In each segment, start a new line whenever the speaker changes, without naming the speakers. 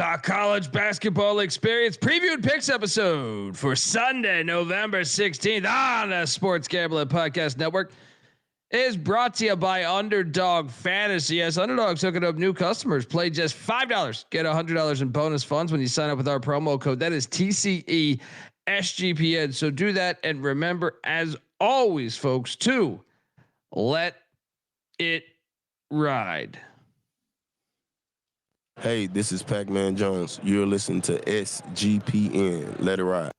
The college basketball experience preview and picks episode for Sunday, November 16th on the Sports Gambling Podcast Network is brought to you by Underdog Fantasy. Yes, Underdog's hooking up new customers. Play just $5. Get $100 in bonus funds when you sign up with our promo code. That is TCE SGPN. So do that. And remember, as always, folks, to let it ride.
Hey, this is Pac-Man Jones. You're listening to SGPN. Let it ride.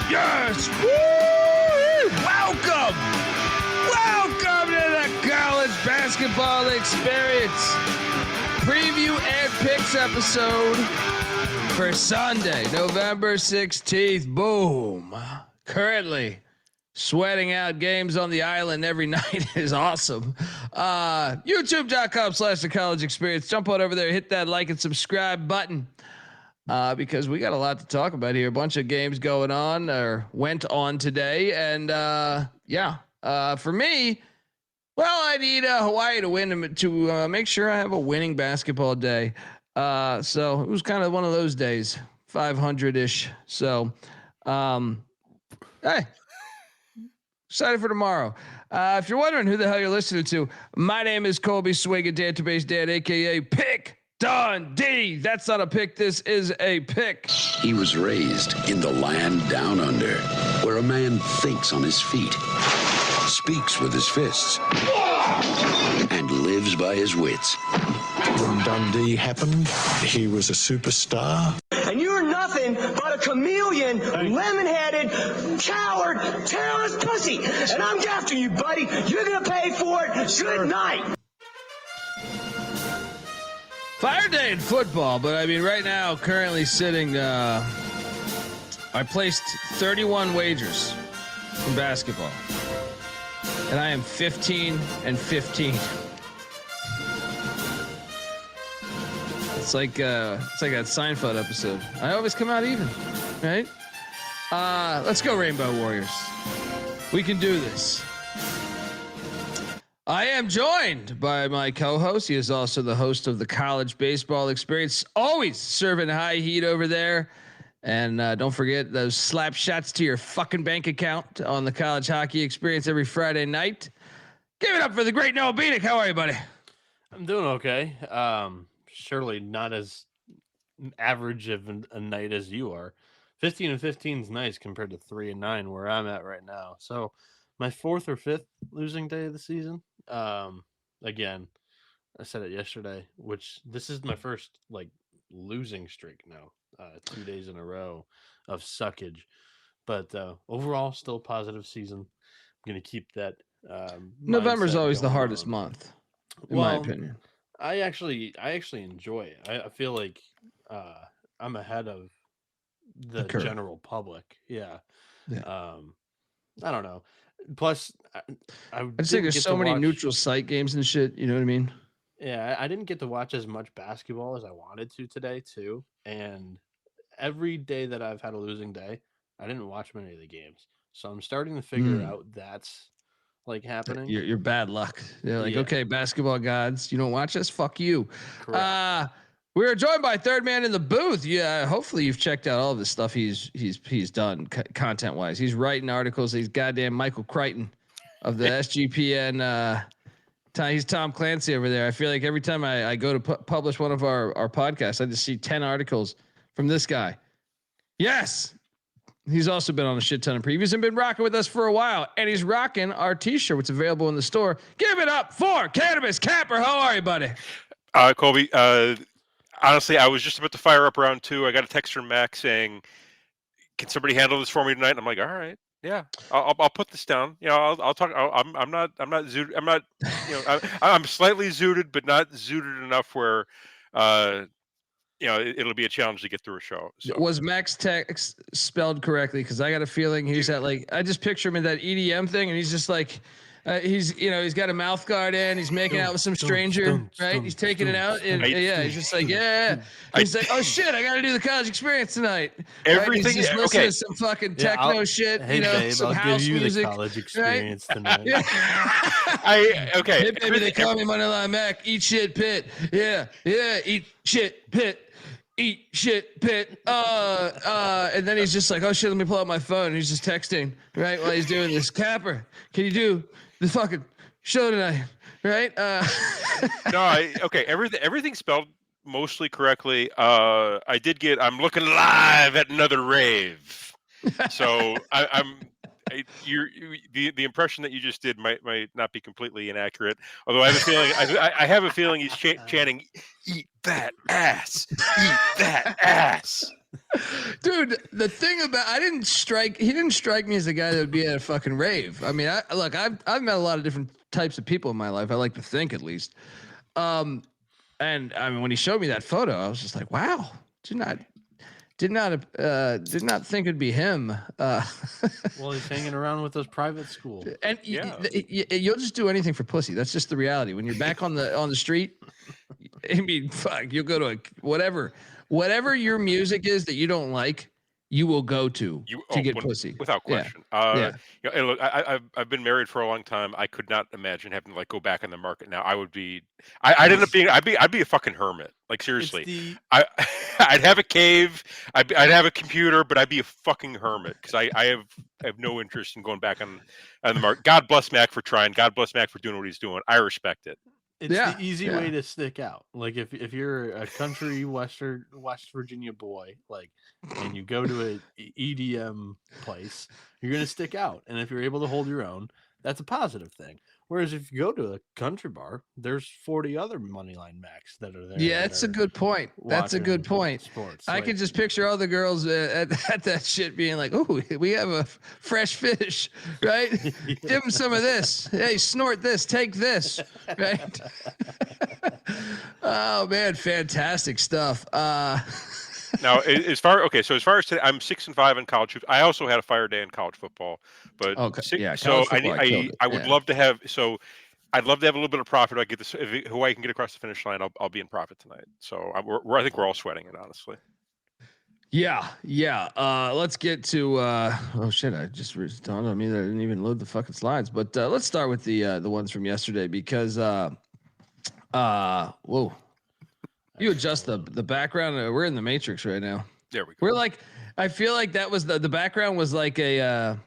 Yes. Woo! Welcome to the college basketball experience preview and picks episode for Sunday, November 16th. Boom. Currently sweating out games on the island every night is awesome. YouTube.com/the college experience. Jump on over there, hit that like and subscribe button. Because we got a lot to talk about here. A bunch of games going on or went on today. And for me, well, I need Hawaii to win to make sure I have a winning basketball day. So it was kind of one of those days, 500-ish. So, hey, excited for tomorrow. If you're wondering who the hell you're listening to, my name is Colby Dant, a.k.a. Pick Dundee. That's not a pick. This is a pick.
He was raised in the land down under, where a man thinks on his feet, speaks with his fists, and lives by his wits.
When Dundee happened, he was a superstar.
And you're nothing but a chameleon, lemon-headed, coward, terrorist pussy. And I'm after you, buddy. You're going to pay for it. Good night.
Fire day in football, but I mean, right now, currently sitting, I placed 31 wagers in basketball, and I am 15-15. It's like that Seinfeld episode. I always come out even, right? Let's go, Rainbow Warriors. We can do this. I am joined by my co-host. He is also the host of the College Baseball Experience, always serving high heat over there. And don't forget those slap shots to your fucking bank account on the College Hockey Experience every Friday night. Give it up for the great Noah Bieniek. How are you, buddy?
I'm doing okay. Surely not as average of a night as you are. 15-15 is nice compared to 3-9 where I'm at right now. So my fourth or fifth losing day of the season. Again, I said it yesterday, which this is my first losing streak now, 2 days in a row of suckage, but overall still positive season. I'm going to keep that.
November's always the hardest month, in my opinion.
I actually enjoy it. I feel like I'm ahead of the general public. Yeah. I don't know. Plus, I
just think there's so many neutral site games and shit. You know what I mean?
Yeah, I didn't get to watch as much basketball as I wanted to today, too. And every day that I've had a losing day, I didn't watch many of the games. So I'm starting to figure out that's happening.
You're bad luck. They're okay, basketball gods, you don't watch us? Fuck you.
Correct.
We're joined by third man in the booth. Yeah, hopefully you've checked out all of the stuff he's done content wise. He's writing articles. He's goddamn Michael Crichton of the SGPN. He's Tom Clancy over there. I feel like every time I go to publish one of our podcasts, I just see 10 articles from this guy. Yes, he's also been on a shit ton of previews and been rocking with us for a while. And he's rocking our T-shirt, which is available in the store. Give it up for Cannabis Capper. How are you, buddy?
Colby. Honestly, I was just about to fire up round 2. I got a text from Mac saying, "Can somebody handle this for me tonight?" And I'm like, "All right, yeah, I'll put this down. You know, I'll talk. I'm not zooted. I'm not. You know, I'm slightly zooted, but not zooted enough where, it'll be a challenge to get through a show. So.
Was Max text spelled correctly? Because I got a feeling he's at I just picture him in that EDM thing, and he's just like, he's got a mouth guard in, he's making out with some stranger, right? He's taking it out, and he's just like, he's like, oh shit, I got to do the college experience tonight.
Everything,
right? He's just listening to some fucking techno shit,
hey, babe,
some
I'll
house
give you
music,
the college experience tonight.
Hey baby, they call me Moneyline Mac. Eat shit, Pit. Yeah, eat shit, Pit. Eat shit, Pit. And then he's just like, oh shit, let me pull out my phone. And he's just texting, right, while he's doing this. Capper, can you do the fucking show tonight? Right?
Everything's spelled mostly correctly. I'm looking live at another rave. So the impression that you just did might not be completely inaccurate. Although I have a feeling he's chanting, "Eat that ass, eat that ass."
Dude, the thing about he didn't strike me as a guy that would be at a fucking rave. I mean, I've met a lot of different types of people in my life. I like to think, at least. And I mean, when he showed me that photo, I was just like, wow, did not think it'd be him.
Well, he's hanging around with those private schools,
and you'll just do anything for pussy. That's just the reality. When you're back on the street, I mean, fuck, you'll go to whatever your music is that you don't like, you will go to get pussy
without question. Look, I've been married for a long time. I could not imagine having to go back in the market now. I'd be a fucking hermit. Like, seriously, I'd have a cave. I'd have a computer, but I'd be a fucking hermit because I have no interest in going back on the market. God bless Mac for trying. God bless Mac for doing what he's doing. I respect it.
It's the easy way to stick out. Like if you're a country West Virginia boy, and you go to a EDM place, you're gonna stick out. And if you're able to hold your own, that's a positive thing. Whereas if you go to a country bar, there's 40 other Moneyline Macs that are there.
Yeah, that's a good point. That's a good point.
Sports.
I could just picture all the girls at that shit being like, "Oh, we have a fresh fish, right? Give them some of this. Hey, snort this. Take this, right?" Oh man, fantastic stuff.
Now, as far as today, I'm 6-5 in college hoops. I also had a fire day in college football, but I would love to have. So I'd love to have a little bit of profit. I get this. If Hawaii can get across the finish line, I'll be in profit tonight. So I think we're all sweating it, honestly.
Yeah. Let's get to. Oh shit! I just dawned on me that I didn't even load the fucking slides. But let's start with the ones from yesterday because whoa. You adjust the background. We're in the Matrix right now.
There we go.
We're like, I feel like that was the background was like it's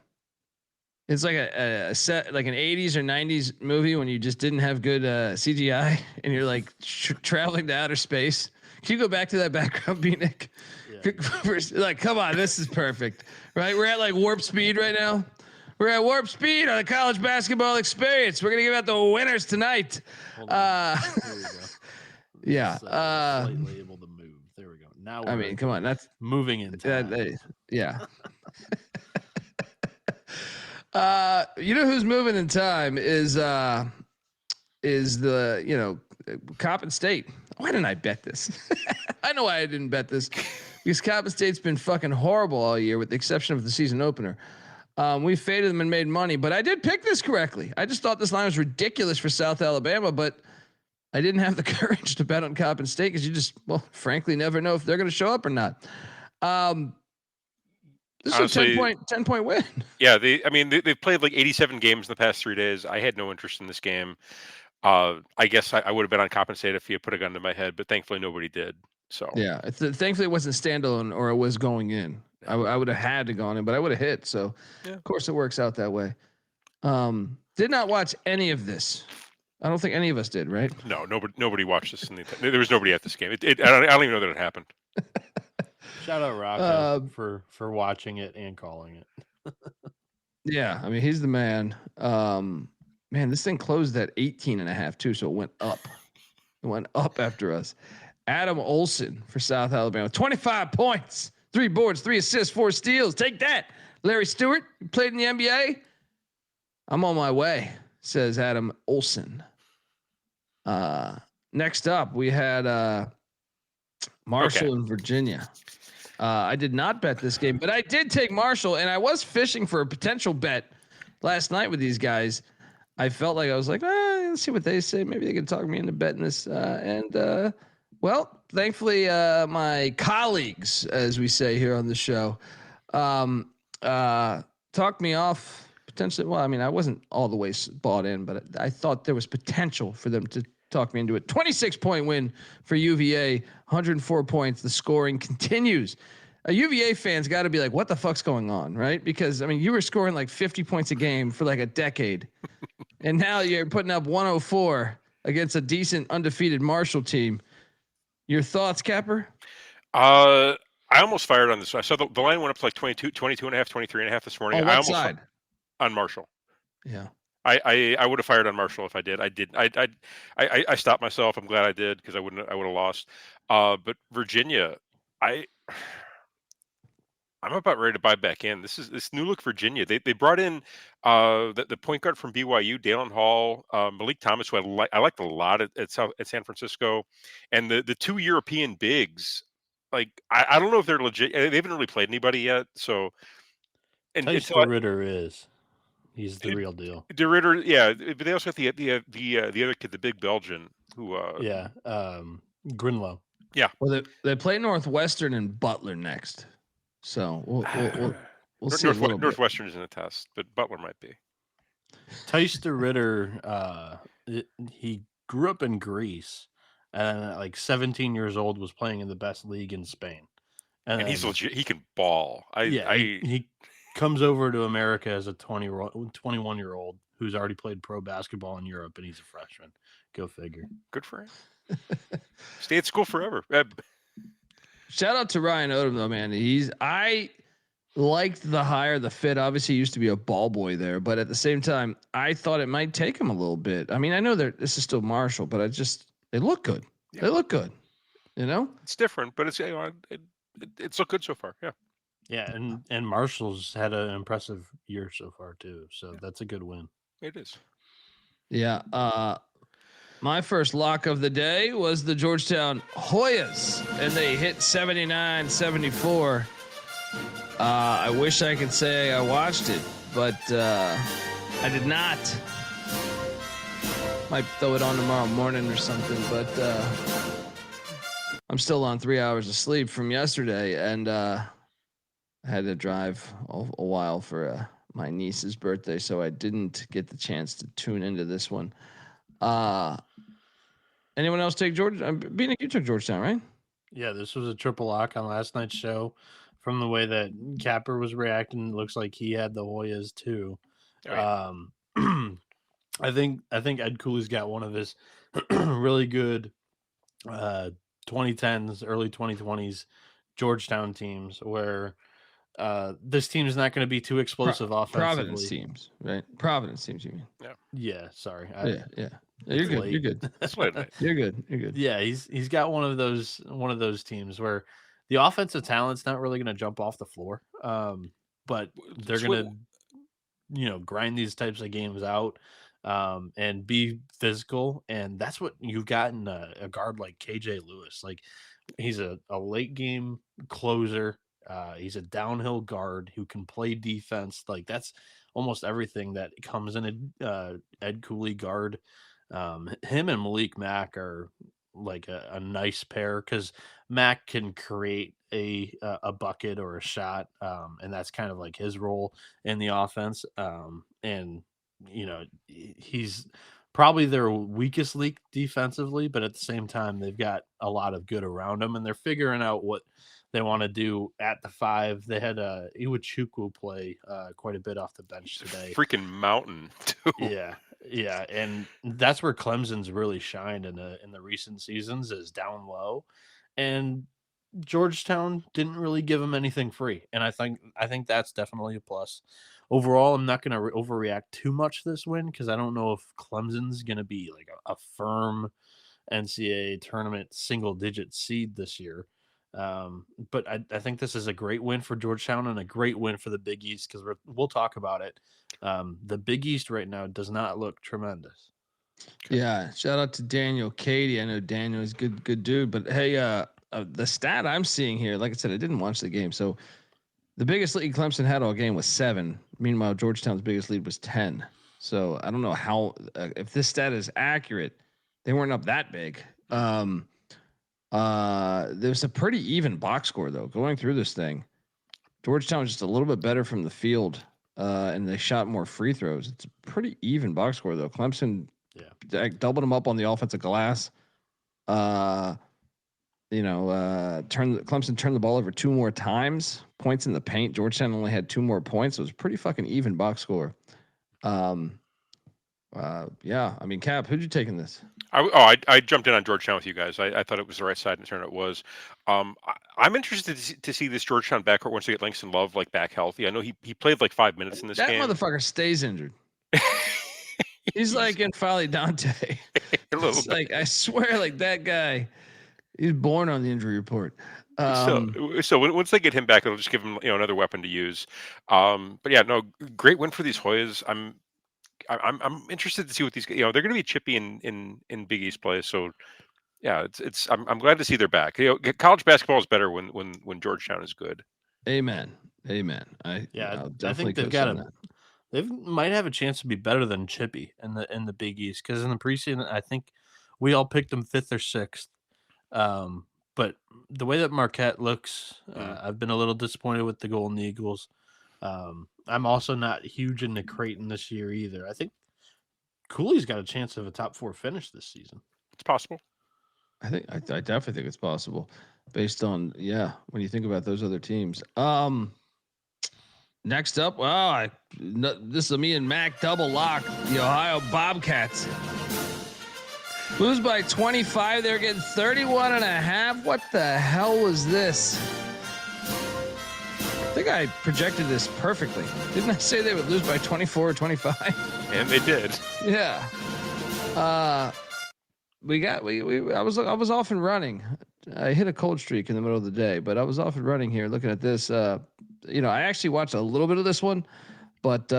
like a set, like an 80s or 90s movie when you just didn't have good CGI and you're like traveling to outer space. Can you go back to that background, Bieniek? Yeah. Like, come on, this is perfect, right? We're at like warp speed right now. We're at warp speed on the college basketball experience. We're gonna give out the winners tonight.
Hold on. Here we go.
Yeah.
Slightly able to move. There we go. Now
I mean, come on. That's
moving in time.
Yeah. You know who's moving in time is the Coppin State. Why didn't I bet this? I know why I didn't bet this because Coppin State's been fucking horrible all year with the exception of the season opener. We faded them and made money, but I did pick this correctly. I just thought this line was ridiculous for South Alabama, but I didn't have the courage to bet on Coppin State because you just, frankly, never know if they're going to show up or not. This honestly, is a 10 point win.
Yeah, they've played like 87 games in the past 3 days. I had no interest in this game. I guess I would have been on Coppin State if you had put a gun to my head, but thankfully nobody did. So
yeah, thankfully it wasn't standalone or it was going in. I would have had to gone in, but I would have hit. So of course it works out that way. Did not watch any of this. I don't think any of us did, right?
No, nobody watched this. There was nobody at this game. I don't even know that it happened.
Shout out Rocco for watching it and calling it.
Yeah, I mean he's the man. Man, this thing closed at 18.5 too, so it went up. It went up after us. Adam Olson for South Alabama, 25 points, 3 boards, 3 assists, 4 steals. Take that, Larry Stewart. You played in the NBA. I'm on my way, says Adam Olson. Next up, we had Marshall and Virginia. I did not bet this game, but I did take Marshall, and I was fishing for a potential bet last night with these guys. I felt like I was like, let's see what they say. Maybe they can talk me into betting this. Well, thankfully, my colleagues, as we say here on the show, talked me off potentially. Well, I mean, I wasn't all the way bought in, but I thought there was potential for them to talk me into it. 26-point win for UVA, 104 points. The scoring continues. A UVA fan's got to be like, what the fuck's going on, right? Because, I mean, you were scoring like 50 points a game for like a decade. And now you're putting up 104 against a decent undefeated Marshall team. Your thoughts, Capper?
I almost fired on this. I saw the line went up to like 22 and a half, 23 and a half this morning.
On what side?
On Marshall.
Yeah.
I would have fired on Marshall if I did. I stopped myself. I'm glad I did because I would have lost. But Virginia, I'm about ready to buy back in. This new look Virginia. They brought in the point guard from BYU, Dalen Hall, Malik Thomas, who I liked a lot at San Francisco, and the two European bigs. Like I don't know if they're legit. They haven't really played anybody yet. So, and
Ritter he's the real deal.
De Ritter, yeah, but they also have the other kid, the big Belgian, who
Grinlow.
Yeah.
Well, they play Northwestern and Butler next. So we'll see.
Northwestern isn't a test, but Butler might be.
Tice de Ritter, he grew up in Greece, and at like 17 years old was playing in the best league in Spain.
And he's legit. He can ball.
He comes over to America as a 21-year-old who's already played pro basketball in Europe, and he's a freshman. Go figure.
Good for him. Stay at school forever.
Shout out to Ryan Odom though, man. I liked the hire, the fit. Obviously, he used to be a ball boy there, but at the same time, I thought it might take him a little bit. I mean, I know this is still Marshall, but they look good. Yeah. They look good. You know,
it's different, but it's it's looked good so far. Yeah.
Yeah, and Marshall's had an impressive year so far too, so that's a good win.
It is.
Yeah. My first lock of the day was the Georgetown Hoyas, and they hit 79-74. I wish I could say I watched it, but I did not. Might throw it on tomorrow morning or something, but I'm still on 3 hours of sleep from yesterday, and I had to drive a while for my niece's birthday, so I didn't get the chance to tune into this one. Anyone else take Georgetown? Bieniek, you took Georgetown, right?
Yeah, this was a triple lock on last night's show. From the way that Capper was reacting, it looks like he had the Hoyas too. Right. I think Ed Cooley's got one of his really good 2010s, early 2020s Georgetown teams where this team is not going to be too explosive offensively.
Providence teams, right? Providence teams, you mean?
Yeah.
Yeah. Sorry.
Yeah. You're good. You're good.
That's what
You're good.
Yeah, he's got one of those teams where the offensive talent's not really going to jump off the floor, but they're going to, grind these types of games out and be physical, and that's what you've got in a guard like KJ Lewis. Like he's a late game closer. He's a downhill guard who can play defense. Like that's almost everything that comes in a Ed Cooley guard. Him and Malik Mack are like a nice pair because Mack can create a bucket or a shot, and that's kind of like his role in the offense. And he's probably their weakest link defensively, but at the same time, they've got a lot of good around them, and they're figuring out what they want to do at the five. They had Iwachukwu play quite a bit off the bench today.
Freaking mountain, too.
Yeah, and that's where Clemson's really shined in the recent seasons is down low, and Georgetown didn't really give them anything free, and I think that's definitely a plus. Overall, I'm not going to overreact too much this win because I don't know if Clemson's going to be like a firm NCAA tournament single-digit seed this year. But I think this is a great win for Georgetown and a great win for the Big East because we'll talk about it. The Big East right now does not look tremendous.
Yeah, shout out to Daniel Katie. I know Daniel is good dude. But hey, the stat I'm seeing here, like I said, I didn't watch the game. So the biggest lead Clemson had all game was 7. Meanwhile, Georgetown's biggest lead was 10. So I don't know how if this stat is accurate. They weren't up that big. There's a pretty even box score though. Going through this thing, Georgetown was just a little bit better from the field, and they shot more free throws. It's a pretty even box score though. Clemson, doubled them up on the offensive glass. Clemson turned the ball over 2 more times. Points in the paint. Georgetown only had 2 more points. So it was a pretty fucking even box score. I mean, Cap, who'd you take in this?
I jumped in on Georgetown with you guys. I thought it was the right side, and turn it was. I'm interested to see this Georgetown backcourt once they get Langston Love back healthy. I know he played like 5 minutes in this game.
That motherfucker stays injured. He's like in Colby Dant. It's like I swear, like that guy, he's born on the injury report.
So once they get him back, it'll just give him another weapon to use. But yeah, no, great win for these Hoyas. I'm interested to see what these they're going to be chippy in Big East play. So yeah, I'm glad to see they're back. College basketball is better when Georgetown is good.
Amen. I think
they might have a chance to be better than chippy in the Big East, because in the preseason I think we all picked them 5th or 6th. But the way that Marquette looks, I've been a little disappointed with the Golden Eagles. I'm also not huge into Creighton this year either. I think Cooley's got a chance of a top 4 finish this season.
It's possible.
I definitely think it's possible based on when you think about those other teams. Next up, this is me and Mac double lock. The Ohio Bobcats lose by 25. They're getting 31.5. What the hell was this? I think I projected this perfectly. Didn't I say they would lose by 24 or 25?
And they did.
Yeah. I was off and running. I hit a cold streak in the middle of the day, but I was off and running here looking at this. I actually watched a little bit of this one, but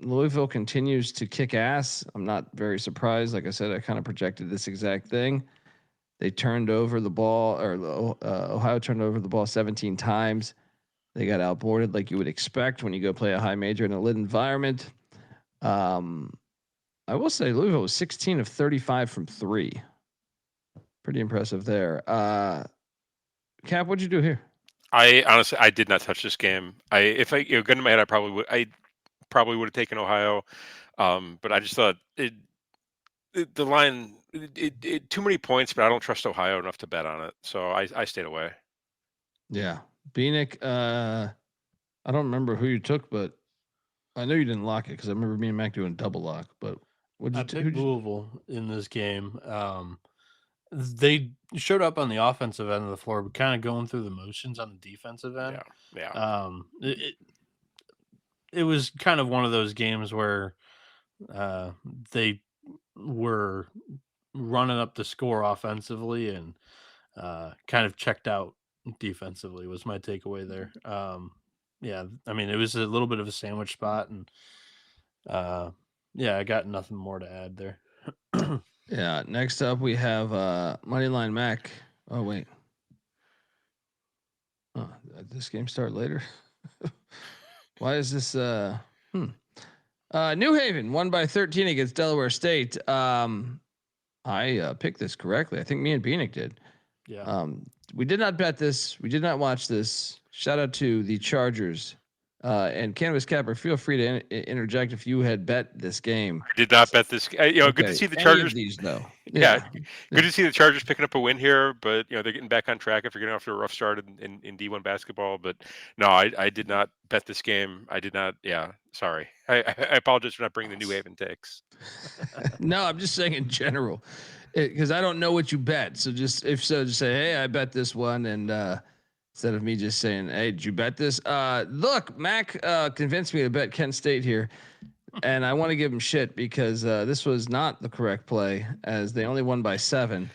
Louisville continues to kick ass. I'm not very surprised. Like I said, I kind of projected this exact thing. They turned over the ball, or Ohio turned over the ball 17 times. They got outboarded like you would expect when you go play a high major in a lit environment. I will say Louisville was 16 of 35 from 3. Pretty impressive there. Cap, what'd you do here?
I honestly did not touch this game. If I gun in my head, I probably would have taken Ohio, but I just thought the line too many points, but I don't trust Ohio enough to bet on it, so I stayed away.
Yeah, Bieniek. I don't remember who you took, but I know you didn't lock it because I remember me and Mac doing double lock. But what did you
pick Louisville in this game. They showed up on the offensive end of the floor, but kind of going through the motions on the defensive end.
Yeah.
It was kind of one of those games where they were running up the score offensively and kind of checked out defensively was my takeaway there. I mean, it was a little bit of a sandwich spot, and I got nothing more to add there.
Yeah. Next up, we have Moneyline Mac. Oh wait. Oh, did this game start later? Why is this? New Haven won by 13 against Delaware State. I picked this correctly. I think me and Bieniek did.
Yeah.
We did not bet this. We did not watch this. Shout out to the Chargers. And Cannabis Capper, feel free to interject if you had bet this game.
I did not bet this. Good to see the Chargers.
These though.
Yeah. Good to see the Chargers picking up a win here, but they're getting back on track after getting off to a rough start in D1 basketball. But no, I did not bet this game. I did not. Yeah, sorry. I apologize for not bringing the New Haven takes.
No, I'm just saying in general, because I don't know what you bet. So just say, hey, I bet this one, and instead of me just saying, hey, did you bet this? Look, Mac convinced me to bet Kent State here. And I want to give him shit because this was not the correct play, as they only won by 7.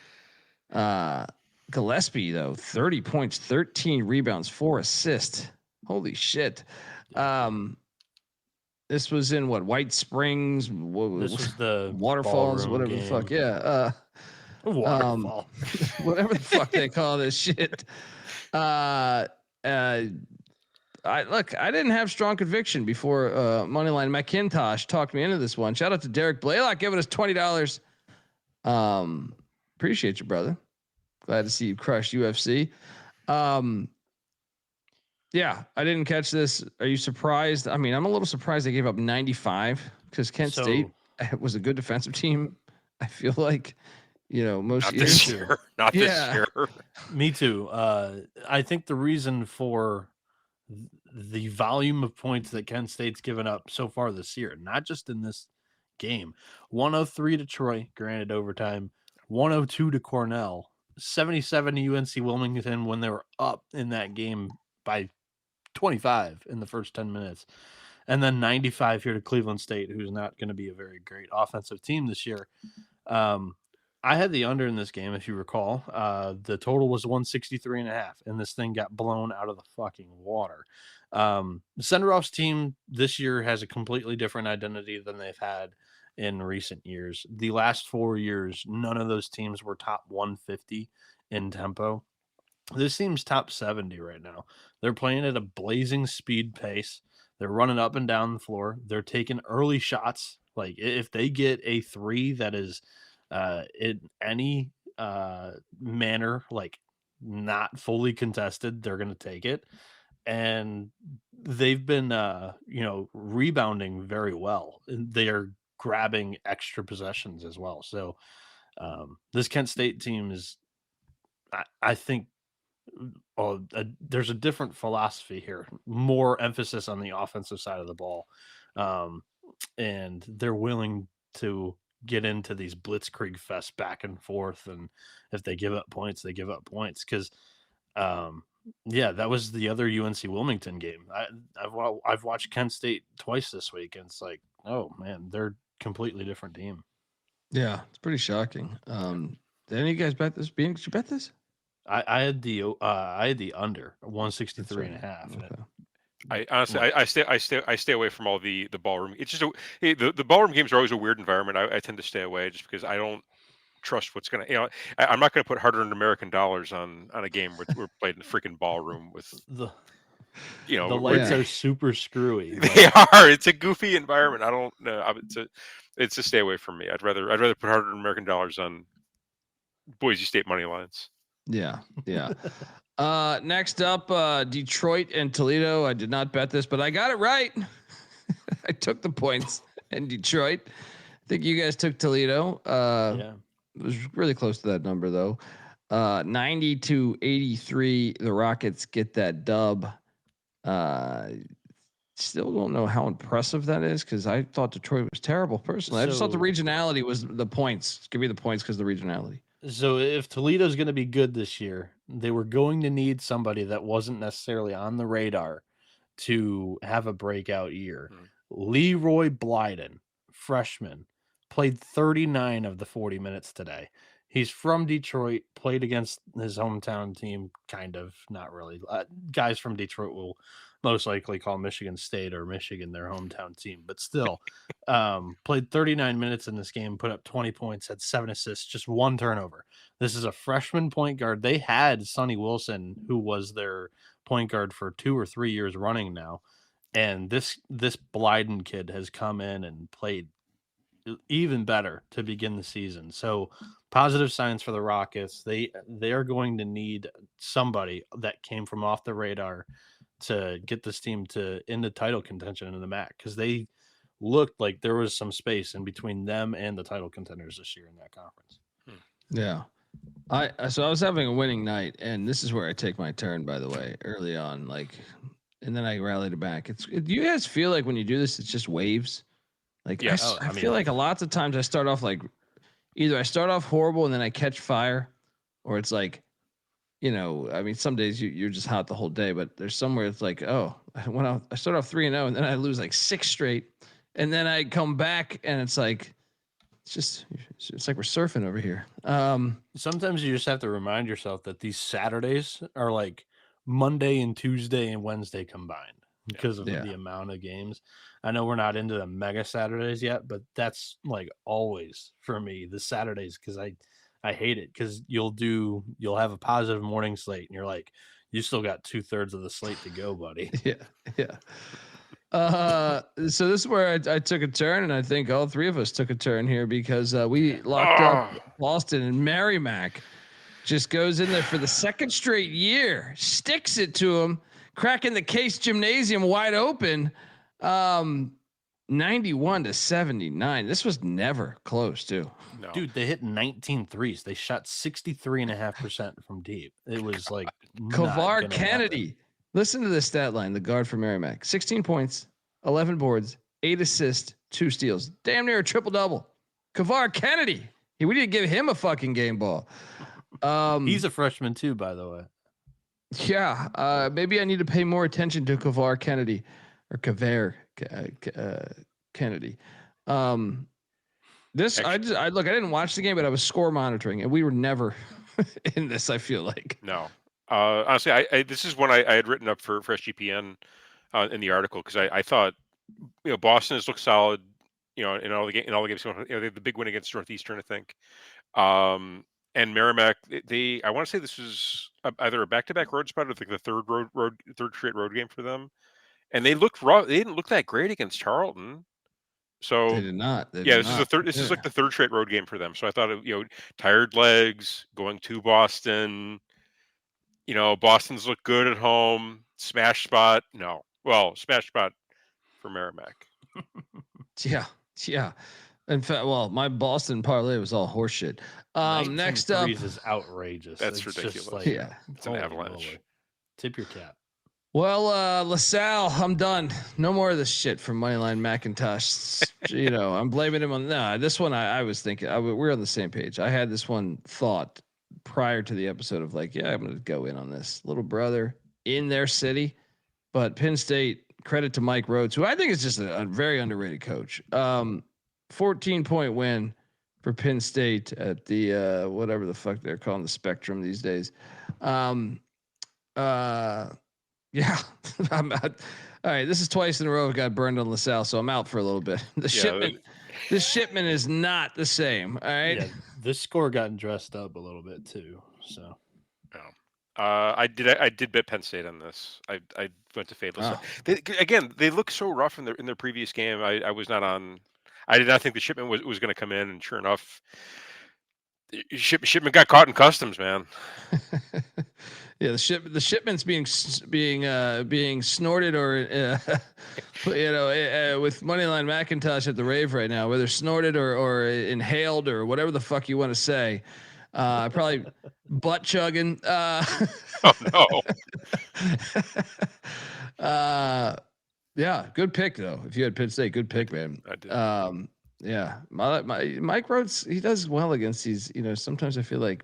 Gillespie, though, 30 points, 13 rebounds, 4 assists. Holy shit. This was in what, White Springs?
This was the
Waterfalls, whatever the fuck. Yeah.
Waterfall.
Whatever the fuck they call this shit. I didn't have strong conviction before Moneyline McIntyre talked me into this one. Shout out to Derek Blaylock giving us $20. Appreciate you, brother. Glad to see you crush UFC. Yeah, I didn't catch this. Are you surprised? I mean, I'm a little surprised they gave up 95 because Kent State was a good defensive team. I feel like, most
Not
years.
this year. Not this year.
Me too. I think the reason for the volume of points that Kent State's given up so far this year, not just in this game, 103 to Troy, granted overtime, 102 to Cornell, 77 to UNC Wilmington when they were up in that game by 25 in the first 10 minutes. And then 95 here to Cleveland State, who's not going to be a very great offensive team this year. I had the under in this game, if you recall. The total was 163.5, and this thing got blown out of the fucking water. Senderov's team this year has a completely different identity than they've had in recent years. The last 4 years, none of those teams were top 150 in tempo. This team's top 70 right now. They're playing at a blazing speed pace. They're running up and down the floor. They're taking early shots. Like if they get a three that is in any manner, like not fully contested, they're going to take it. And they've been, rebounding very well. They are grabbing extra possessions as well. So this Kent State team is, I think, there's a different philosophy here, more emphasis on the offensive side of the ball. And they're willing to get into these blitzkrieg fest back and forth. And if they give up points, they give up points. Cause that was the other UNC Wilmington game. I've watched Kent State twice this week, and it's like, oh man, they're a completely different team.
Yeah. It's pretty shocking. Did any of you guys bet this? Bieniek, did you bet this?
I had the under 163.5.
Okay.
I honestly, I stay away from all the ballroom. It's just the ballroom games are always a weird environment. I tend to stay away just because I don't trust what's gonna. I'm not gonna put hard-earned American dollars on a game where we're playing in the freaking ballroom with
the
lights
are super screwy.
They are. It's a goofy environment. I don't know. It's a stay away from me. I'd rather put hard-earned American dollars on Boise State money lines.
Yeah. Next up, Detroit and Toledo. I did not bet this, but I got it right. I took the points in Detroit. I think you guys took Toledo. It was really close to that number though. 90-83. The Rockets get that dub. Still don't know how impressive that is because I thought Detroit was terrible personally. I just thought the regionality was the points. Give me the points because the regionality.
So if Toledo's going to be good this year, they were going to need somebody that wasn't necessarily on the radar to have a breakout year. Leroy Blyden, freshman, played 39 of the 40 minutes today. He's from Detroit, played against his hometown team, kind of, not really. Guys from Detroit will most likely call Michigan State or Michigan their hometown team, but still played 39 minutes in this game, put up 20 points, had 7 assists, just 1 turnover. This is a freshman point guard. They had Sonny Wilson, who was their point guard for 2 or 3 years running now. And this Blyden kid has come in and played even better to begin the season. So positive signs for the Rockets. They are going to need somebody that came from off the radar to get this team into title contention in the MAC, because they looked like there was some space in between them and the title contenders this year in that conference.
Yeah. So I was having a winning night, and this is where I take my turn, by the way, early on, and then I rallied it back. Do you guys feel like when you do this, it's just waves? Like, yeah. I feel like a lot of times I start off either I start off horrible and then I catch fire, or it's like, some days you're just hot the whole day, but there's somewhere it's like, I start off 3-0 and then I lose 6 straight, and then I come back and it's like, it's like we're surfing over here.
Sometimes you just have to remind yourself that these Saturdays are like Monday and Tuesday and Wednesday combined because of the amount of games. I know we're not into the mega Saturdays yet, but that's like always for me, the Saturdays, because I I hate it because you'll have a positive morning slate, and you're like, you still got 2/3 of the slate to go, buddy.
Yeah. So this is where I took a turn, and I think all three of us took a turn here because we locked up Boston, and Merrimack just goes in there for the second straight year, sticks it to him, cracking the Case Gymnasium wide open. 91-79. This was never close, too.
No.
Dude, they hit 19 threes. They shot 63.5% from deep. It was like
Kavar Kennedy. Listen to this stat line, the guard for Merrimack. 16 points, 11 boards, 8 assists, 2 steals. Damn near a triple-double. Kavar Kennedy. We didn't give him a fucking game ball.
He's a freshman too, by the way.
Yeah. Maybe I need to pay more attention to Kavar Kennedy or Kavar Kennedy. This I didn't watch the game, but I was score monitoring, and we were never in this. I feel like
no. Honestly, I this is one I had written up for SGPN in the article because I thought Boston has looked solid, in all the games. They had the big win against Northeastern, I think. And Merrimack, I want to say this was either a back-to-back road spot or the third straight road game for them. And they looked rough. They didn't look that great against Charlton. So
they did not.
This is the third. This is like the third straight road game for them. So I thought, tired legs going to Boston. Boston's look good at home. Smash spot. No, smash spot for Merrimack.
Yeah. In fact, my Boston parlay was all horseshit. Next up,
is outrageous.
That's ridiculous.
It's
an avalanche.
Tip your cap.
Well, LaSalle, I'm done. No more of this shit from Moneyline McIntosh. I'm blaming him on this one. I was thinking we're on the same page. I had this one thought prior to the episode of I'm going to go in on this little brother in their city, but Penn State, credit to Mike Rhodes, who I think is just a very underrated coach. 14-point win for Penn State at the whatever the fuck they're calling the Spectrum these days. Yeah, I'm out. All right. This is twice in a row. I got burned on LaSalle, so I'm out for a little bit. This shipment is not the same. All right.
Yeah, this score got dressed up a little bit too. So,
I did bet Penn State on this. I went to fade LaSalle. They look so rough in their previous game. I was not on. I did not think the shipment was going to come in, and sure enough, shipment got caught in customs, man.
Yeah, the shipment's being snorted or with Moneyline McIntosh at the rave right now, whether snorted or inhaled or whatever the fuck you want to say. Probably butt chugging.
Oh
no. Yeah, good pick though. If you had Penn State, good pick, man.
I did.
Yeah, my Mike Rhodes, he does well against these. Sometimes I feel like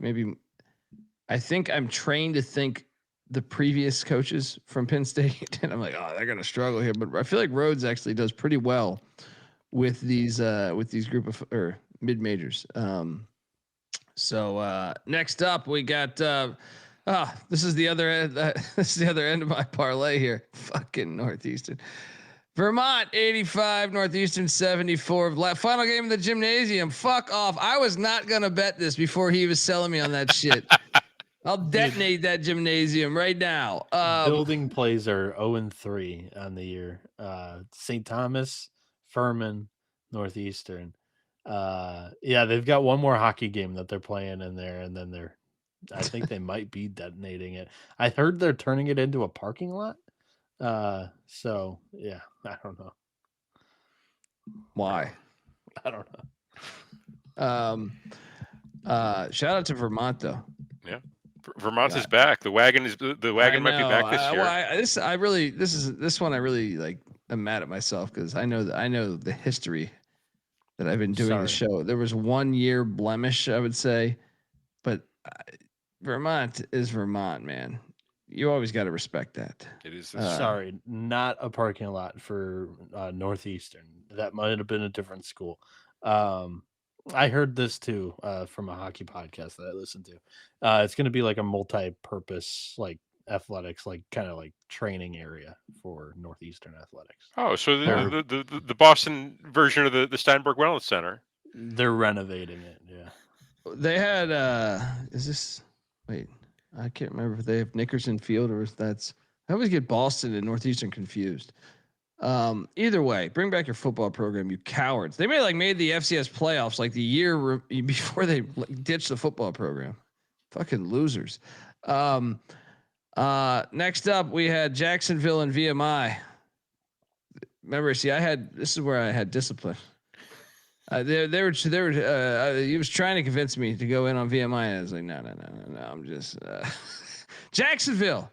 I think I'm trained to think the previous coaches from Penn State, and I'm like, oh, they're gonna struggle here. But I feel like Rhodes actually does pretty well with these group of or mid majors. So next up, we got. This is the other end. This is the other end of my parlay here. Fucking Northeastern. Vermont 85, Northeastern 74. Final game in the gymnasium. Fuck off. I was not going to bet this before he was selling me on that shit. I'll detonate that gymnasium right now.
Building plays are 0-3 on the year. St. Thomas, Furman, Northeastern. They've got one more hockey game that they're playing in there, and then I think they might be detonating it. I heard they're turning it into a parking lot. So yeah, I don't know
why.
I don't
know. Shout out to Vermont though.
Yeah, Vermont is back. The wagon might be back this year.
This one I really like. I'm mad at myself because I know the history that I've been doing the show. There was 1 year blemish, I would say, but Vermont is Vermont, man. You always got to respect that.
It is.
Not a parking lot for Northeastern. That might have been a different school. I heard this too from a hockey podcast that I listened to. It's going to be like a multi-purpose, like athletics, like kind of like training area for Northeastern athletics.
Oh, so the Boston version of the Steinberg Wellness Center.
They're renovating it. Yeah.
They had is this wait, I can't remember if they have Nickerson Field or if that's I always get Boston and Northeastern confused. Either way, bring back your football program, you cowards. They made the FCS playoffs like the year before they ditched the football program. Fucking losers. Next up we had Jacksonville and VMI. Remember, see, this is where I had discipline. They were. He was trying to convince me to go in on VMI, and I was like, no. I'm just Jacksonville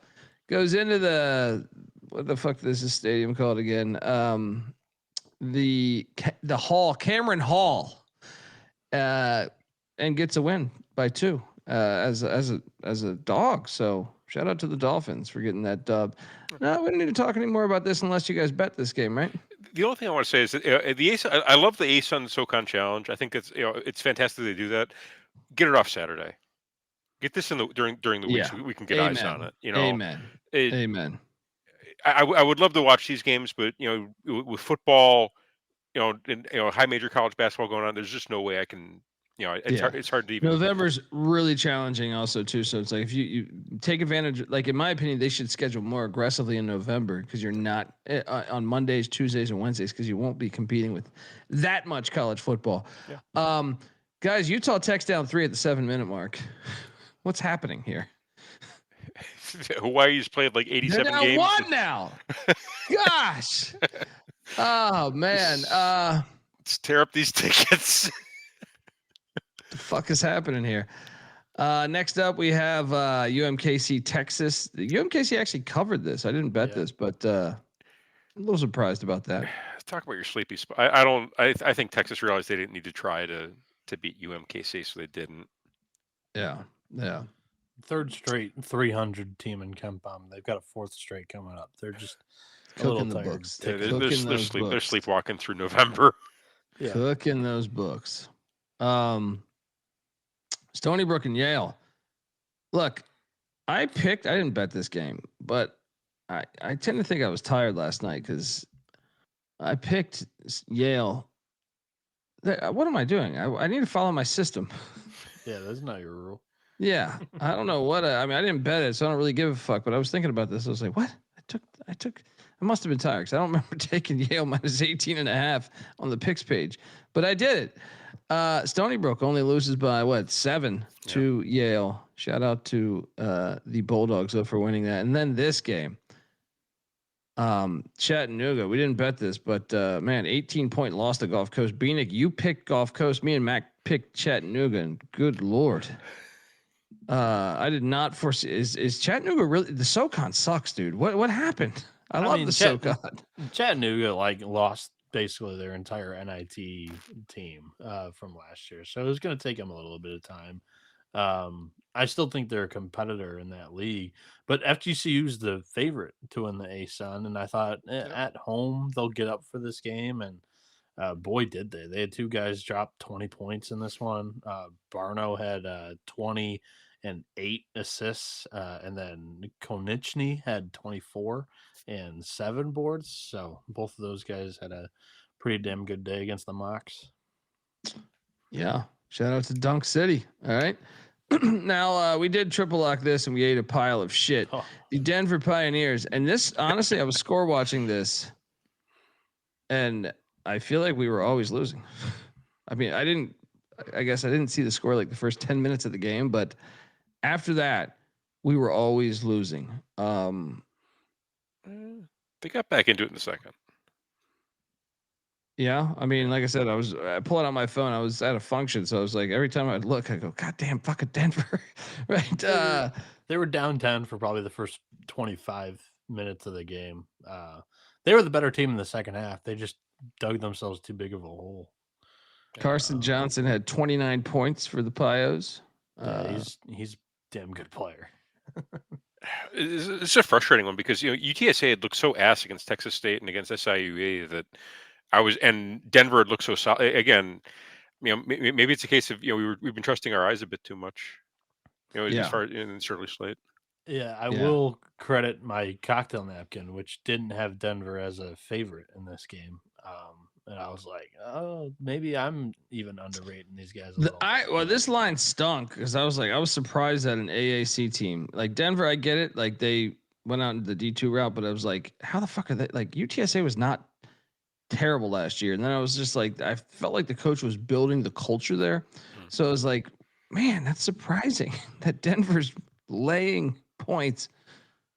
goes into what the fuck is this stadium called again? The Hall, Cameron Hall, and gets a win by 2 as a dog. So shout out to the Dolphins for getting that dub. No, we don't need to talk anymore about this unless you guys bet this game, right?
The only thing I want to say is that the ASUN, I love the ASUN SoCon challenge. I think it's it's fantastic they do that. Get it off Saturday. Get this in during the week so we can get eyes on it.
Amen. Amen.
I would love to watch these games, but with football, and high major college basketball going on, there's just no way I can. It's hard to even.
November's really challenging, also too. So it's like if you take advantage, like in my opinion, they should schedule more aggressively in November because you're not on Mondays, Tuesdays, and Wednesdays because you won't be competing with that much college football. Yeah. Guys, Utah Tech's down 3 at the 7-minute mark. What's happening here?
Hawaii's played like 87
They're down
games.
1 now. Gosh. Oh man.
Let's tear up these tickets.
The fuck is happening here? Next up, we have UMKC Texas. UMKC actually covered this. I didn't bet this, but I'm a little surprised about that.
Talk about your sleepy spot. I think Texas realized they didn't need to try to beat UMKC, so they didn't.
Yeah.
Third straight 300 team in KenPom. They've got a 4th straight coming up. They're just
cooking the books.
They're sleepwalking through November.
Yeah. Cooking those books. Stony Brook and Yale. Look, I didn't bet this game, but I tend to think I was tired last night because I picked Yale. What am I doing? I need to follow my system.
Yeah, that's not your rule.
Yeah, I don't know what. I didn't bet it, so I don't really give a fuck. But I was thinking about this. I was like, what? I took. I must have been tired because I don't remember taking Yale minus 18.5 on the picks page, but I did it. Stony Brook only loses by 7 to Yale. Shout out to the Bulldogs though for winning that. And then this game, Chattanooga. We didn't bet this, but man, 18-point loss to Gulf Coast. Bieniek, you picked Gulf Coast. Me and Mac picked Chattanooga, and good lord, I did not foresee. Is Chattanooga really? The SoCon sucks, dude. What happened? I love the SoCon.
Chattanooga lost basically their entire NIT team from last year, so it was going to take them a little bit of time. I still think they're a competitor in that league, but FGCU's the favorite to win the ASUN, and I thought at home they'll get up for this game, and boy did they. They had 2 guys drop 20 points in this one. Barno had 20 and 8 assists, and then Konieczny had 24 and 7 boards. So both of those guys had a pretty damn good day against the Mocs.
Yeah. Shout out to Dunk City. All right. Now we did triple lock this and we ate a pile of shit. The Denver Pioneers. And this, honestly, I was score watching this and I feel like we were always losing. I mean, I guess I didn't see the score like the first 10 minutes of the game, but after that, we were always losing.
They got back into it in the second.
Yeah, I mean, like I said, I pulled it on my phone. I was at a function, so I was like, every time I'd look, I go, "God damn, fucking Denver!" Right?
They were down 10 for probably the first 25 minutes of the game. They were the better team in the second half. They just dug themselves too big of a hole.
Carson Johnson had 29 points for the Pios.
He's a damn good player.
It's a frustrating one because UTSA had looked so ass against Texas State and against SIUA that and Denver had looked so solid. Again, maybe it's a case of we've been trusting our eyes a bit too much. As far in this early slate.
Yeah, I will credit my cocktail napkin, which didn't have Denver as a favorite in this game. and I was like, oh, maybe I'm even underrating these guys a little bit.
Well, this line stunk because I was surprised at an AAC team like Denver. I get it, like they went out into the D2 route, but I was like, how the fuck are they? Like UTSA was not terrible last year, and then I was just like, I felt like the coach was building the culture there, so I was like, man, that's surprising that Denver's laying points.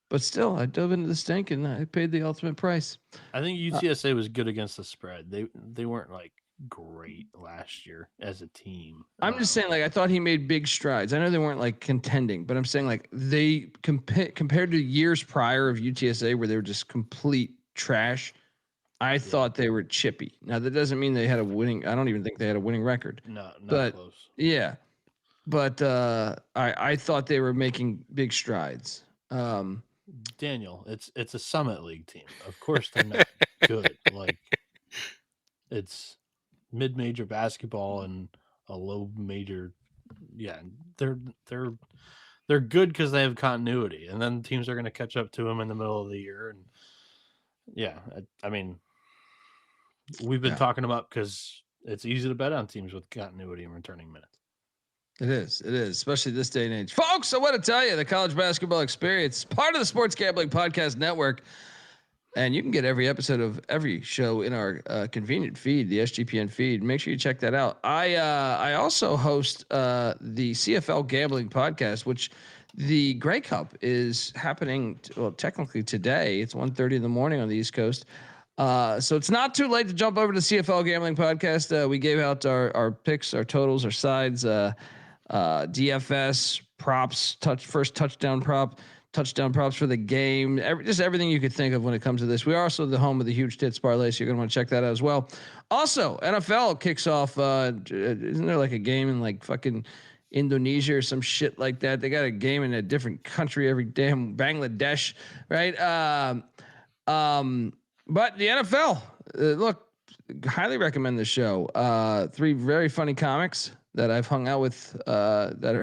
But still, I dove into the stink and I paid the ultimate price.
I think UTSA was good against the spread. They weren't like great last year as a team.
I'm just saying, like, I thought he made big strides. I know they weren't like contending, but I'm saying like they compared to years prior of UTSA where they were just complete trash. I thought they were chippy. Now that doesn't mean they had a winning. I don't even think they had a winning record.
No, not
but,
close.
Yeah, but I thought they were making big strides.
Daniel, it's a Summit League team. Of course they're not good. Like it's mid-major basketball and a low major. Yeah, they're good because they have continuity, and then teams are going to catch up to them in the middle of the year. And yeah, I mean, we've been talking about because it's easy to bet on teams with continuity and returning minutes.
It is, especially this day and age. Folks, I want to tell you, the College Basketball Experience is part of the Sports Gambling Podcast Network, and you can get every episode of every show in our convenient feed, the SGPN feed. Make sure you check that out. I also host the CFL Gambling Podcast, which the Grey Cup is happening, technically today. It's 1:30 in the morning on the East Coast. So it's not too late to jump over to the CFL Gambling Podcast. We gave out our picks, our totals, our sides, DFS props, first touchdown props for the game, just everything you could think of when it comes to this. We are also the home of the huge tits parlay, so you're gonna want to check that out as well. Also, NFL kicks off. Isn't there like a game in like fucking Indonesia or some shit like that? They got a game in a different country every damn Bangladesh, right? But the NFL, look, highly recommend the show. 3 very funny comics that I've hung out with that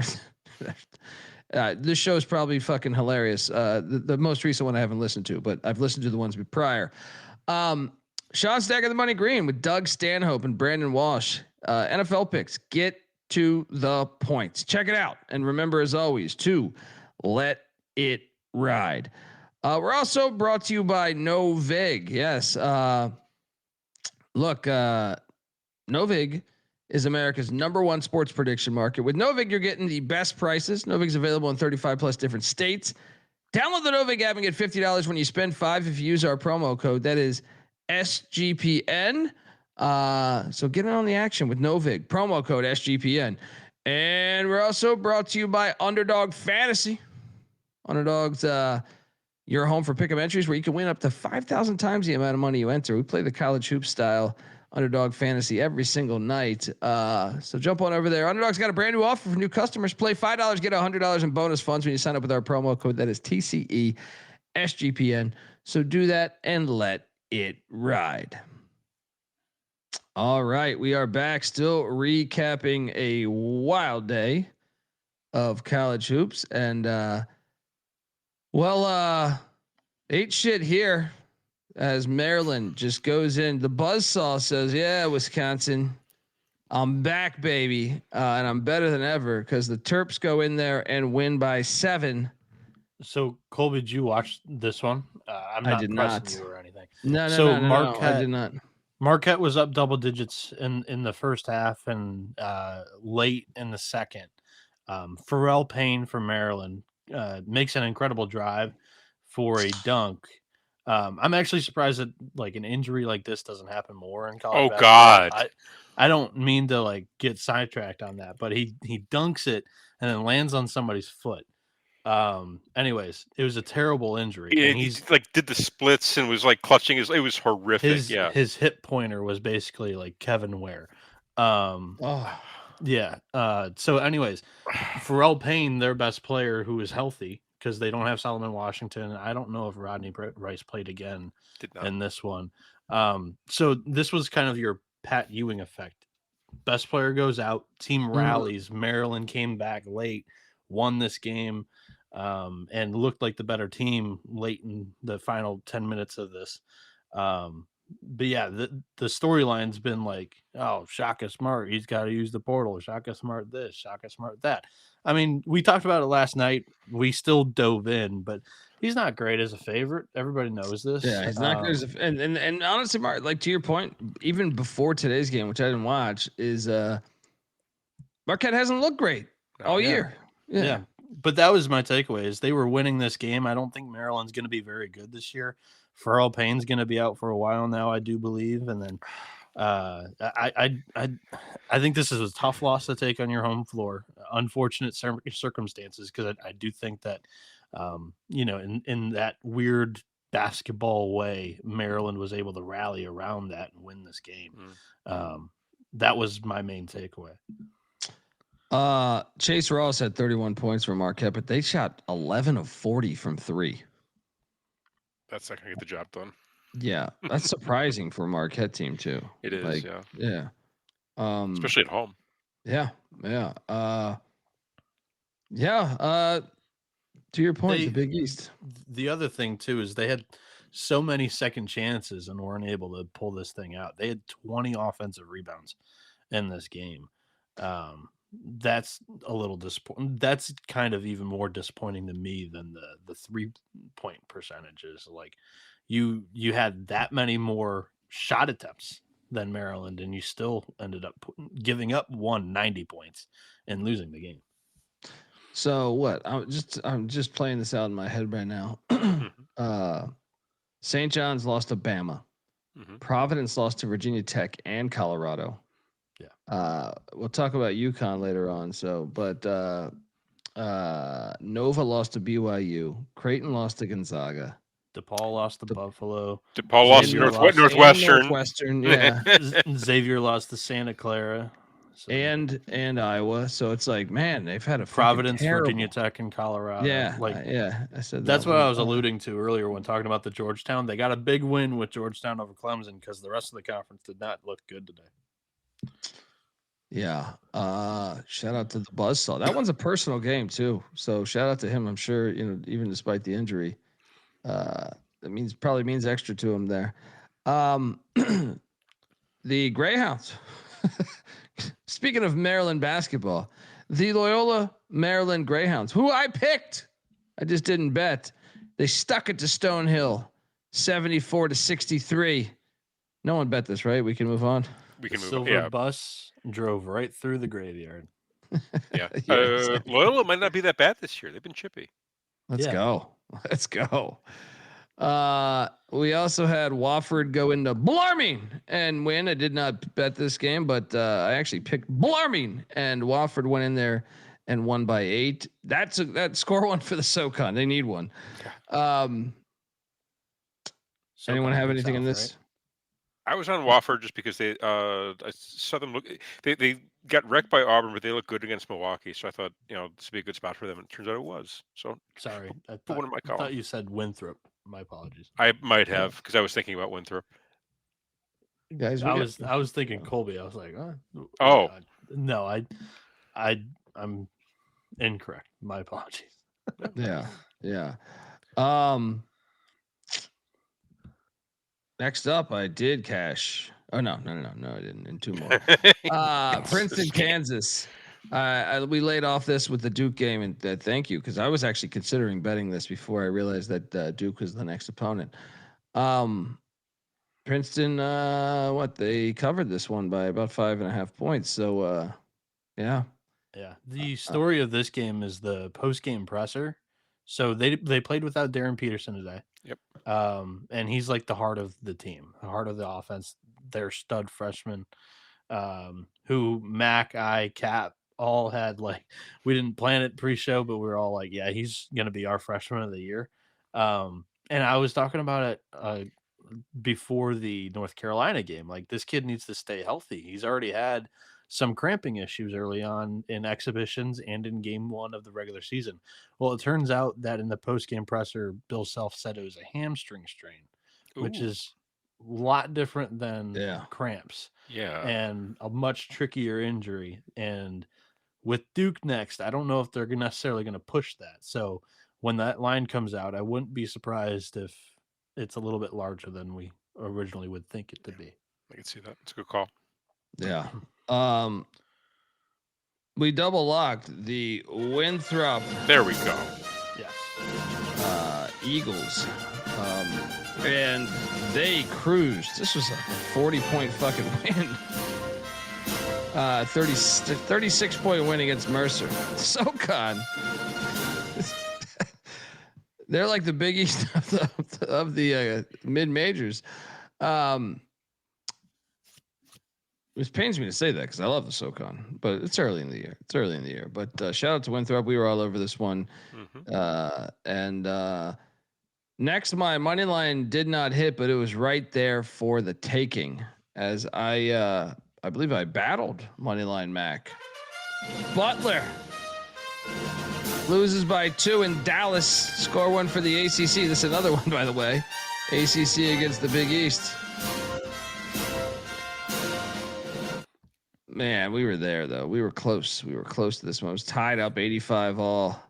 are. This show is probably fucking hilarious. The most recent one I haven't listened to, but I've listened to the ones prior. Sean Stack of the Money Green with Doug Stanhope and Brandon Walsh. NFL picks. Get to the points. Check it out. And remember, as always, to let it ride. We're also brought to you by Novig. Yes. Look, Novig is America's #1 sports prediction market. With Novig, you're getting the best prices. Novig's available in 35 plus different states. Download the Novig app and get $50 when you spend $5 if you use our promo code. That is SGPN. So get in on the action with Novig. Promo code SGPN. And we're also brought to you by Underdog Fantasy. Underdog's your home for pick'em entries where you can win up to 5,000 times the amount of money you enter. We play the college hoop style Underdog Fantasy every single night. So jump on over there. Underdog's got a brand new offer for new customers. Play $5, get $100 in bonus funds when you sign up with our promo code. That is TCE SGPN. So do that and let it ride. All right, we are back, still recapping a wild day of college hoops, and ate shit here as Maryland just goes in. The buzzsaw says, yeah, Wisconsin, I'm back, baby. And I'm better than ever because the Terps go in there and win by 7.
So, Colby, did you watch this one? I'm not pressing you or anything.
No, I did not.
Marquette was up double digits in the first half and late in the second. Pharrell Payne from Maryland makes an incredible drive for a dunk. I'm actually surprised that like an injury like this doesn't happen more in college.
Oh God.
I don't mean to like get sidetracked on that, but he dunks it and then lands on somebody's foot. Anyways, it was a terrible injury. And
he's like did the splits and was like clutching it was horrific.
His hip pointer was basically like Kevin Ware. Yeah. So anyways, Pharrell Payne, their best player who is healthy because they don't have Solomon Washington. I don't know if Rodney Rice played again in this one. So this was kind of your Pat Ewing effect. Best player goes out, team rallies. Maryland came back late, won this game, and looked like the better team late in the final 10 minutes of this. yeah, the storyline's been like, oh, Shaka Smart, he's got to use the portal. Shaka Smart this, Shaka Smart that. I mean, we talked about it last night. We still dove in, but he's not great as a favorite. Everybody knows this.
Yeah, he's not good as and honestly, Mark, like to your point, even before today's game, which I didn't watch, is Marquette hasn't looked great all year.
Yeah. But that was my takeaway is they were winning this game. I don't think Maryland's going to be very good this year. Farrell Payne's going to be out for a while now, I do believe. And then I think this is a tough loss to take on your home floor. Unfortunate circumstances, because I do think that, in that weird basketball way, Maryland was able to rally around that and win this game. That was my main takeaway.
Chase Ross had 31 points for Marquette, but they shot 11 of 40 from 3.
That's not gonna get the job done.
Yeah, that's surprising for a Marquette team too.
It is,
like,
yeah.
Yeah.
Especially at home.
Yeah. To your point, the Big East.
The other thing too is they had so many second chances and weren't able to pull this thing out. They had 20 offensive rebounds in this game. That's a little disappointing. That's kind of even more disappointing to me than the 3-point percentages. Like you had that many more shot attempts than Maryland, and you still ended up giving up 90 points and losing the game.
So what? I'm just playing this out in my head right now. St. John's lost to Bama. Providence lost to Virginia Tech and Colorado. Yeah. We'll talk about UConn later on. So, but Nova lost to BYU. Creighton lost to Gonzaga.
DePaul lost to Buffalo.
DePaul lost to Northwestern.
Northwestern, yeah.
Xavier lost to Santa Clara.
So. And Iowa. So it's like, man, they've had a
Providence, Virginia Tech, and Colorado.
Yeah.
I said that's what I was alluding to earlier when talking about the Georgetown. They got a big win with Georgetown over Clemson because the rest of the conference did not look good today.
Yeah. Shout out to the Buzzsaw. That one's a personal game too. So shout out to him. I'm sure, even despite the injury, that probably means extra to him there. The Greyhounds. Speaking of Maryland basketball, the Loyola Maryland Greyhounds, who I picked, I just didn't bet. They stuck it to Stonehill, 74-63. No one bet this, right? We can move on.
We can move
on.
Silver
bus drove right through the graveyard.
Yeah. Loyola might not be that bad this year. They've been chippy.
Let's go. We also had Wofford go into Blarming and win. I did not bet this game, but I actually picked Blarming, and Wofford went in there and won by 8. That's score one for the SoCon. They need one. Anyone have anything in this?
Right? I was on Wofford just because I saw them look. They got wrecked by Auburn, but they look good against Milwaukee. So I thought, this would be a good spot for them. And it turns out it was. So
sorry, I
thought
you said Winthrop. My apologies.
I might have, because I was thinking about Winthrop.
Guys,
I was thinking Colby. I was like,
oh
no, I'm incorrect. My apologies.
Yeah. Next up, I did cash. Oh no, I didn't. And 2 more. Princeton, Kansas. We laid off this with the Duke game, and thank you, because I was actually considering betting this before I realized that Duke was the next opponent. Princeton, they covered this one by about 5.5 points. So, yeah.
The story of this game is the post-game presser. So they played without Darren Peterson today.
Yep.
And he's like the heart of the team, the heart of the offense. Their stud freshman, who Mac, Cap all had, like, we didn't plan it pre-show, but we were all like, yeah, he's gonna be our freshman of the year. And I was talking about it before the North Carolina game. Like, this kid needs to stay healthy. He's already had some cramping issues early on in exhibitions and in game 1 of the regular season. Well, it turns out that in the post-game presser, Bill Self said it was a hamstring strain, which is a lot different than cramps.
Yeah.
And a much trickier injury. And with Duke next, I don't know if they're necessarily going to push that. So when that line comes out, I wouldn't be surprised if it's a little bit larger than we originally would think it to be.
I can see that. It's a good call.
Yeah. We double locked the Winthrop.
There we go.
Yes.
Eagles. And they cruised. This was a 40-point fucking win. 36-point win against Mercer. SoCon. They're like the Big East of the mid majors. It pains me to say that because I love the SoCon, but it's early in the year. But shout out to Winthrop. We were all over this one. And next, my money line did not hit, but it was right there for the taking. As I believe I battled Moneyline Mac. Butler loses by 2 in Dallas. Score 1 for the ACC. This is another one, by the way. ACC against the Big East. Man, we were there, though. We were close. We were close to this one. It was tied up 85-all.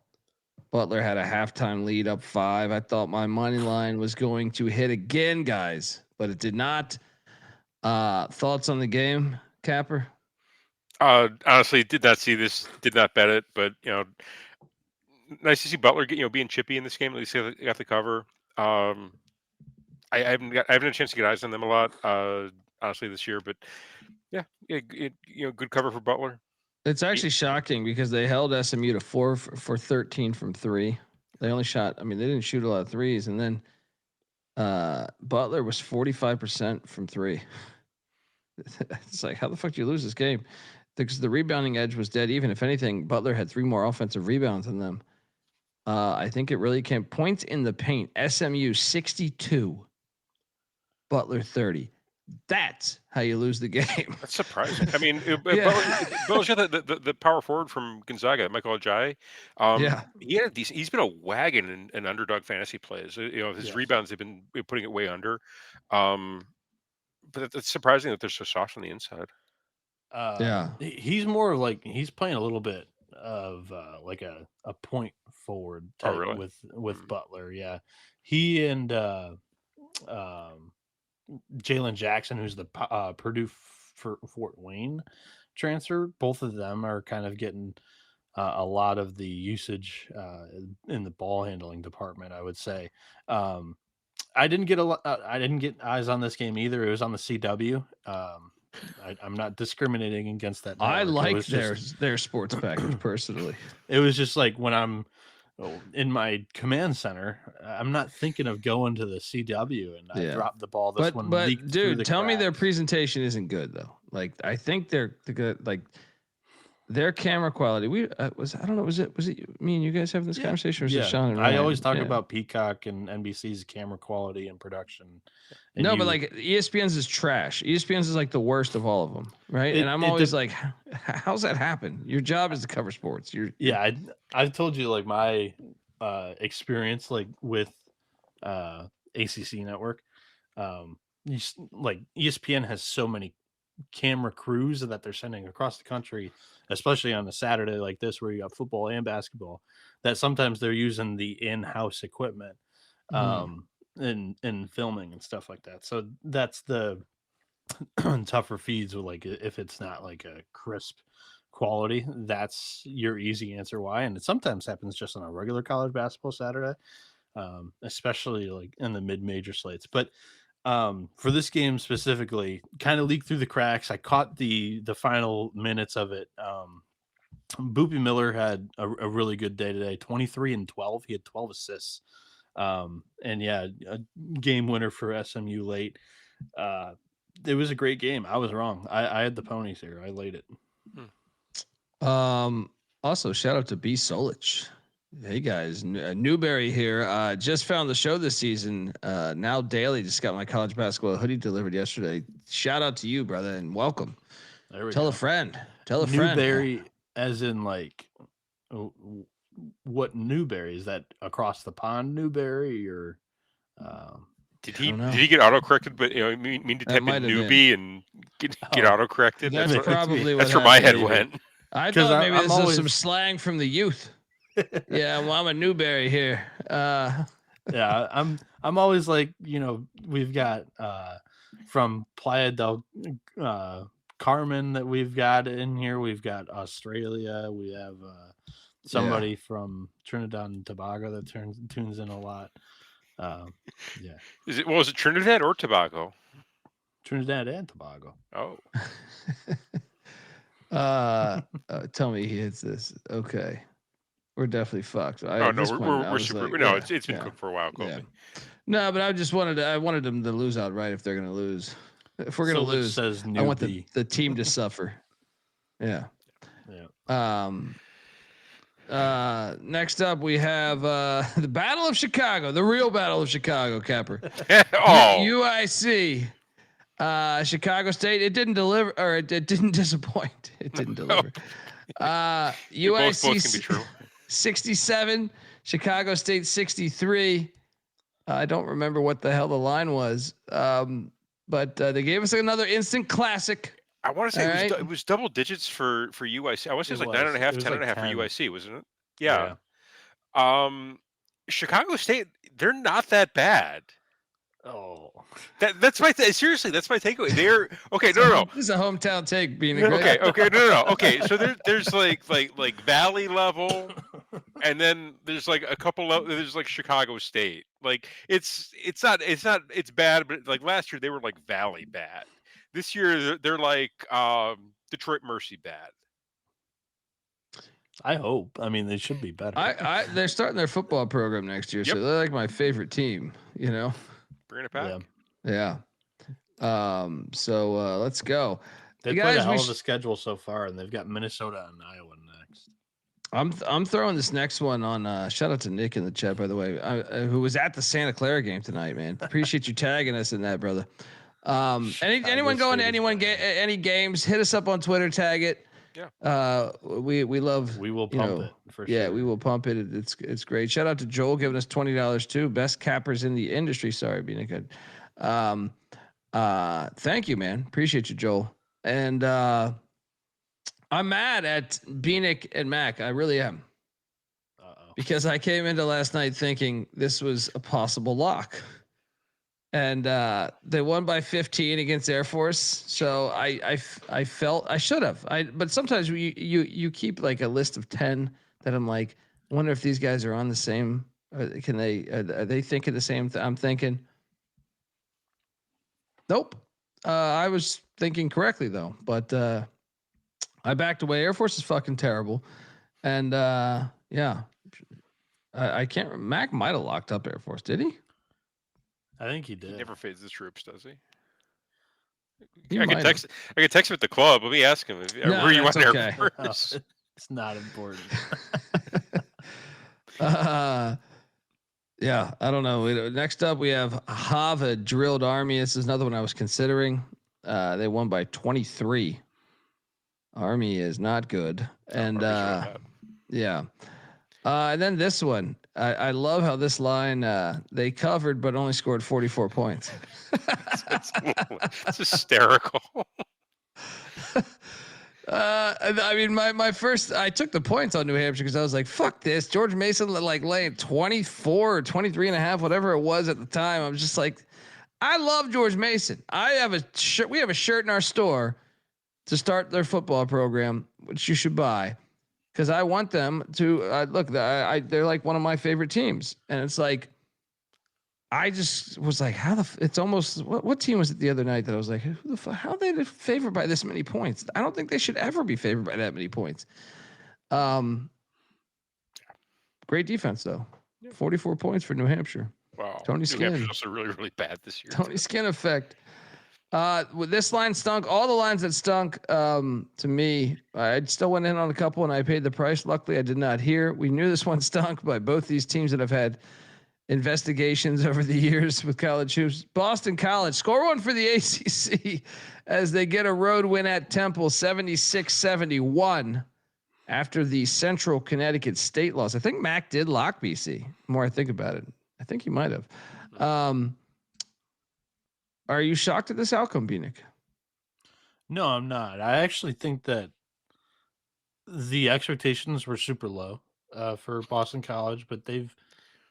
Butler had a halftime lead up 5. I thought my money line was going to hit again, guys, but it did not. Thoughts on the game, Capper?
Honestly, did not see this. Did not bet it, but nice to see Butler get being chippy in this game. At least they got the cover. I haven't had a chance to get eyes on them a lot, honestly, this year. But yeah, good cover for Butler.
It's actually shocking because they held SMU to 4 for 13 from 3. They only shot. I mean, they didn't shoot a lot of threes, and then Butler was 45% from 3. It's like, how the fuck do you lose this game? Because the rebounding edge was dead even. If anything, Butler had 3 more offensive rebounds than them. I think it really came points in the paint. SMU 62, Butler 30. That's how you lose the game.
That's surprising. I mean, Butler's got the power forward from Gonzaga, Michael Ajayi. He's been a wagon in underdog fantasy plays. His rebounds, they've been putting it way under. But it's surprising that they're so soft on the inside.
He's more like he's playing a little bit of like a point forward type with Butler. Yeah, he and Jalen Jackson, who's the Purdue Fort Wayne transfer, both of them are kind of getting a lot of the usage in the ball handling department, I would say. I didn't get eyes on this game either. It was on the CW. I'm not discriminating against that network.
I like their sports package personally.
It was just like when I'm in my command center, I'm not thinking of going to the CW, and I dropped the ball. But
dude, tell me their presentation isn't good though. Like I think they're good. Like their camera quality. I don't know. Was it me and you guys having this conversation? Or was it Sean and Ryan?
I always talk about Peacock and NBC's camera quality and production. And
but like ESPN's is trash. ESPN's is like the worst of all of them, right? And I'm always like, how's that happen? Your job is to cover sports.
I've told you like my experience like with ACC Network. Like ESPN has so many camera crews that they're sending across the country, especially on a Saturday like this where you got football and basketball, that sometimes they're using the in-house equipment in filming and stuff like that. So that's the tougher feeds with like if it's not like a crisp quality, that's your easy answer why. And it sometimes happens just on a regular college basketball Saturday, especially like in the mid-major slates. But for this game specifically, kind of leaked through the cracks. I caught the final minutes of it. Boopy Miller had a really good day today, 23 and 12. He had 12 assists. And a game winner for SMU late. It was a great game. I was wrong. I had the ponies here. I laid it.
Also, shout out to B Solich. Hey guys, Newberry here. Just found the show this season. Now daily. Just got my college basketball hoodie delivered yesterday. Shout out to you, brother, and welcome. Tell a friend.
Newberry, as in like, what Newberry is that? Across the pond, Newberry, or?
Did he get auto corrected? But mean to type in newbie and get auto corrected.
That's probably
that's where my head went.
I thought maybe this is some slang from the youth. Yeah, well, I'm a Newberry here.
I'm I'm always like, we've got from Playa del Carmen that we've got in here. We've got Australia. We have somebody from Trinidad and Tobago that tunes in a lot. Yeah.
Was it Trinidad or Tobago?
Trinidad and Tobago.
Oh.
Tell me he hits this. Okay. We're definitely fucked.
It's been cooked for a while, Colby.
Yeah. No, but I wanted them to lose outright if they're gonna lose. If we're gonna lose, I want the team to suffer. Yeah. Next up we have the Battle of Chicago, the real Battle of Chicago, Capper. UIC. Chicago State. It didn't deliver, or it didn't disappoint. It didn't deliver. UIC
both can be true.
67, Chicago State 63. I don't remember what the hell the line was, but they gave us another instant classic.
I want to say it was double digits for UIC. I want to say it was like 9.5, 10.5 for UIC, wasn't it? Yeah. Chicago State, they're not that bad.
Oh,
that's my seriously. That's my takeaway. They're okay. No.
This is a hometown take, Bieniek.
Okay. No. Okay, so there's like Valley level, and then there's like a couple. There's like Chicago State. Like it's bad, but like last year they were like Valley bad. This year they're like Detroit Mercy bad.
I hope. I mean, they should be better.
They're starting their football program next year, so they're like my favorite team.
Bringing it back.
Yeah. So let's go.
They played a hell of a schedule so far, and they've got Minnesota and Iowa next.
I'm throwing this next one on. Shout out to Nick in the chat, by the way, who was at the Santa Clara game tonight. Man, appreciate you tagging us in that, brother. Anyone going to any games? Hit us up on Twitter. Tag it.
Yeah.
We love.
We will pump it for sure.
Yeah, we will pump it. It's great. Shout out to Joel giving us $20 too. Best cappers in the industry. Sorry, being good. Thank you, man. Appreciate you, Joel. And I'm mad at Bieniek and Mac. I really am. Because I came into last night thinking this was a possible lock. And they won by 15 against Air Force. So I felt I should have. But sometimes you keep like a list of 10 that I'm like, I wonder if these guys are on the same. Are they thinking the same thing I'm thinking? Nope. I was thinking correctly though, but I backed away. Air Force is fucking terrible, and I can't. Mac might have locked up Air Force. Did he?
I think he did.
He never fades the troops, does he? I can text him at the club. Let me ask him. Were you on Air Force?
It's not important.
Yeah, I don't know. Next up, we have Hava Drilled Army. This is another one I was considering. They won by 23. Army is not good, and yeah. And then this one, I love how this line they covered but only scored 44 points.
It's hysterical.
I mean, my first, I took the points on New Hampshire because I was like, fuck this. George Mason like laying 24 or 23 and a half, whatever it was at the time. I was just like, I love George Mason. I have a shirt. We have a shirt in our store to start their football program, which you should buy. Because I want them to look. They're like one of my favorite teams, and it's like, I just was like, it's almost what team was it the other night that I was like, who the fuck? How are they favored by this many points? I don't think they should ever be favored by that many points. Great defense though, 44 points for New Hampshire.
Wow,
Tony Skin.
New Hampshire's also really, really bad this year.
Tony Skin effect. With this line stunk. All the lines that stunk to me, I still went in on a couple and I paid the price. Luckily, I did not hear. We knew this one stunk by both these teams that have had investigations over the years with college hoops. Boston College score one for the ACC as they get a road win at Temple, 76-71 after the Central Connecticut State loss. I think Mac did lock BC. The more I think about it, I think he might have. Are you shocked at this outcome, Bieniek?
No, I'm not. I actually think that the expectations were super low for Boston College, but they've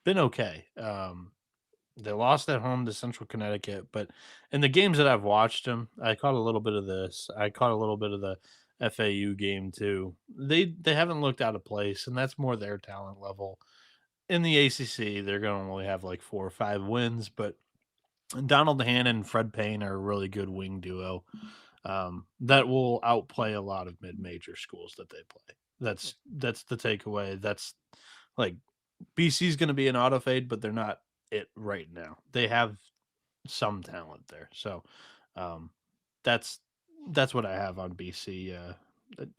been okay. They lost at home to Central Connecticut, but in the games that I've watched them, I caught a little bit of this. I caught a little bit of the FAU game too. They haven't looked out of place, and that's more their talent level. In the ACC, they're going to only have like 4 or 5 wins, but Donald Hannon and Fred Payne are a really good wing duo that will outplay a lot of mid-major schools that they play. That's the takeaway. That's like BC's going to be an auto fade, but they're not it right now. They have some talent there, so that's what I have on BC.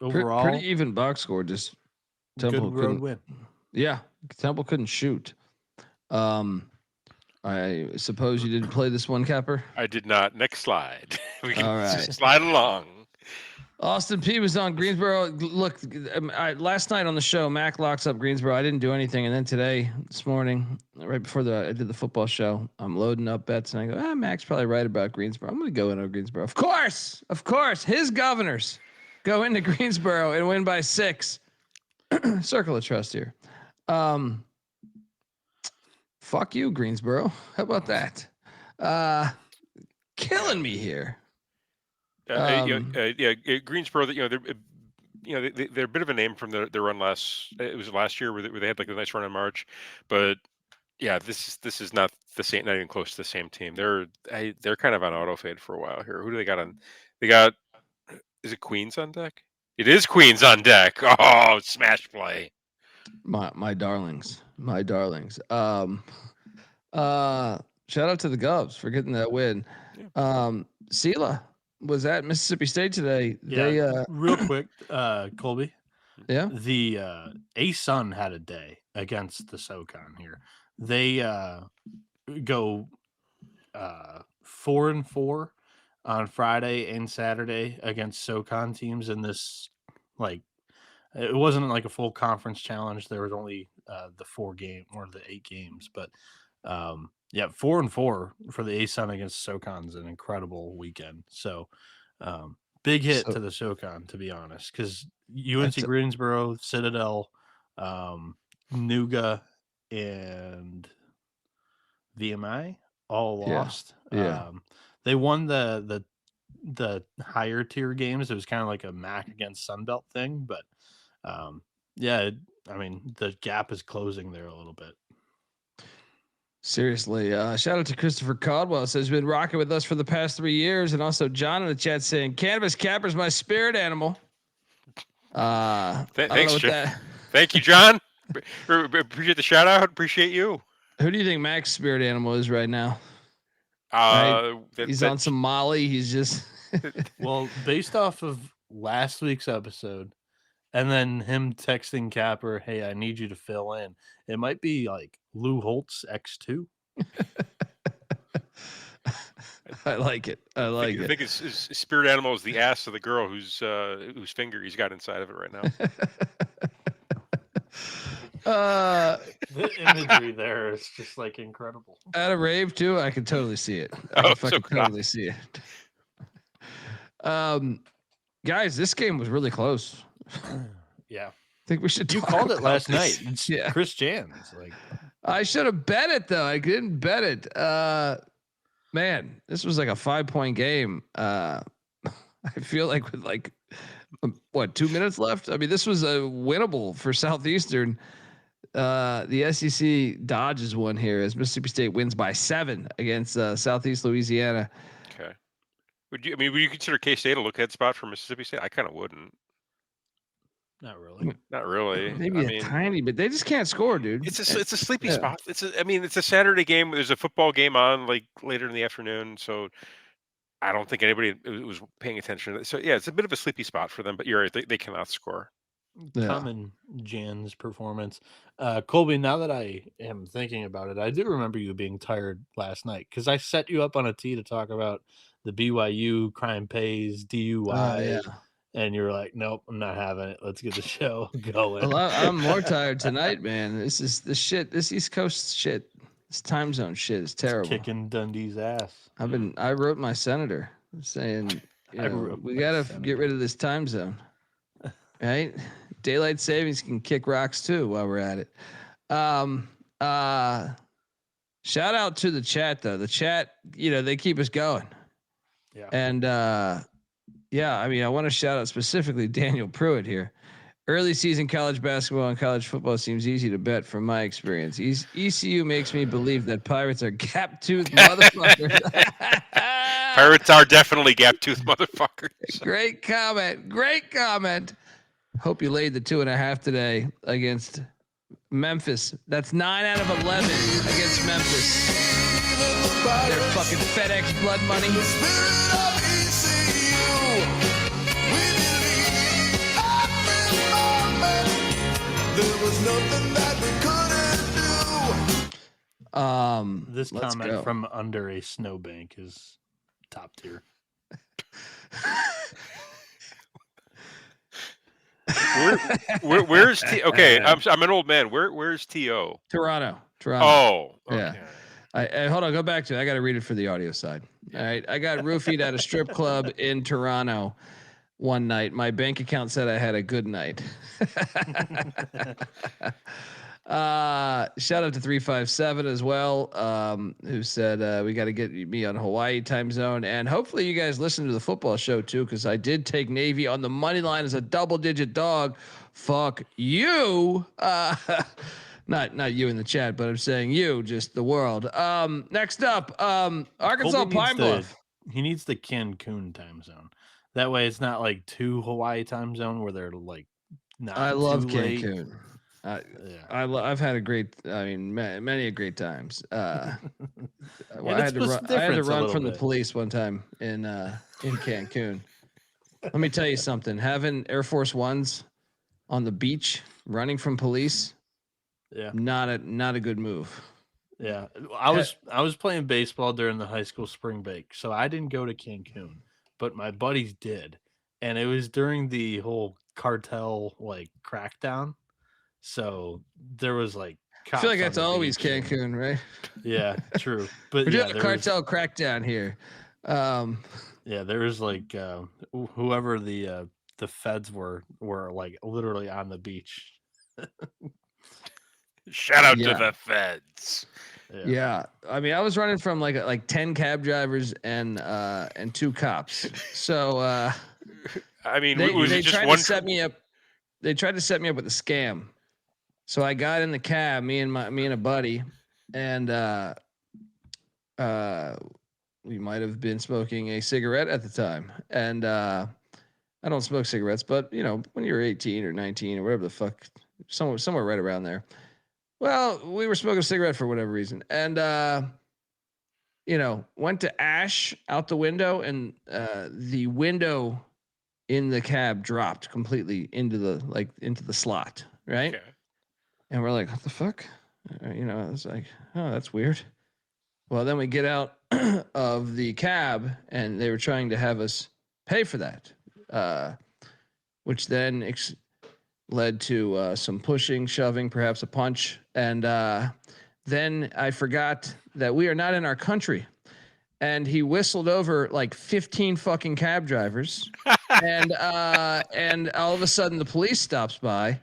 Overall,
pretty even box score. Just Temple
good road win.
Yeah, Temple couldn't shoot. I suppose you didn't play this one, Capper?
I did not. Next slide. We can
All right.
just slide along.
Austin P was on Greensboro. Look, last night on the show, Mac locks up Greensboro. I didn't do anything, and then this morning, right before I did the football show, I'm loading up bets, and I go, Mac's probably right about Greensboro. I'm going to go into Greensboro. Of course, his Governors go into Greensboro and win by 6. Circle of trust here. Fuck you, Greensboro. How about that? Killing me here.
Greensboro. They're a bit of a name from their run last. It was last year where they had like a nice run in March, but yeah, this is not the same. Not even close to the same team. They're kind of on auto fade for a while here. Who do they got on? They got. Is it Queens on deck? It is Queens on deck. Oh, smash play.
My darlings. Shout out to the Govs for getting that win. Sela was at Mississippi State today.
Yeah, they real quick, Colby.
Yeah.
The A-Sun had a day against the SoCon here. They go 4-4 on Friday and Saturday against SoCon teams in this, like, it wasn't like a full conference challenge. There was only the 4 game or the 8 games, but 4-4 for the A-Sun against SoCon's an incredible weekend. So big hit to the SoCon, to be honest, because UNC Greensboro, Citadel, Nuga, and VMI all lost.
Yeah.
They won the higher tier games. It was kind of like a MAC against Sunbelt thing, but the gap is closing there a little bit.
Seriously, shout out to Christopher Caldwell. Says he's been rocking with us for the past 3 years, and also John in the chat saying Cannabis Capper's my spirit animal.
Thanks, John. Thank you, John. Appreciate the shout out. Appreciate you.
Who do you think Mac's spirit animal is right now? He's on some Molly. He's just
well, based off of last week's episode, and then him texting Capper, "Hey, I need you to fill in." It might be like Lou Holtz X2.
I like it. I
think his spirit animal is the ass of the girl whose finger he's got inside of it right now.
The imagery there is just like incredible.
At a rave too, I can totally see it. Totally see it. Guys, this game was really close.
Yeah,
I think we should.
You called it last
this.
night.
Yeah,
Chris Jans. Like,
I should have bet it though. I didn't bet it. Man, this was like a 5-point game. I feel like with 2 minutes left. I mean, this was a winnable for Southeastern. The SEC dodges one here as Mississippi State wins by 7 against Southeast Louisiana.
Okay. Would you consider K-State a look-ahead spot for Mississippi State? I kind of wouldn't.
Not really.
Not really.
Maybe tiny, but they just can't score, dude.
It's a sleepy spot. It's a Saturday game. There's a football game on like later in the afternoon, so I don't think anybody was paying attention. So yeah, it's a bit of a sleepy spot for them. But you're right; they cannot score.
Common Jan's performance. Colby, now that I am thinking about it, I do remember you being tired last night because I set you up on a tee to talk about the BYU crime pays DUI. And you were like, nope, I'm not having it. Let's get the show going.
Well, I'm more tired tonight, man. This is the shit. This East Coast shit. This time zone shit is terrible.
It's kicking Dundee's ass.
I wrote my senator saying, we got to get rid of this time zone. Right? Daylight savings can kick rocks too while we're at it. Shout out to the chat though. The chat, they keep us going.
Yeah.
And I mean, I want to shout out specifically Daniel Pruitt here. Early season college basketball and college football seems easy to bet from my experience. ECU makes me believe that Pirates are gap-toothed motherfuckers.
Pirates are definitely gap-toothed motherfuckers.
Great comment. Hope you laid the 2.5 today against Memphis. That's 9 out of 11 against Memphis. Their fucking FedEx blood money.
There was nothing that we couldn't do.
This comment from under a snowbank is top tier.
Where's T? Okay, I'm an old man. Where's TO?
Toronto.
Oh, okay.
Yeah. I hold on. Go back to it. I got to read it for the audio side. All right. I got roofied at a strip club in Toronto one night. My bank account said I had a good night. Shout out to 357 as well, who said we got to get me on Hawaii time zone, and hopefully you guys listen to the football show too, because I did take Navy on the money line as a double-digit dog. Fuck you. Not you in the chat, but I'm saying you, just the world. Next up, Arkansas Pine Bluff.
He needs the Cancun time zone. That way it's not like too Hawaii time zone where they're like not.
I love
too late.
Cancun. I've had many a great times. I had to run from the police one time in Cancun. Let me tell you something. Having Air Force Ones on the beach, running from police, not a good move.
Yeah, I was playing baseball during the high school spring break, so I didn't go to Cancun, but my buddies did, and it was during the whole cartel like crackdown. So there was like
I feel like that's always Cancun, right?
Yeah, true. But
we're doing a cartel crackdown here.
Yeah, there was like whoever the feds were like literally on the beach.
Shout out to the feds.
Yeah. I mean, I was running from like 10 cab drivers and 2 cops. So
I mean,
they tried to set me up. They tried to set me up with a scam. So I got in the cab, me and a buddy, and we might have been smoking a cigarette at the time. And I don't smoke cigarettes, but when you're 18 or 19 or whatever the fuck, somewhere right around there. Well, we were smoking a cigarette for whatever reason, and went to ash out the window, and the window in the cab dropped completely into the slot, right?
Okay.
And we're like, what the fuck? It's like, oh, that's weird. Well, then we get out of the cab, and they were trying to have us pay for that, which then led to some pushing, shoving, perhaps a punch. And then I forgot that we are not in our country. And he whistled over like 15 fucking cab drivers. and all of a sudden the police stops by,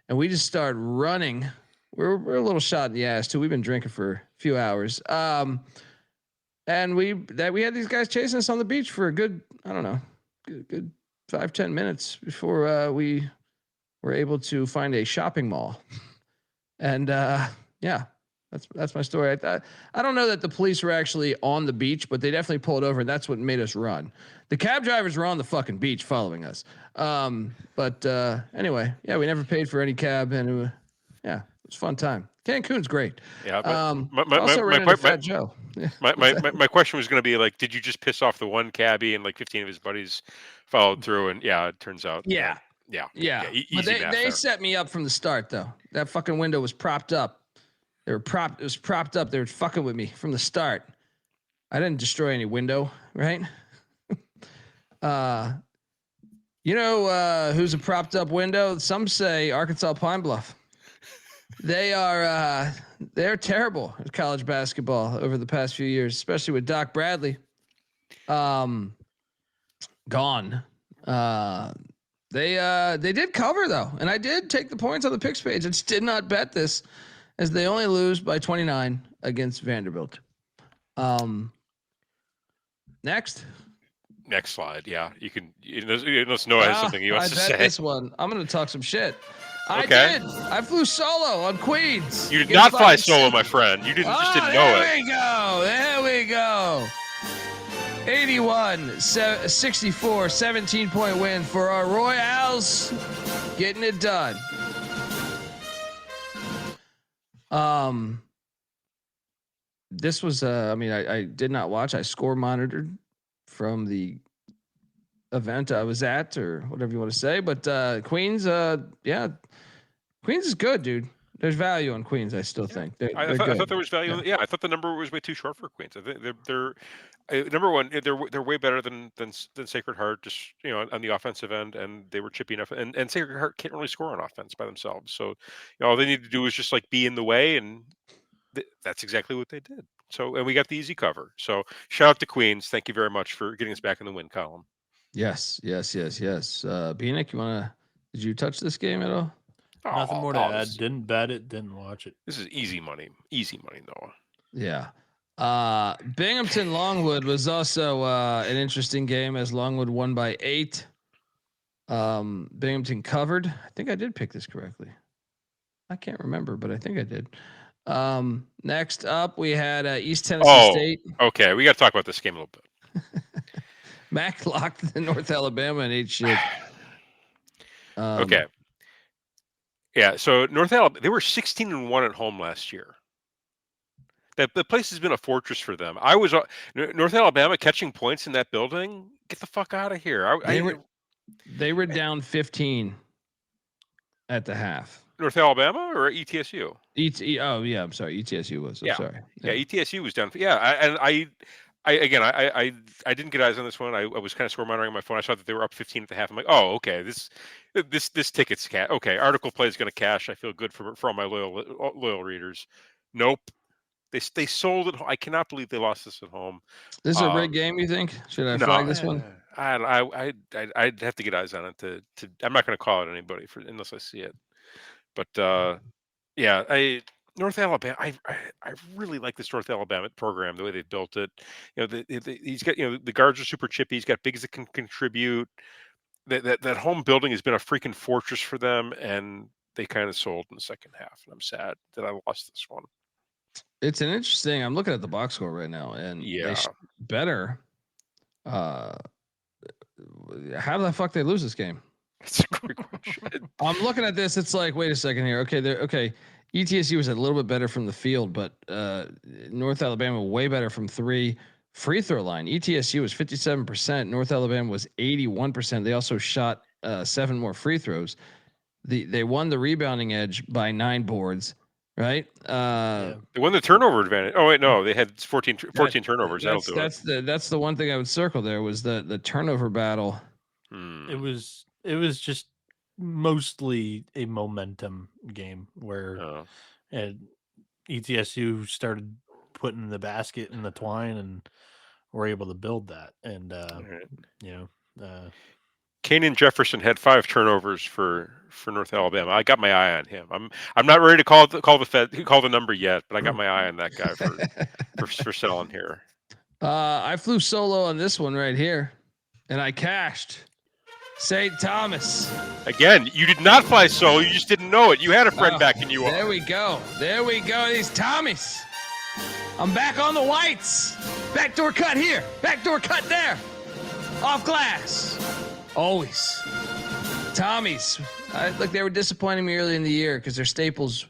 and we just start running. We're a little shot in the ass too. We've been drinking for a few hours. And we had these guys chasing us on the beach for a good 5-10 minutes before we were able to find a shopping mall. And that's my story. I don't know that the police were actually on the beach, but they definitely pulled over, and that's what made us run. The cab drivers were on the fucking beach following us. But anyway, we never paid for any cab, and it was a fun time. Cancun's great.
Yeah. My question was going to be like, did you just piss off the one cabbie and like 15 of his buddies followed through? And it turns out.
Yeah. But they set me up from the start, though. That fucking window was propped up. It was propped up. They were fucking with me from the start. I didn't destroy any window, right? Who's a propped up window? Some say Arkansas Pine Bluff. They're terrible at college basketball over the past few years, especially with Doc Bradley. Gone. They did cover though, and I did take the points on the picks page. I just did not bet this, as they only lose by 29 against Vanderbilt. Next
slide. Yeah, you can. Noah has something he wants to say.
This one. I'm going to talk some shit.
Okay.
I flew solo on Queens.
You did not fly solo, my friend. You just didn't know it.
There we go. 81-64, 17-point win for our Royals. Getting it done. This was I did not watch. I score monitored from the event I was at, or whatever you want to say. But Queens, Queens is good, dude. There's value on Queens. I still think
I thought there was value. Yeah. I thought the number was way too short for Queens. I think they're number one. They're way better than Sacred Heart, just on the offensive end, and they were chippy enough. And Sacred Heart can't really score on offense by themselves. So all they need to do is just like be in the way, and that's exactly what they did. So, and we got the easy cover. So shout out to Queens. Thank you very much for getting us back in the win column.
Yes. Bieniek, did you touch this game at all?
Nothing more to add. Didn't bet it. Didn't watch it.
This is easy money. Easy money, Noah.
Yeah. Binghamton Longwood was also an interesting game, as Longwood won by 8. Binghamton covered. I think I did pick this correctly. I can't remember, but I think I did. Next up, we had East Tennessee State.
Okay, we got to talk about this game a little bit.
Mac locked the North Alabama in 8 shit.
Okay. Yeah, so North Alabama, they were 16-1 at home last year. The place has been a fortress for them. I was North Alabama catching points in that building. Get the fuck out of here!
They were down 15 at the half.
North Alabama or ETSU?
Oh yeah, I'm sorry. ETSU was. I'm sorry.
Yeah, ETSU was down. Yeah, I didn't get eyes on this one. I was kind of score monitoring on my phone. I saw that they were up 15 at the half. I'm like, oh, okay, this ticket's cash. Okay, article play is going to cash. I feel good for all my loyal readers. Nope. They sold it. I cannot believe they lost this at home.
This is a rigged game, you think? Should I flag this one?
I'd have to get eyes on it to I'm not going to call it anybody unless I see it. But North Alabama, I really like this North Alabama program, the way they built it. He's got the guards are super chippy. He's got bigs that can contribute. That home building has been a freaking fortress for them, and they kind of sold in the second half. And I'm sad that I lost this one.
It's an interesting. I'm looking at the box score right now, and they better. How the fuck they lose this game?
That's a great question.
I'm looking at this. It's like, wait a second here. Okay. ETSU was a little bit better from the field, but North Alabama way better from 3. Free throw line. ETSU was 57%. North Alabama was 81%. They also shot 7 more free throws. They won the rebounding edge by 9 boards. Right.
They won the turnover advantage. Oh wait, no, they had 14 turnovers.
That's the one thing I would circle there was the turnover battle.
It was just mostly a momentum game where ETSU started putting the basket in the twine and were able to build that. And
Kanan Jefferson had 5 turnovers for North Alabama. I got my eye on him. I'm not ready to call the number yet, but I got my eye on that guy for selling here.
I flew solo on this one right here, and I cashed St. Thomas.
Again, you did not fly solo. You just didn't know it. You had a friend backing you up.
There we go. These Tommies. I'm back on the whites. Backdoor cut here. Backdoor cut there. Off glass. Always. Tommies. Look, they were disappointing me early in the year because their staples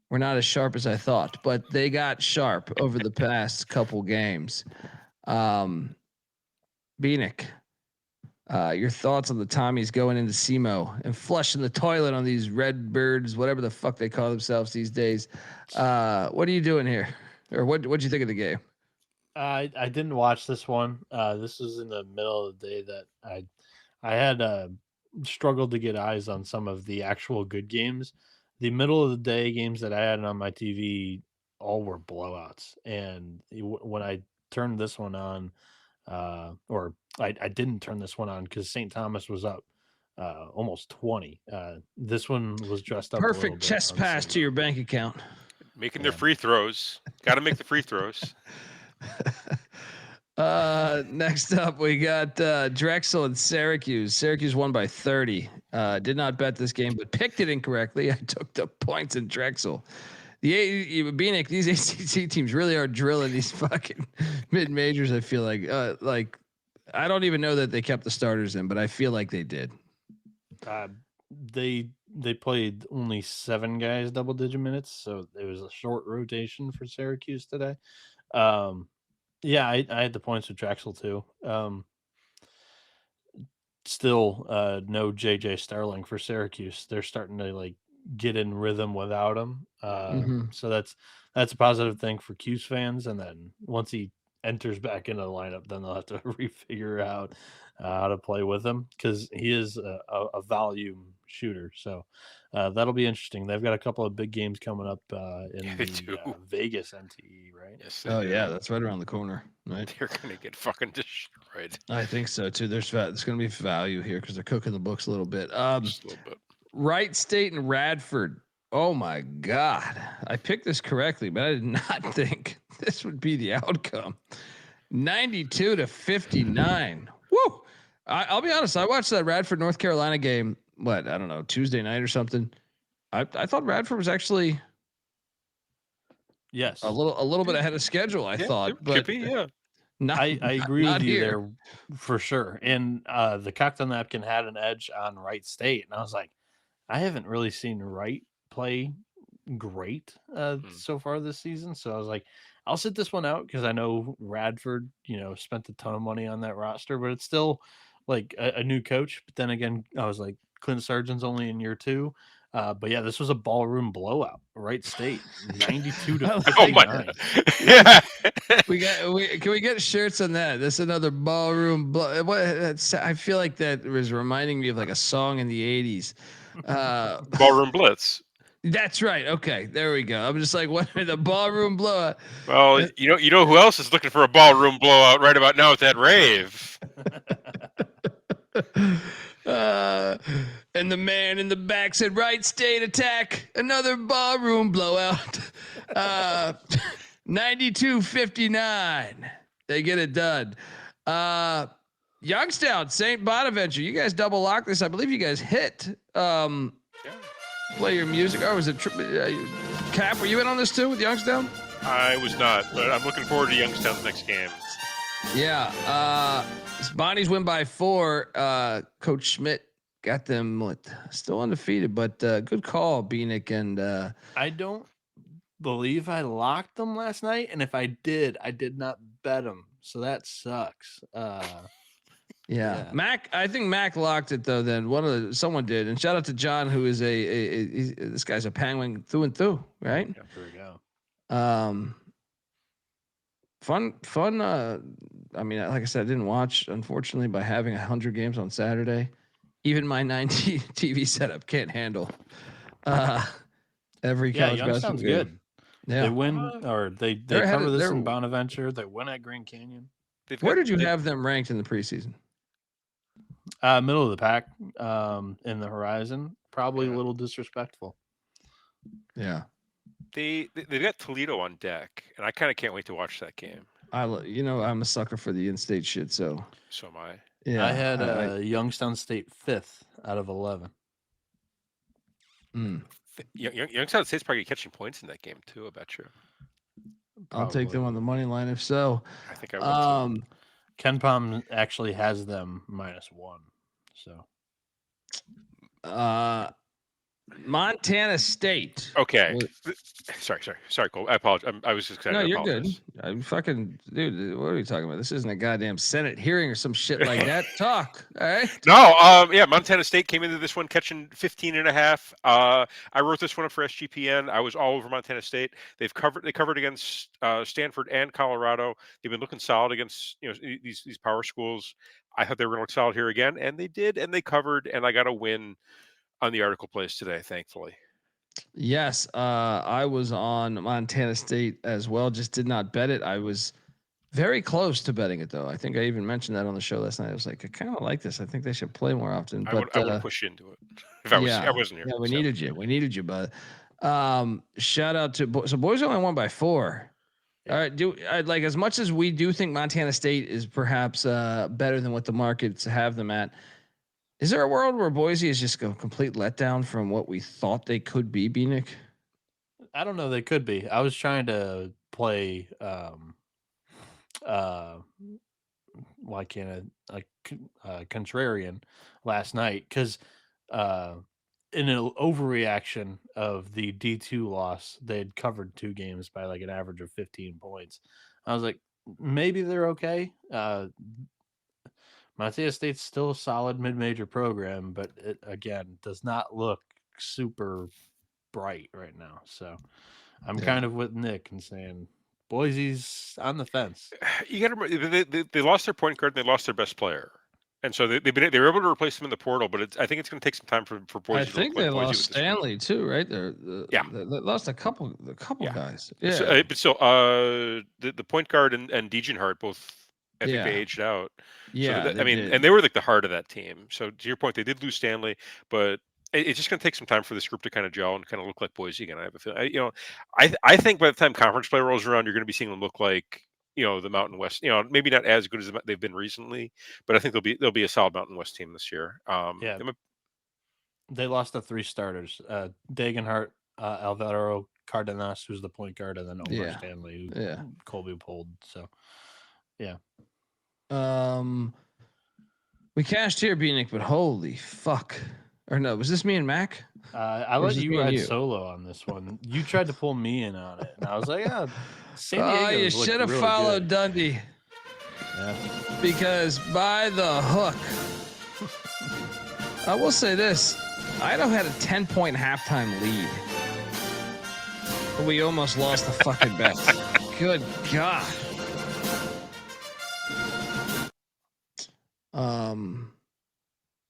were not as sharp as I thought, but they got sharp over the past couple games. Bieniek, your thoughts on the Tommies going into SEMO and flushing the toilet on these red birds, whatever the fuck they call themselves these days. What are you doing here? Or what'd you think of the game?
I didn't watch this one. This was in the middle of the day that I had struggled to get eyes on some of the actual good games. The middle of the day games that I had on my TV all were blowouts. And when I turned this one on, or I didn't turn this one on because St. Thomas was up almost 20. This one was dressed up.
Perfect chest pass to your bank account.
Making their free throws. Got to make the free throws.
Next up, we got Drexel and Syracuse. Syracuse won by 30. Did not bet this game, but picked it incorrectly. I took the points in Drexel. Bieniek, these ACC teams really are drilling these fucking mid majors. I feel like I don't even know that they kept the starters in, but I feel like they did.
They played only 7 guys double digit minutes, so it was a short rotation for Syracuse today. Yeah, I had the points with Drexel too. Still, no JJ Starling for Syracuse. They're starting to get in rhythm without him. So that's a positive thing for Cuse fans. And then once he enters back into the lineup, then they'll have to refigure out how to play with him, because he is a volume shooter. So that'll be interesting. They've got a couple of big games coming up in the Vegas NTE, right?
Yes.
Oh yeah, that's right around the corner. Right,
they're gonna get fucking destroyed.
I think so too. There's gonna be value here because they're cooking the books a little bit.
Just a little bit.
Wright State and Radford. Oh my God, I picked this correctly, but I did not think this would be the outcome. 92-59. Woo! I'll be honest. I watched that Radford North Carolina game. I don't know, Tuesday night or something. I thought Radford was actually a little bit ahead of schedule. I thought, but
could be, yeah.
I agree with you
here.
there for sure. And the cocktail napkin had an edge on Wright State, and I was like, I haven't really seen Wright play great so far this season. So I was like, I'll sit this one out because I know Radford, spent a ton of money on that roster, but it's still like a new coach. But then again, I was like, Clint Sargent's only in year 2. But yeah, this was a ballroom blowout. Wright State, 92-59.
Oh my! Yeah.
Can we get shirts on that? That's another ballroom blow. I feel like that was reminding me of like a song in the 80s.
Ballroom Blitz.
That's right. Okay, there we go. I'm just like, what the ballroom blowout?
Well, you know who else is looking for a ballroom blowout right about now at that rave?
And the man in the back said, Wright State attack, another ballroom blowout. 92-59. They get it done. Youngstown, St. Bonaventure. You guys double lock this. I believe you guys hit. Play your music. Oh, was it Cap? Were you in on this too with Youngstown?
I was not, but I'm looking forward to Youngstown's next game.
Yeah. Bonnie's win by 4. Coach Schmidt got them still undefeated, but good call, Bieniek. And
I don't believe I locked them last night, and if I did not bet them, so that sucks.
Yeah, Mac. I think Mac locked it though. Then someone did, and shout out to John, who is this guy's a Penguin through and through, right?
Yeah, there we go.
Fun. I mean, like I said, I didn't watch, unfortunately, by having 100 games on Saturday. Even my 90 TV setup can't handle every college basketball game.
Good. Yeah, they win or they cover this in Bonaventure. They win at Grand Canyon.
Where did you have them ranked in the preseason?
Middle of the pack, in the Horizon. Probably a little disrespectful.
Yeah.
They've got Toledo on deck, and I kind of can't wait to watch that game.
I'm a sucker for the in-state shit, so
am I.
Yeah,
I had Youngstown State 5th out of 11.
Youngstown State's probably catching points in that game too. I bet you.
I'll take them on the money line if so.
I think I would.
Ken Palm actually has them -1. So.
Montana State.
Okay. Sorry, Cole. I apologize. I was just excited.
No, you're good. I'm fucking dude. What are we talking about? This isn't a goddamn Senate hearing or some shit like that. Talk. All right.
No. Yeah. Montana State came into this one catching 15.5. I wrote this one up for SGPN. I was all over Montana State. They covered against Stanford and Colorado. They've been looking solid against these power schools. I thought they were going to look solid here again, and they did, and they covered, and I got a win on the article plays today, thankfully.
Yes, I was on Montana State as well. Just did not bet it. I was very close to betting it, though. I think I even mentioned that on the show last night. I was like, I kind of like this. I think they should play more often. But
I would push into it if I wasn't here.
Yeah, we needed you. We needed you, but Shout out to so boys only won by 4. All right, like as much as we do think Montana State is perhaps better than what the markets have them at. Is there a world where Boise is just a complete letdown from what we thought they could be, Bieniek?
I don't know. They could be. I was trying to play. Why can't I? Contrarian last night because in an overreaction of the D2 loss, they had covered 2 games by like an average of 15 points. I was like, maybe they're okay. Montana State's still a solid mid-major program, but it again does not look super bright right now. So I'm kind of with Nick and saying Boise's on the fence.
You got to remember they lost their point guard and they lost their best player, and so they were able to replace him in the portal. But I think it's going to take some time for Boise.
I think they lost Stanley too, right? They lost a couple guys. Yeah,
so, but still, the point guard and Dejan Hart both. I think they aged out.
Yeah,
so and they were like the heart of that team. So to your point, they did lose Stanley, but it's just going to take some time for this group to kind of gel and kind of look like Boise again. I have a feeling. I think by the time conference play rolls around, you're going to be seeing them look like the Mountain West. Maybe not as good as they've been recently, but I think they'll be a solid Mountain West team this year.
They lost the 3 starters: Degenhart, Alvaro Cardenas, who's the point guard, and then Omar Stanley, who Colby pulled. So, yeah.
We cashed here, Bieniek, but holy fuck. Or no, was this me and Mac?
I let you ride solo on this one. You tried to pull me in on it, and I was like, "Yeah, San Diego."
You should have followed Dundee.
Yeah.
Because by the hook, I will say this: Idaho had a 10-point halftime lead. We almost lost the fucking bet. Good God.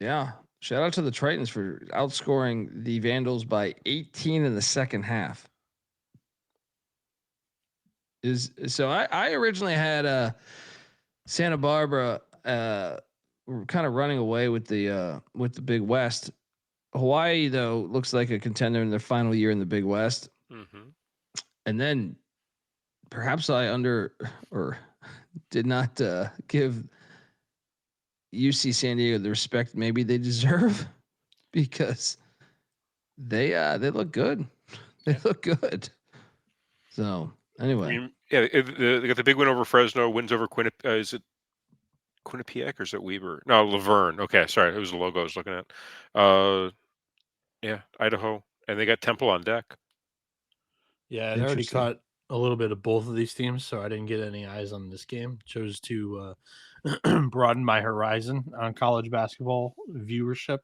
Yeah. Shout out to the Tritons for outscoring the Vandals by 18 in the second half. I originally had Santa Barbara kind of running away with the Big West. Hawaii though looks like a contender in their final year in the Big West.
Mm-hmm.
And then perhaps I did not give UC San Diego the respect maybe they deserve because they look good. They look good. So anyway,
they got the big win over Fresno. Wins over Quinnipiac. Is it Quinnipiac or is it Weber? No, Laverne. Okay, sorry, it was the logo I was looking at. Idaho, and they got Temple on deck.
Yeah, I already caught a little bit of both of these teams, so I didn't get any eyes on this game. Chose to broaden my horizon on college basketball viewership.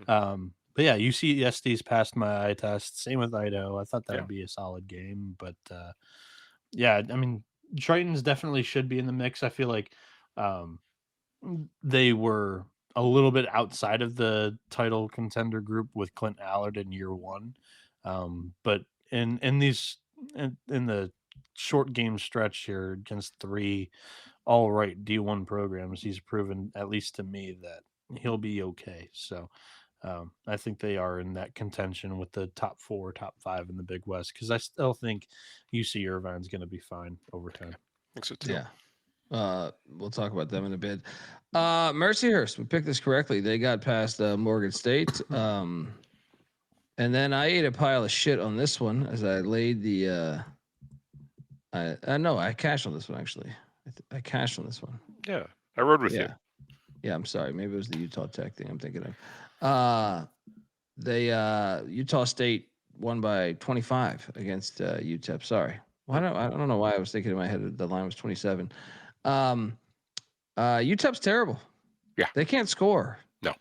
But yeah, UCSD's passed my eye test. Same with Idaho. I thought that would be a solid game, but I mean, Tritons definitely should be in the mix. I feel like they were a little bit outside of the title contender group with Clint Allard in year 1, but in the short game stretch here against 3 all right D1 programs, he's proven, at least to me, that he'll be okay. So I think they are in that contention with the top 4, top 5 in the Big West, because I still think UC Irvine's going to be fine over time.
I think so too.
Yeah. We'll talk about them in a bit. Mercyhurst, we picked this correctly. They got past Morgan State. And then I ate a pile of shit on this one as I laid the I cashed on this one, actually. I cashed on this one.
Yeah, I rode with you.
Yeah, I'm sorry. Maybe it was the Utah Tech thing I'm thinking of. Utah State won by 25 against UTEP. Sorry. I don't know why I was thinking in my head the line was 27. UTEP's terrible.
Yeah.
They can't score.
No.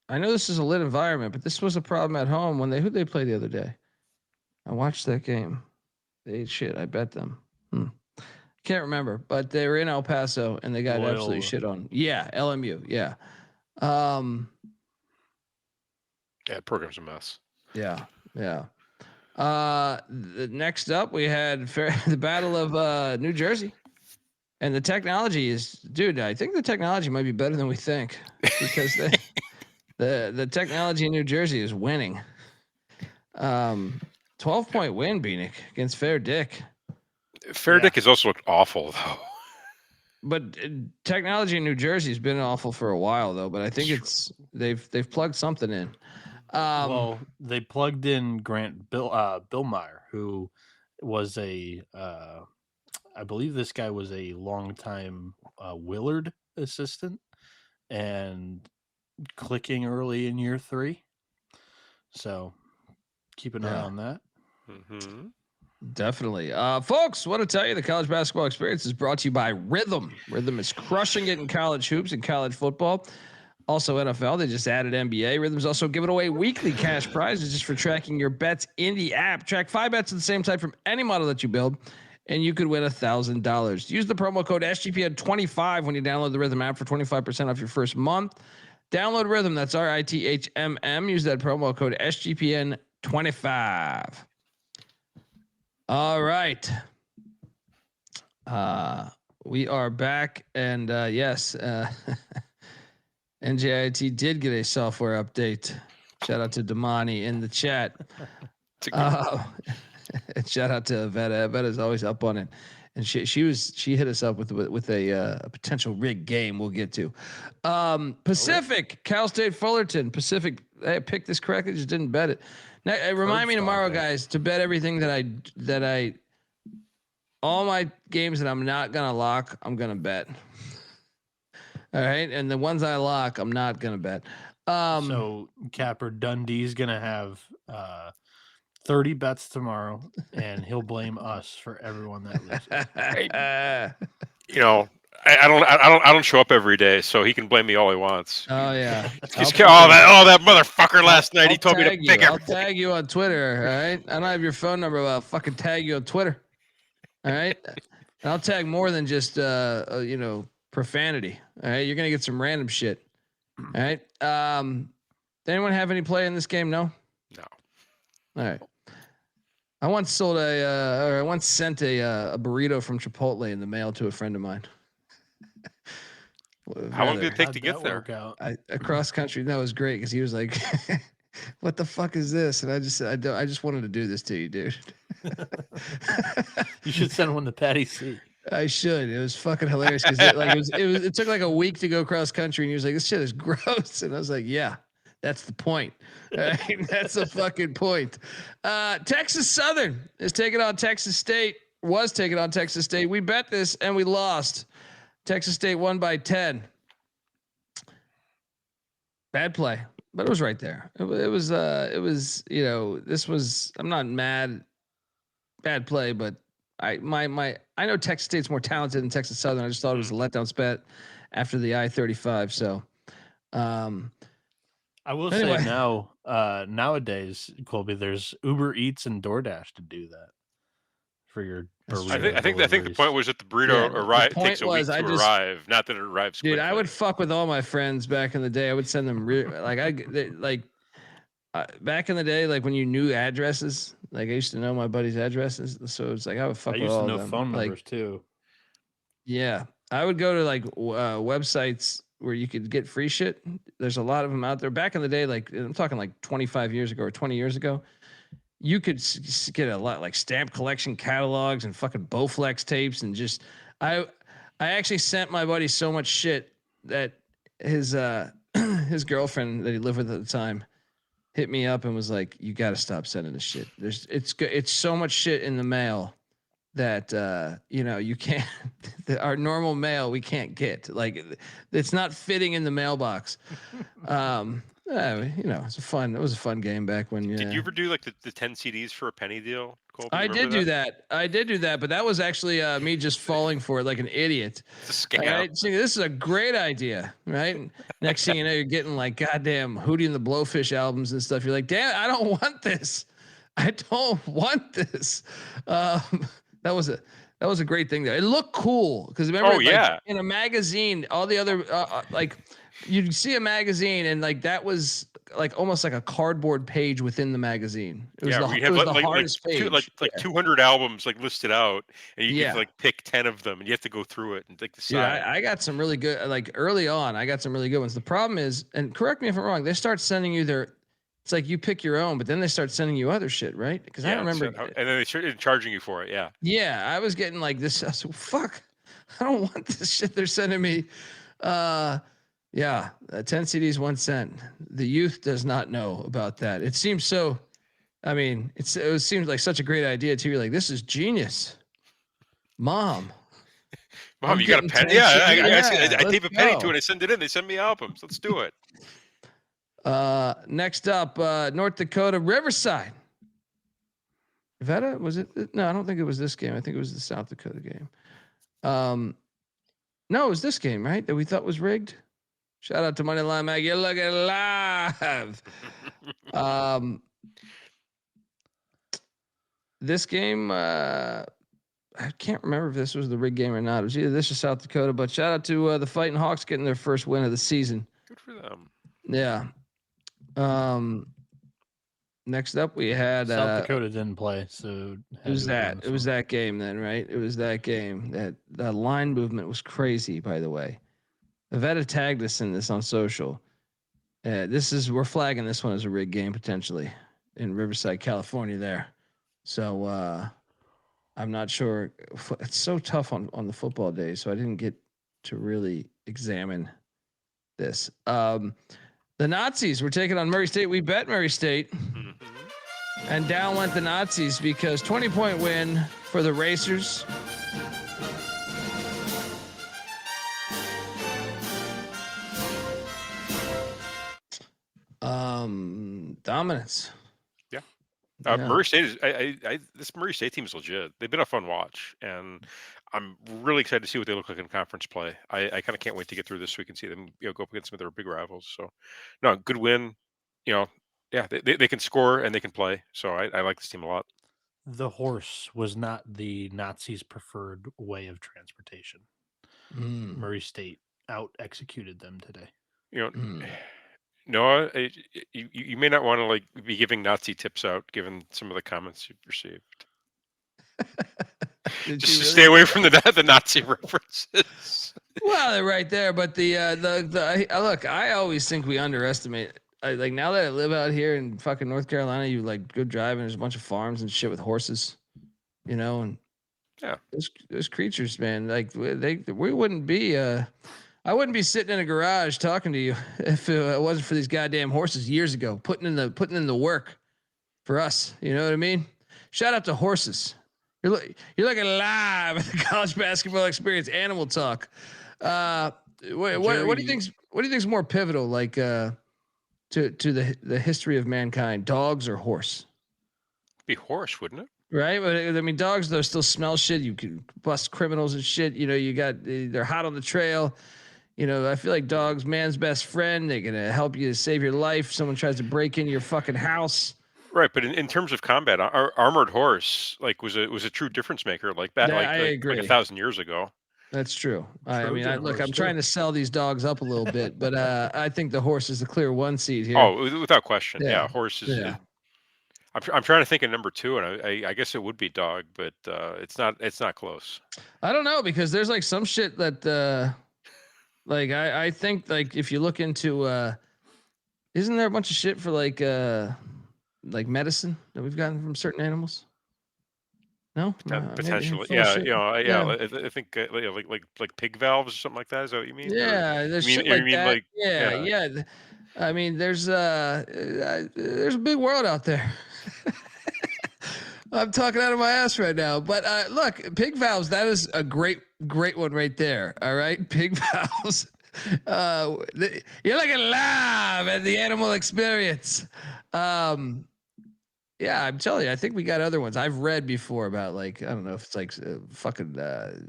I know this is a lit environment, but this was a problem at home when who'd they play the other day? I watched that game. They ate shit. I bet them. Can't remember, but they were in El Paso and they got absolutely shit on. Yeah, LMU. Yeah.
The program's a mess.
Yeah. Next up, we had the Battle of New Jersey, and the technology is, dude. I think the technology might be better than we think because the technology in New Jersey is winning. 12-point win, Bieniek, against Fair Dick.
Fair Dick has also looked awful though.
But technology in New Jersey has been awful for a while though. But I think they've plugged something in.
Well, they plugged in Bill Meyer, who was I believe this guy was a longtime Willard assistant and clicking early in year 3. So keep an eye on that.
Mm-hmm.
Definitely. Folks, want to tell you the college basketball experience is brought to you by Rhythm. Rhythm is crushing it in college hoops and college football. Also NFL, they just added NBA. Rhythm's also giving away weekly cash prizes just for tracking your bets in the app. Track 5 bets of the same type from any model that you build, and you could win $1,000. Use the promo code SGPN25 when you download the Rhythm app for 25% off your first month. Download Rhythm, that's RITHMM. Use that promo code SGPN25. All right. We are back, and yes, NJIT did get a software update. Shout out to Damani in the chat. And shout out to Avetta. Avetta's always up on it, and she hit us up with a potential rig game we'll get to. Pacific, Cal State Fullerton. Pacific, I picked this correctly, just didn't bet it. Now, remind me tomorrow, guys, to bet everything that I all my games that I'm not gonna lock, I'm gonna bet. All right, and the ones I lock, I'm not gonna bet.
So Capper Dundee's gonna have 30 bets tomorrow, and he'll blame us for everyone that loses.
You know, I don't show up every day, so he can blame me all he wants.
Oh yeah.
That motherfucker last night. He told me to pick everything.
I'll tag you on Twitter. All right. I don't have your phone number, but I'll fucking tag you on Twitter. All right. And I'll tag more than just profanity. All right. You're gonna get some random shit. All right. Does anyone have any play in this game? No.
No.
All right. I once sent a burrito from Chipotle in the mail to a friend of mine.
How long did it take to get there?
Across country. That was great because he was like, "What the fuck is this?" And I just said, "I just wanted to do this to you, dude."
You should send one to Patty C.
I should. It was fucking hilarious because it took like a week to go cross country, and he was like, "This shit is gross," and I was like, "Yeah, that's the point. Right? That's the fucking point." Texas Southern is taking on Texas State. Was taking on Texas State. We bet this and we lost. Texas State won by 10. Bad play, but it was right there. It was this was. I'm not mad. Bad play, but I know Texas State's more talented than Texas Southern. I just thought it was a letdown bet after the I-35. So,
I will say now, nowadays, Colby, there's Uber Eats and DoorDash to do that for your burrito.
I think the point was that the burrito takes a week to arrive, not that it arrives quickly.
Dude, I would fuck with all my friends back in the day. I would send them back in the day, like when you knew addresses. Like I used to know my buddies' addresses, so it's like I would fuck with all of them. I used to know
phone numbers too.
Yeah, I would go to like websites where you could get free shit. There's a lot of them out there. Back in the day, like I'm talking like 25 years ago or 20 years ago, you could get a lot like stamp collection catalogs and fucking Bowflex tapes and just I actually sent my buddy so much shit that his girlfriend that he lived with at the time hit me up and was like, "You got to stop sending this shit. It's so much shit in the mail that you can't. Our normal mail we can't get. Like it's not fitting in the mailbox." It was a fun game back when.
Did you ever do like the 10 CDs for a penny deal, Colby?
I did do that, but that was actually me just falling for it like an idiot.
It's a scam.
Right? So this is a great idea, right? Next thing you know, you're getting like goddamn Hootie and the Blowfish albums and stuff. You're like, damn, I don't want this. I don't want this. That was a great thing there. It looked cool because remember, in a magazine, all the other you'd see a magazine and like that was like almost like a cardboard page within the magazine. It was the hardest page.
Like 200 albums like listed out, and you can like pick 10 of them, and you have to go through it and decide.
Yeah, I got some really good. Like early on, I got some really good ones. The problem is, and correct me if I'm wrong, they start sending you their it's like you pick your own, but then they start sending you other shit, right? Because I remember,
and then they started charging you for it. Yeah.
Yeah, I was getting like this. I was like, fuck, I don't want this shit they're sending me. 10 CDs, 1 cent. The youth does not know about that. It seems so. I mean, it seems like such a great idea too. You're like, this is genius, Mom,
you got a pen? Yeah, I tape a penny to it. I send it in. They send me albums. Let's do it.
Next up, North Dakota, Riverside. Veta, was it? No, I don't think it was this game. I think it was the South Dakota game. No, it was this game, right? That we thought was rigged. Shout out to Moneyline Mag. You're looking live. This game, I can't remember if this was the rigged game or not. It was either this or South Dakota, but shout out to the Fighting Hawks getting their first win of the season.
Good for them.
Yeah. Next up, we had
South Dakota didn't play, so
it was that game then, right? It was that game. That line movement was crazy. By the way, Veta tagged us in this on social. We're flagging this one as a rigged game potentially in Riverside, California. There, so I'm not sure. It's so tough on the football day, so I didn't get to really examine this. The Nazis were taking on Murray State. We bet Murray State. And down went the Nazis because 20-point win for the Racers. Dominance.
Yeah. Murray State is this Murray State team is legit. They've been a fun watch, and I'm really excited to see what they look like in conference play. I kind of can't wait to get through this week and see them go up against some of their big rivals. So, no, good win. They can score and they can play. So I like this team a lot.
The horse was not the Nazis' preferred way of transportation. Murray State out executed them today.
Noah, you may not want to be giving Nazi tips out, given some of the comments you've received. Just stay away from the Nazi references.
Well, they're right there, but look, I always think we underestimate. Now that I live out here in fucking North Carolina, you go driving. There's a bunch of farms and shit with horses, and
yeah,
those creatures, man. We wouldn't be. I wouldn't be sitting in a garage talking to you if it wasn't for these goddamn horses years ago, putting in the work for us. You know what I mean? Shout out to horses. You're looking live at the College Basketball Experience Animal Talk. What do you think's more pivotal, to the history of mankind, dogs or horse?
Be horse, wouldn't it?
Right, but I mean, dogs though still smell shit. You can bust criminals and shit. They're hot on the trail. I feel like dogs, man's best friend. They're gonna help you save your life. Someone tries to break into your fucking house.
Right, but in terms of combat, our armored horse was a true difference maker back
I agree.
1,000 years ago.
That's true. I'm trying to sell these dogs up a little bit, but I think the horse is the clear one seed here.
Oh, without question. Yeah, horse is. Yeah. I'm trying to think of number 2, and I guess it would be dog, but it's not close.
I don't know, because there's some shit that I think if you look into isn't there a bunch of shit for medicine that we've gotten from certain animals? No,
potentially. I think like pig valves or something like that. Is that what you mean?
Yeah, there's shit like that. Yeah. I mean, there's a big world out there. I'm talking out of my ass right now, but look, pig valves. That is a great one right there. All right, pig valves. You're looking live at the Animal Experience. Yeah, I'm telling you, I think we got other ones. I've read before about I don't know if it's fucking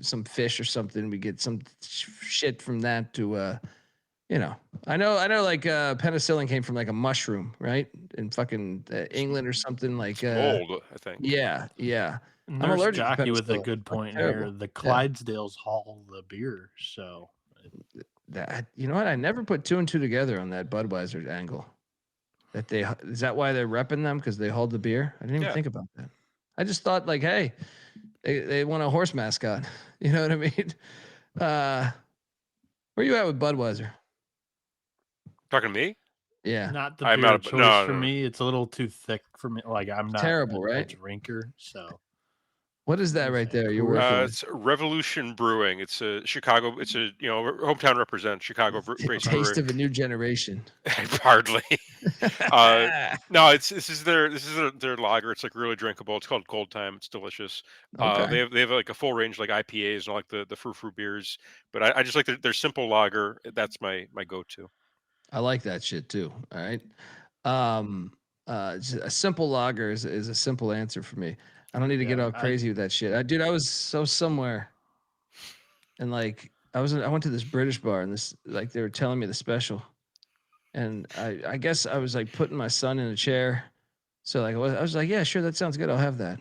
some fish or something. We get some shit from that to I know penicillin came from a mushroom, right? In fucking England or something
mold, I think.
Yeah.
I'm allergic to penicillin. With a good point here. The Clydesdales haul the beer, so
that you know what? I never put 2 and 2 together on that Budweiser angle. Is that why they're repping them, because they hold the beer? I didn't even think about that. I just thought hey, they want a horse mascot. You know what I mean? Where you at with Budweiser?
Talking to me?
Yeah.
Not the
I'm
beer
not
choice
no,
for
no.
me. It's a little too thick for me. Like I'm not
Terrible,
a
right?
drinker, so.
What is that right there? You're working with?
It's Revolution Brewing. It's a Chicago. It's a hometown represent Chicago based brewery.
Taste of a new generation.
Hardly. No, this is their lager. It's like really drinkable. It's called Cold Time. It's delicious.
Okay.
They have like a full range like IPAs and like the frou beers. But I just like their simple lager. That's my go-to.
I like that shit too. All right. A simple lager is a simple answer for me. I don't need to get all crazy with that shit. Dude, I was somewhere, and like I went to this British bar, and this like they were telling me the special, and I guess I was like putting my son in a chair, so like I was like, yeah, sure, that sounds good, I'll have that.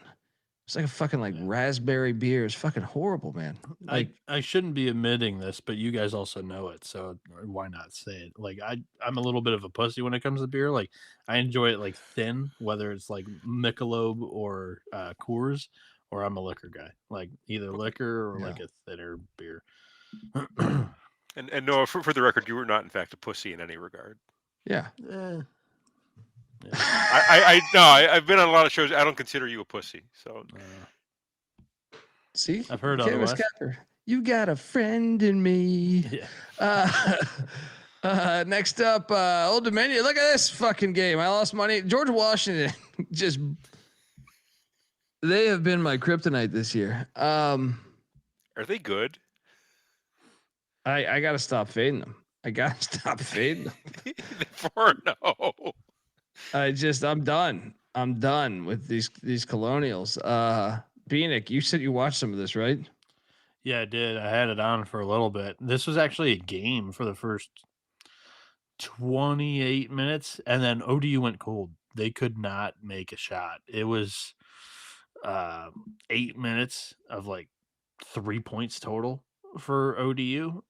It's like a fucking like raspberry beer. It's fucking horrible, man. Like
I shouldn't be admitting this, but you guys also know it, so why not say it? Like I'm a little bit of a pussy when it comes to beer. Like I enjoy it like thin, whether it's like Michelob or Coors, or I'm a liquor guy. Like either liquor or like a thinner beer.
And no, for the record, you were not in fact a pussy in any regard.
Yeah.
I've been on a lot of shows. I don't consider you a pussy. So
see,
I've heard otherwise.
You got a friend in me.
Yeah.
Next up, Old Dominion. Look at this fucking game. I lost money. George Washington just. They have been my kryptonite this year.
Are they good?
I gotta stop fading them. I gotta stop fading them.
4-0.
I'm done. I'm done with these Colonials. Bieniek, you said you watched some of this, right?
Yeah, I did. I had it on for a little bit. This was actually a game for the first 28 minutes, and then ODU went cold. They could not make a shot. It was 8 minutes of like 3 points total for ODU.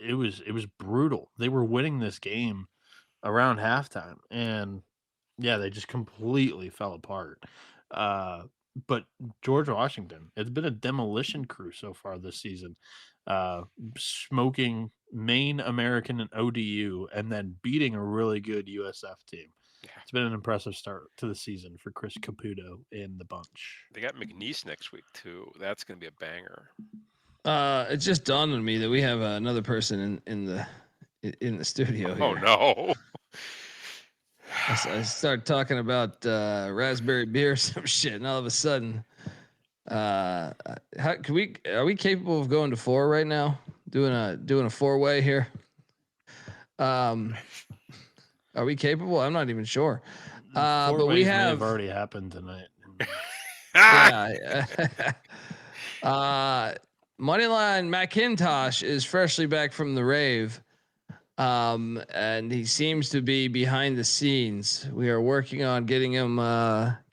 It was brutal. They were winning this game around halftime, and yeah, they just completely fell apart. But George Washington, it's been a demolition crew so far this season, smoking Maine, American, and ODU, and then beating a really good USF team. Yeah. It's been an impressive start to the season for Chris Caputo in the bunch.
They got McNeese next week too. That's going to be a banger.
It just dawned on me that we have another person in the studio here.
Oh no.
I start talking about raspberry beer or some shit, and all of a sudden, are we capable of going to 4 right now? Doing a 4-way here? Are we capable? I'm not even sure. But we have
already happened tonight.
Moneyline McIntyre is freshly back from the rave. And he seems to be behind the scenes. We are working on getting him Moneyline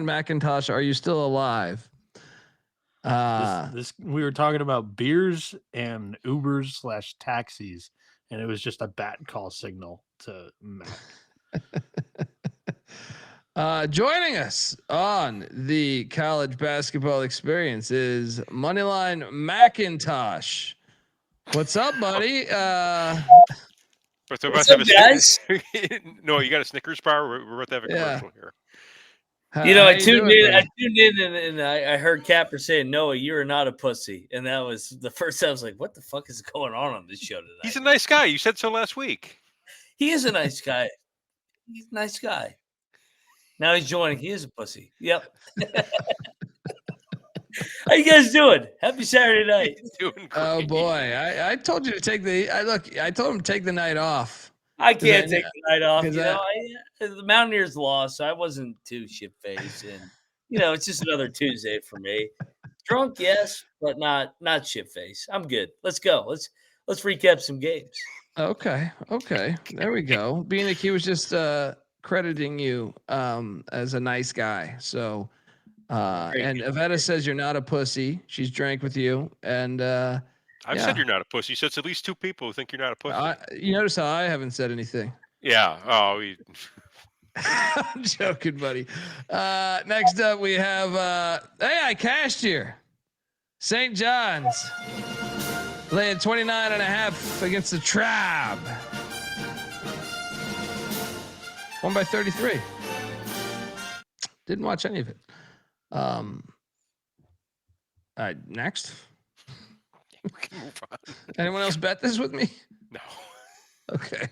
McIntyre. Are you still alive?
This we were talking about beers and Ubers / taxis, and it was just a bat call signal to Mac.
Joining us on the college basketball experience is Moneyline McIntyre. What's up, buddy?
What's up, guys?
No, you got a Snickers bar? We're about to have a commercial here.
I tuned in and I heard Capper saying, Noah, you're not a pussy. And that was the first time I was like, what the fuck is going on this show tonight?
He's a nice guy. You said so last week.
He is a nice guy. He's a nice guy. Now he's joining. He is a pussy. Yep. How you guys doing? Happy Saturday night.
Doing great.
Oh boy, I told you to take I told him to take the night off.
I can't take the night off. The Mountaineers lost, so I wasn't too shit-faced, and it's just another Tuesday for me. Drunk, yes, but not shit-faced. I'm good. Let's go. Let's recap some games.
Okay. There we go. Bieniek, he was just crediting you as a nice guy. So. And Avetta says you're not a pussy. She's drank with you, and
I've said you're not a pussy. So it's at least 2 people who think you're not a pussy.
You notice how I haven't said anything.
Yeah. Oh,
I'm joking, buddy. Next up, we have I cashed here. St. John's laying 29.5 against the Tribe. Won by 33. Didn't watch any of it. Next.
We can move on.
Anyone else bet this with me?
No.
Okay.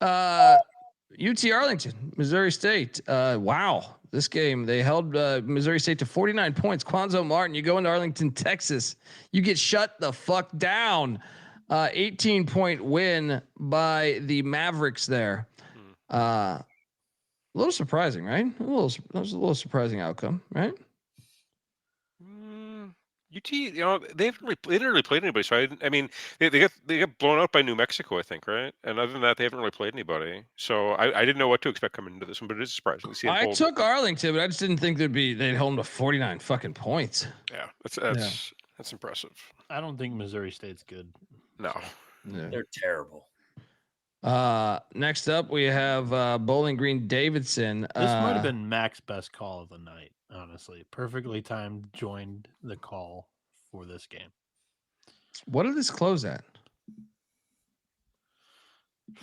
UT Arlington, Missouri State. Wow. This game, they held Missouri State to 49 points. Quanzo Martin, you go into Arlington, Texas. You get shut the fuck down. 18-point win by the Mavericks there. A little surprising, right? That was a little surprising outcome, right?
UT, they didn't really play anybody. So I mean, they got blown out by New Mexico, I think, right? And other than that, they haven't really played anybody. So I didn't know what to expect coming into this one, but it is surprising to see.
I took Arlington, but I just didn't think they'd hold them to 49 fucking points.
Yeah, that's impressive.
I don't think Missouri State's good.
No,
they're terrible.
Next up, we have Bowling Green Davidson.
This might have been Mac's best call of the night, honestly. Perfectly timed, joined the call for this game.
What did this close at?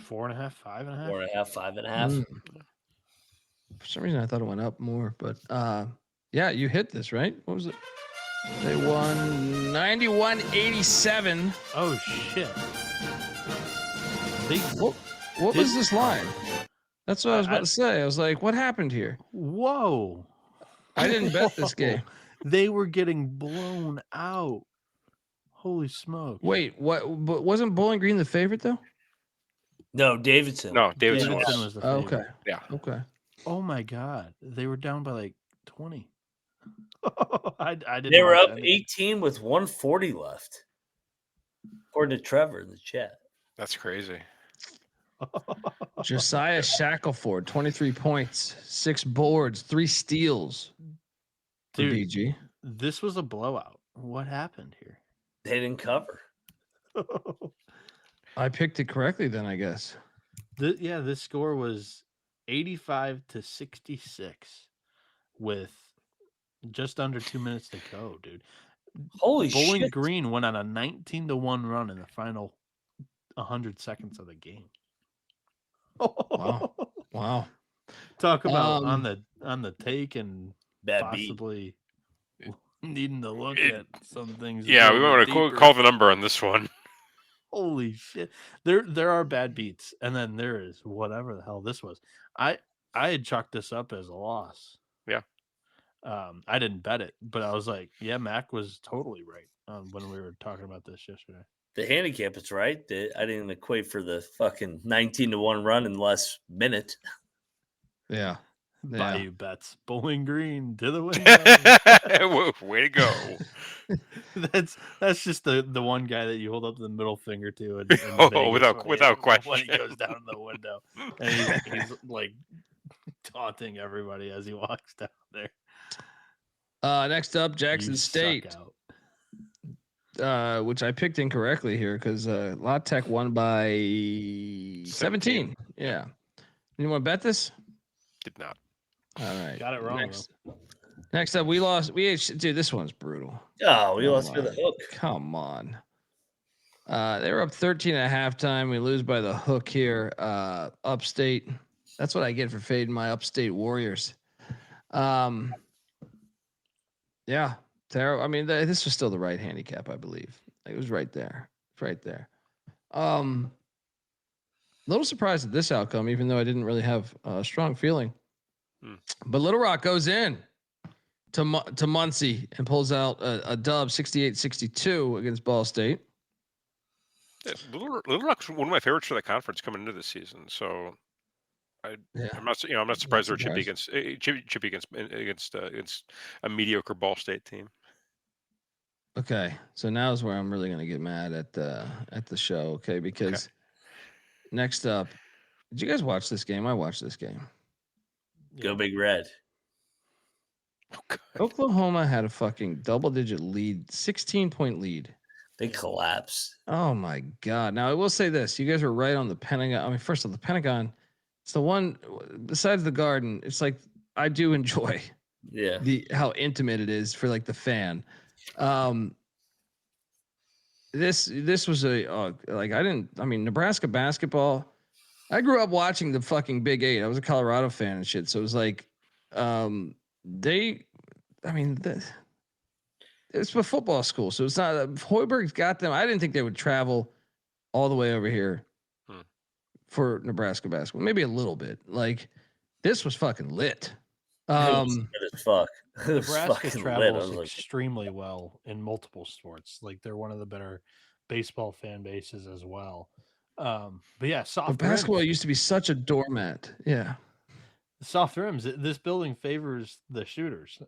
4.5,
4.5,
5.5.
For some reason, I thought it went up more, but yeah, you hit this, right? What was it? They won 91-87.
Oh, shit.
What was this line? That's what I was about to say. I was like, what happened here?
Whoa.
I didn't bet this game.
They were getting blown out. Holy smoke.
Wait, what? But wasn't Bowling Green the favorite, though?
No, Davidson.
No, Davidson
was the favorite.
Okay.
Yeah.
Okay.
Oh, my God. They were down by like 20. I didn't.
They were up 18 with 140 left. According to Trevor in the chat.
That's crazy.
Josiah Shackelford, 23 points, 6 boards, 3 steals.
Dude,
BG.
This was a blowout. What happened here?
They didn't cover.
I picked it correctly then, I guess.
This score was 85-66 with just under 2 minutes to go, dude.
Holy
Bowling
shit.
Green went on a 19-1 run in the final 100 seconds of the game.
Wow.
Talk about on the take and
Bad
possibly needing to look at some things.
Yeah, we want to call the number on this one.
Holy shit. There are bad beats, and then there is whatever the hell this was. I had chalked this up as a loss.
Yeah.
I didn't bet it, but I was like, yeah, Mac was totally right when we were talking about this yesterday.
The handicap is right. I didn't equate for the fucking 19-1 run in the last minute.
Yeah.
Bayou bets. Bowling Green to the
window. Way to go.
That's just the one guy that you hold up the middle finger to. And
without question.
When he goes down the window. And he's like taunting everybody as he walks down there.
Next up, Jackson State. Which I picked incorrectly here because La Tech won by 17. Yeah. Anyone bet this?
Did not.
All right.
Got it wrong.
Next up, we lost. Dude, this one's brutal.
Oh, we lost for the hook.
Come on. They were up 13 at halftime. We lose by the hook here. Upstate. That's what I get for fading my Upstate Warriors. Yeah. I mean, this was still the right handicap, I believe. It was right there. It's right there. A little surprised at this outcome, even though I didn't really have a strong feeling. But Little Rock goes in to Muncie and pulls out a dub 68-62 against Ball State.
Yeah, Little Rock's one of my favorites for the conference coming into this season. So I'm not surprised they're chippy against a mediocre Ball State team.
Okay, so now is where I'm really gonna get mad at the show. Okay, because next up, did you guys watch this game? I watched this game.
Go Big Red.
Oklahoma had a fucking double-digit lead, 16-point lead.
They collapsed.
Oh my God! Now I will say this: you guys were right on the Pentagon. I mean, first of all, the Pentagon. It's the one besides the Garden. It's like I do enjoy.
Yeah.
How intimate it is for like the fan. This was Nebraska basketball I grew up watching the fucking Big 8. I was a Colorado fan and shit. So it was like, it's a football school. So it's not, Hoiberg's got them. I didn't think they would travel all the way over here for Nebraska basketball. Maybe a little bit. Like, this was fucking lit.
It was good as fuck. It was
Nebraska
fucking
travels
lit.
extremely well in multiple sports. Like they're one of the better baseball fan bases as well. But yeah, soft
basketball
rims.
used to be such a doormat. Yeah.
Soft rims. This building favors the shooters.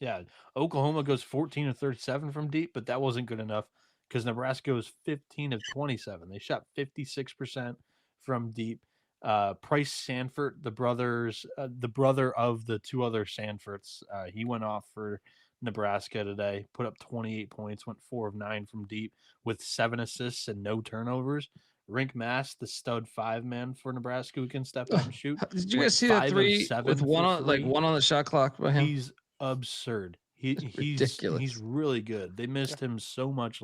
Yeah, Oklahoma goes 14 of 37 from deep, but that wasn't good enough because Nebraska was 15 of 27. They shot 56% from deep. Price Sanford, the brother of the two other Sanfords, he went off for Nebraska today, put up 28 points, went 4 of 9 from deep with 7 assists and no turnovers. Rink Mass, the stud 5-man for Nebraska who can step out and shoot.
Did you guys see that 3 with one on the shot clock by him?
He's absurd. He's
ridiculous.
He's really good. They missed him so much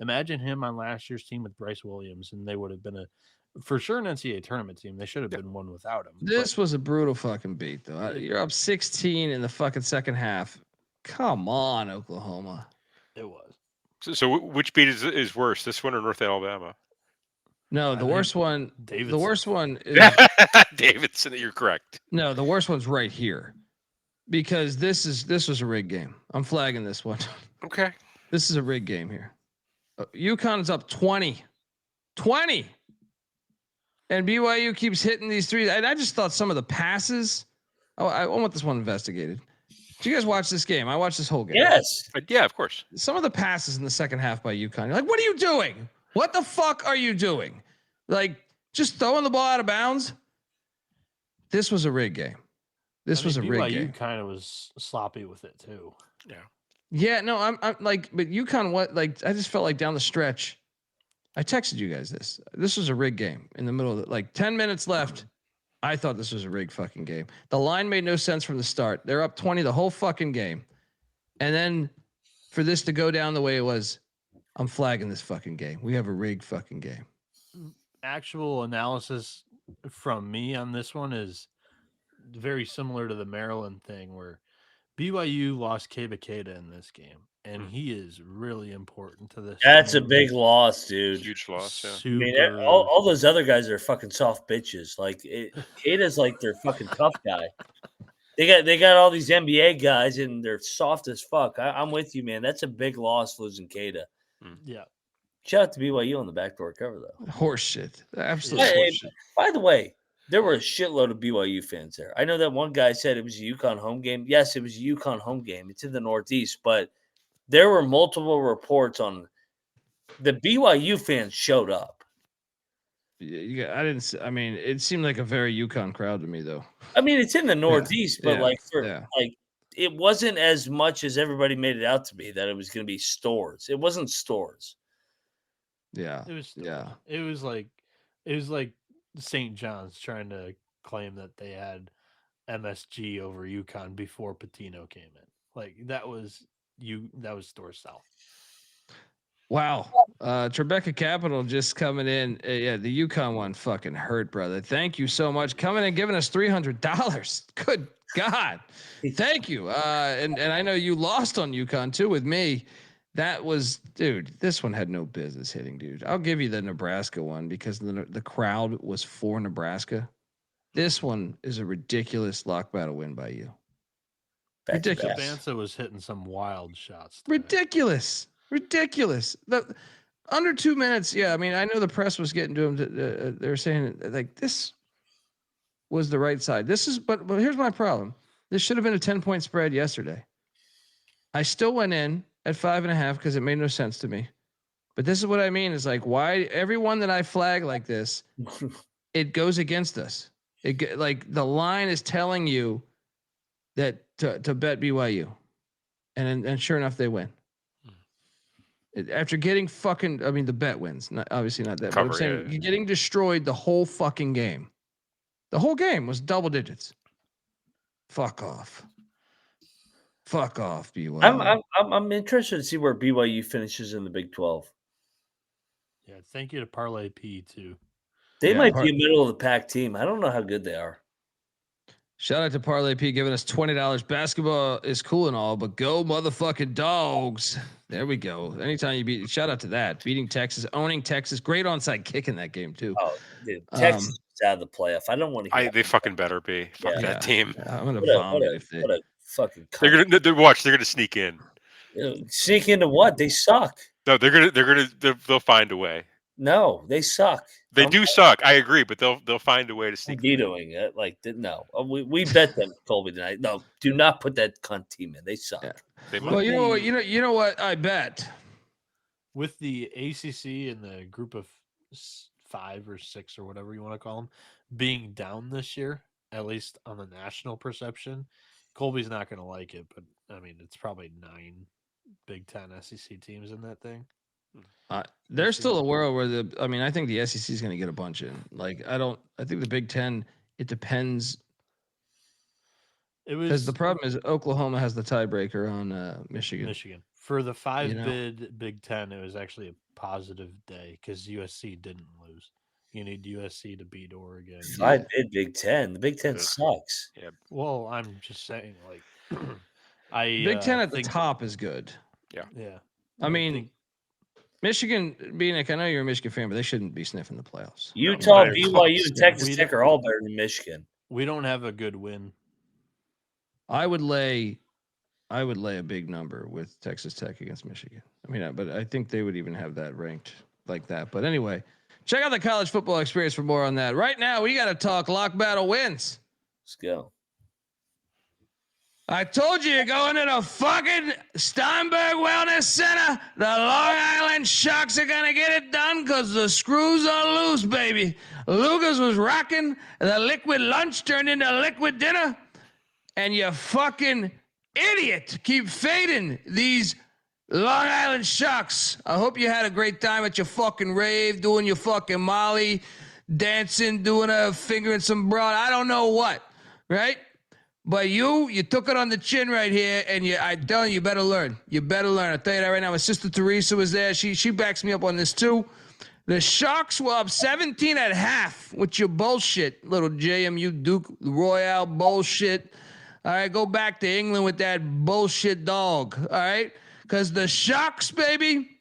Imagine him on last year's team with Bryce Williams, and they would have been for sure an NCAA tournament team. They should have been one without him.
This was a brutal fucking beat, though. You're up 16 in the fucking second half. Come on, Oklahoma.
It was.
So which beat is worse, this one or North Alabama?
No, the worst one.
Davidson.
The worst one is
Davidson. You're correct.
No, the worst one's right here, because this was a rigged game. I'm flagging this one.
Okay.
This is a rigged game here. UConn's up 20, and BYU keeps hitting these threes. And I just thought some of the passes. Oh, I want this one investigated. Did you guys watch this game? I watched this whole game.
Yes.
Yeah, of course.
Some of the passes in the second half by UConn. You're like, what are you doing? What the fuck are you doing? Like, just throwing the ball out of bounds. This was a rigged game. This was a rigged game.
BYU kind of was sloppy with it too.
Yeah.
Yeah, no, I'm like, but UConn, I just felt like down the stretch. I texted you guys this. This was a rigged game in the middle of it. Like 10 minutes left. I thought this was a rigged fucking game. The line made no sense from the start. They're up 20 the whole fucking game. And then for this to go down the way it was, I'm flagging this fucking game. We have a rigged fucking game.
Actual analysis from me on this one is very similar to the Maryland thing where BYU lost Kebakeda in this game, and he is really important to this.
That's a big loss, dude.
Huge loss. Yeah.
I mean, all those other guys are fucking soft bitches. Like Keda's like their fucking tough guy. They got all these NBA guys, and they're soft as fuck. I'm with you, man. That's a big loss losing Keda.
Yeah.
Shout out to BYU on the backdoor cover, though.
Horse shit. Absolutely horse shit.
By the way, there were a shitload of BYU fans there. I know that one guy said it was a UConn home game. Yes, it was a UConn home game. It's in the Northeast, but there were multiple reports on the BYU fans showed up.
Yeah, I didn't. I mean, it seemed like a very UConn crowd to me, though.
I mean, it's in the Northeast, but like it wasn't as much as everybody made it out to be that it was going to be stores. It wasn't stores.
Yeah,
it was. Stores.
Yeah,
it was like St. John's trying to claim that they had MSG over UConn before Patino came in. Like that was store south.
Wow. Tribeca Capital just coming in. Yeah, the UConn one fucking hurt, brother. Thank you so much. Coming and giving us $300. Good God. Thank you. And I know you lost on UConn too with me. That was, dude, this one had no business hitting, dude. I'll give you the Nebraska one because the crowd was for Nebraska. This one is a ridiculous lock battle win by you. Ridiculous.
Banza was hitting some wild shots today.
Ridiculous. The under 2 minutes. Yeah, I mean, I know the press was getting to him. They were saying like this was the right side. But here's my problem. This should have been a 10-point spread yesterday. I still went in at 5.5 because it made no sense to me. But this is what I mean is like why everyone that I flag like this, it goes against us. Like the line is telling you that to bet BYU, and sure enough they win. After getting the bet wins. Obviously not that. But I'm saying you're getting destroyed the whole fucking game. The whole game was double digits. Fuck off, BYU.
I'm interested to see where BYU finishes in the Big 12.
Yeah, thank you to Parlay P too.
They might be a middle of the pack team. I don't know how good they are.
Shout out to Parlay P giving us $20. Basketball is cool and all, but go motherfucking dogs. There we go. Anytime you beat, shout out to that. Beating Texas, owning Texas. Great onside kick in that game, too.
Oh, dude. Texas is out of the playoff. I don't want to hear
They fucking better be. Fuck that team.
I'm going to vomit if they.
What a fucking
They're gonna sneak in.
Sneak into what? They suck.
No, they'll find a way.
No, they suck.
They do suck. I agree, but they'll find a way to sneak.
Vetoing it, no. We bet them Colby tonight. No, do not put that cunt team in. They suck.
Yeah. Well, you know what? I bet
with the ACC and the group of 5 or 6 or whatever you want to call them being down this year, at least on the national perception, Colby's not going to like it. But I mean, it's probably 9 Big Ten SEC teams in that thing.
There's still a world where I think the SEC is going to get a bunch in. Like, I think the Big Ten, it depends. Because the problem is Oklahoma has the tiebreaker on Michigan.
For the 5-bid Big Ten, it was actually a positive day because USC didn't lose. You need USC to beat Oregon.
5-bid Big Ten. The Big Ten sucks.
Yeah. Well, I'm just saying, like,
Big Ten at the top is good.
Yeah.
Yeah.
I mean, Michigan, Bieniek, I know you're a Michigan fan, but they shouldn't be sniffing the playoffs.
Utah, BYU, and Texas Tech are all better than Michigan.
We don't have a good win.
I would lay a big number with Texas Tech against Michigan. I mean, but I think they would even have that ranked like that. But anyway, check out the college football experience for more on that. Right now, we got to talk lock battle wins.
Let's go.
I told you, you're going to the fucking Steinberg Wellness Center. The Long Island Sharks are going to get it done because the screws are loose, baby. Lucas was rocking. The liquid lunch turned into liquid dinner. And you fucking idiot keep fading these Long Island Sharks. I hope you had a great time at your fucking rave, doing your fucking Molly, dancing, doing a finger in some broad. I don't know what, right? But you took it on the chin right here, and I'm telling you, you better learn. You better learn. I'll tell you that right now. My sister Teresa was there. She backs me up on this too. The Sharks were up 17 at half with your bullshit, little JMU Duke Royale bullshit. All right, go back to England with that bullshit dog. All right, because the Sharks, baby,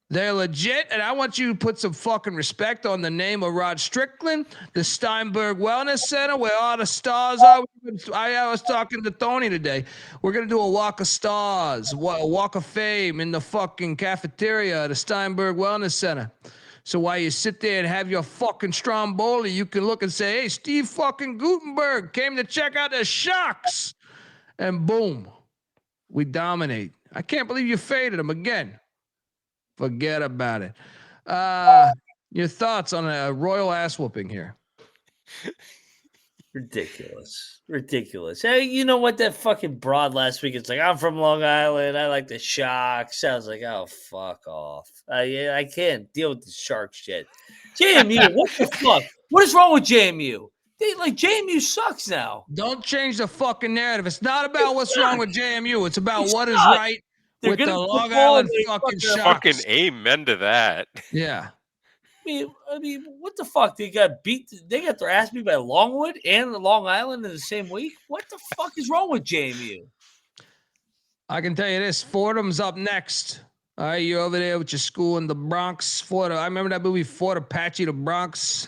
they're legit, and I want you to put some fucking respect on the name of Rod Strickland, the Steinberg Wellness Center, where all the stars are. I was talking to Tony today. We're going to do a walk of stars, a walk of fame in the fucking cafeteria at the Steinberg Wellness Center. So while you sit there and have your fucking Stromboli, you can look and say, hey, Steve fucking Gutenberg came to check out the Sharks. And boom, we dominate. I can't believe you faded them again. Forget about it. Your thoughts on a royal ass whooping here?
Ridiculous. Hey, you know what? That fucking broad last week, it's like, I'm from Long Island. I like the Sharks. I was like, oh, fuck off. I can't deal with the shark shit. JMU, what the fuck? What is wrong with JMU? JMU sucks now.
Don't change the fucking narrative. It's not about what's wrong with JMU. It's about what is right with the Long Island fucking Sharks.
Fucking amen to that.
Yeah.
I mean, what the fuck? They got beat. They got their ass beat by Longwood and Long Island in the same week. What the fuck is wrong with JMU?
I can tell you this: Fordham's up next. All right, you're over there with your school in the Bronx. Fordham. I remember that movie Fort Apache, the Bronx.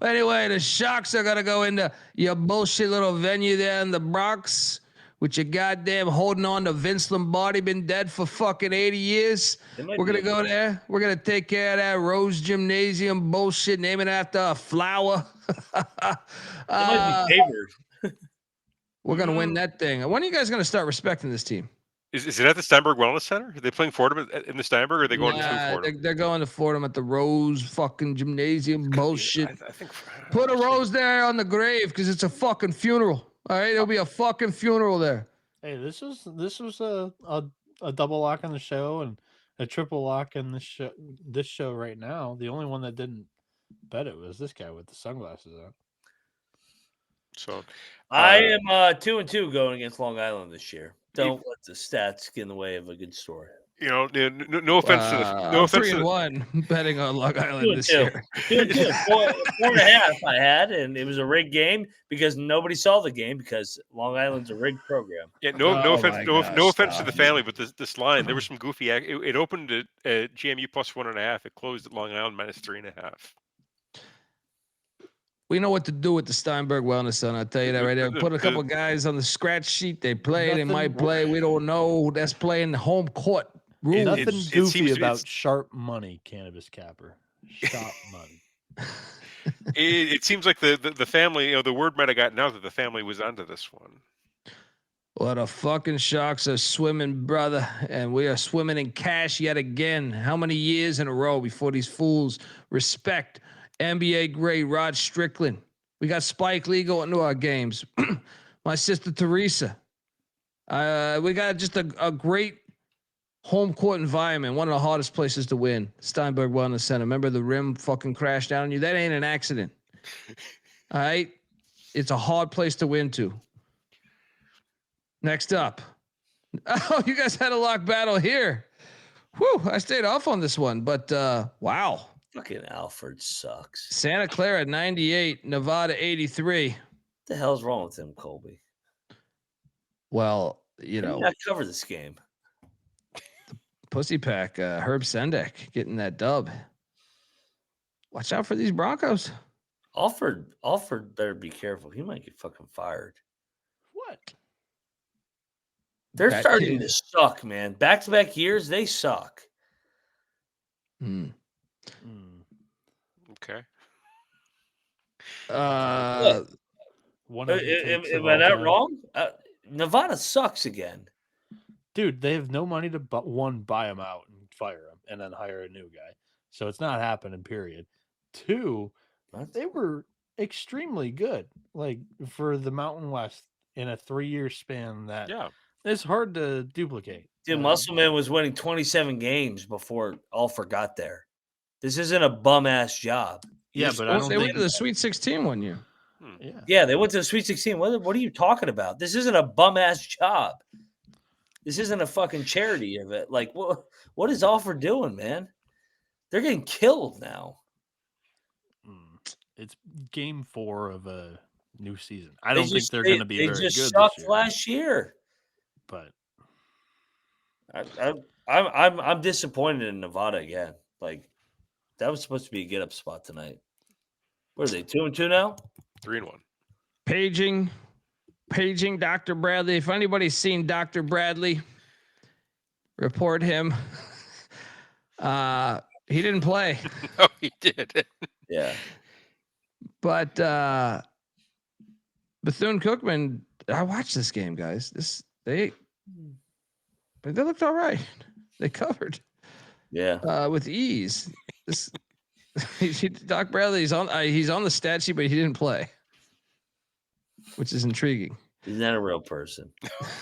Anyway, the Sharks are gonna go into your bullshit little venue there in the Bronx. With your goddamn holding on to Vince Lombardi, been dead for fucking 80 years. We're going to go there. We're going to take care of that Rose Gymnasium bullshit, name it after a flower.
Might be favored.
We're going to win that thing. When are you guys going to start respecting this team?
Is it at the Steinberg Wellness Center? Are they playing Fordham in the Steinberg, or are they going to Fordham?
They're going to Fordham at the Rose fucking Gymnasium bullshit. I think put a rose there on the grave because it's a fucking funeral. All right, there'll be a fucking funeral there.
Hey, this was a double lock on the show and a triple lock in this show right now. The only one that didn't bet it was this guy with the sunglasses on.
So
I am 2-2 going against Long Island this year. Don't let the stats get in the way of a good story.
No offense to the no
I'm
offense
3-1 betting on Long Island this
2-2.
year.
2-2. 4.5 I had, and it was a rigged game because nobody saw the game because Long Island's a rigged program.
Yeah, no
Oh
offense,
my
no
gosh,
offense to the
stop.
family, but this line there was some goofy. It opened at GMU plus 1.5. It closed at Long Island minus 3.5.
We know what to do with the Steinberg Wellness Center. I'll tell you that right there. Put a couple guys on the scratch sheet. They play. They might play. We don't know. That's playing the home court. Rules.
Nothing goofy about sharp money, Cannabis Capper. Sharp money.
It seems like the family, the word might have gotten out that the family was onto this one.
Well, the fucking Sharks are swimming, brother, and we are swimming in cash yet again. How many years in a row before these fools respect NBA great Rod Strickland? We got Spike Lee going to our games. My sister Teresa. We got just a great home court environment. One of the hardest places to win. Steinberg Wellness Center. Remember the rim fucking crashed down on you? That ain't an accident. All right? It's a hard place to win to. Next up. Oh, you guys had a lock battle here. Whew, I stayed off on this one, but wow.
Fucking Alfred sucks.
Santa Clara 98, Nevada 83.
What the hell's wrong with him, Colby?
Well,
How did not cover this game.
Pussy Pack, Herb Sendek getting that dub. Watch out for these Broncos.
Alfred better be careful. He might get fucking fired.
What?
They're starting to suck, man. Back-to-back years, they suck.
Okay.
Am I not wrong? Nevada sucks again.
Dude, they have no money to buy him out and fire him and then hire a new guy. So it's not happening, period. 2, they were extremely good, like for the Mountain West in a 3-year span. That it's hard to duplicate.
Dude, Muscleman was winning 27 games before Alfred got there. This isn't a bum ass job.
Yeah, but
they went to the Sweet 16 one year.
Yeah, they went to the Sweet 16. What are you talking about? This isn't a bum ass job. This isn't a fucking charity of it. Like, what is Alfred doing, man? They're getting killed now.
It's game 4 of a new season. I don't think they're going to be very good. They just
sucked last year.
But
I'm disappointed in Nevada again. Like, that was supposed to be a get up spot tonight. What are they, 2-2 now?
3-1.
Paging Dr. Bradley. If anybody's seen Dr. Bradley, report him. He didn't play.
No, he did.
Yeah.
But Bethune-Cookman, I watched this game, guys. They looked all right. They covered.
Yeah.
With ease. Doc Bradley, he's on the stat sheet, but he didn't play, which is intriguing.
He's not a real person.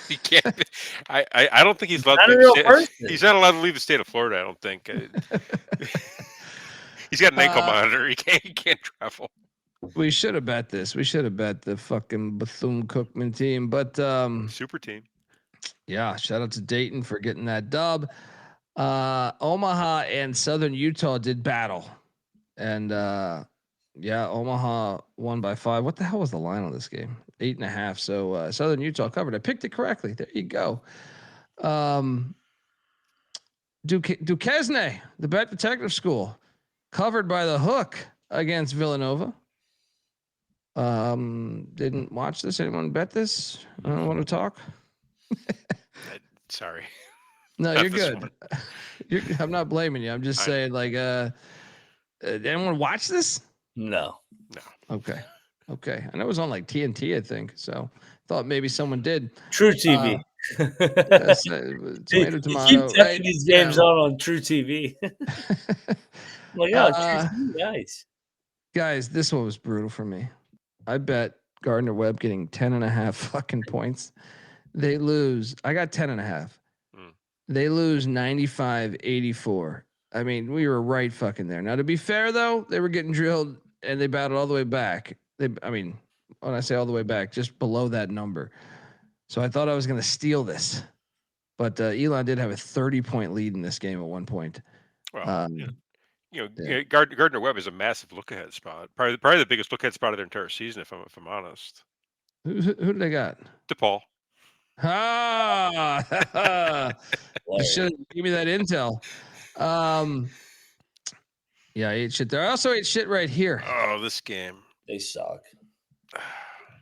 He can't. I don't think he's allowed.
Not a real person.
He's not allowed to leave the state of Florida. I don't think. He's got an ankle monitor. He can't travel.
We should have bet this. We should have bet the fucking Bethune-Cookman team, but
super team.
Yeah, shout out to Dayton for getting that dub. Omaha and Southern Utah did battle, and Omaha won by 5. What the hell was the line on this game? 8.5. So Southern Utah covered. I picked it correctly. There you go. Duquesne, the Bet Detective School, covered by the hook against Villanova. Didn't watch this. Anyone bet this? I don't want to talk.
Sorry.
No, you're good. I'm not blaming you. I'm just saying, like, anyone watch this?
No.
Okay. I know it was on like TNT, I think. So thought maybe someone did.
True TV.
Tomato.
Keep checking these games on True TV. Like, True TV, nice.
Guys, this one was brutal for me. I bet Gardner Webb getting 10.5 fucking points. They lose. I got 10.5. They lose 95-84. I mean, we were right fucking there. Now, to be fair, though, they were getting drilled and they battled all the way back. When I say all the way back, just below that number. So I thought I was going to steal this. But Elon did have a 30-point lead in this game at one point.
Well, Gardner Webb is a massive look-ahead spot. Probably the biggest look-ahead spot of their entire season, if I'm honest.
Who did they got?
DePaul.
You should give me that intel. Yeah, I ate shit there. I also ate shit right here.
Oh, this game.
They suck.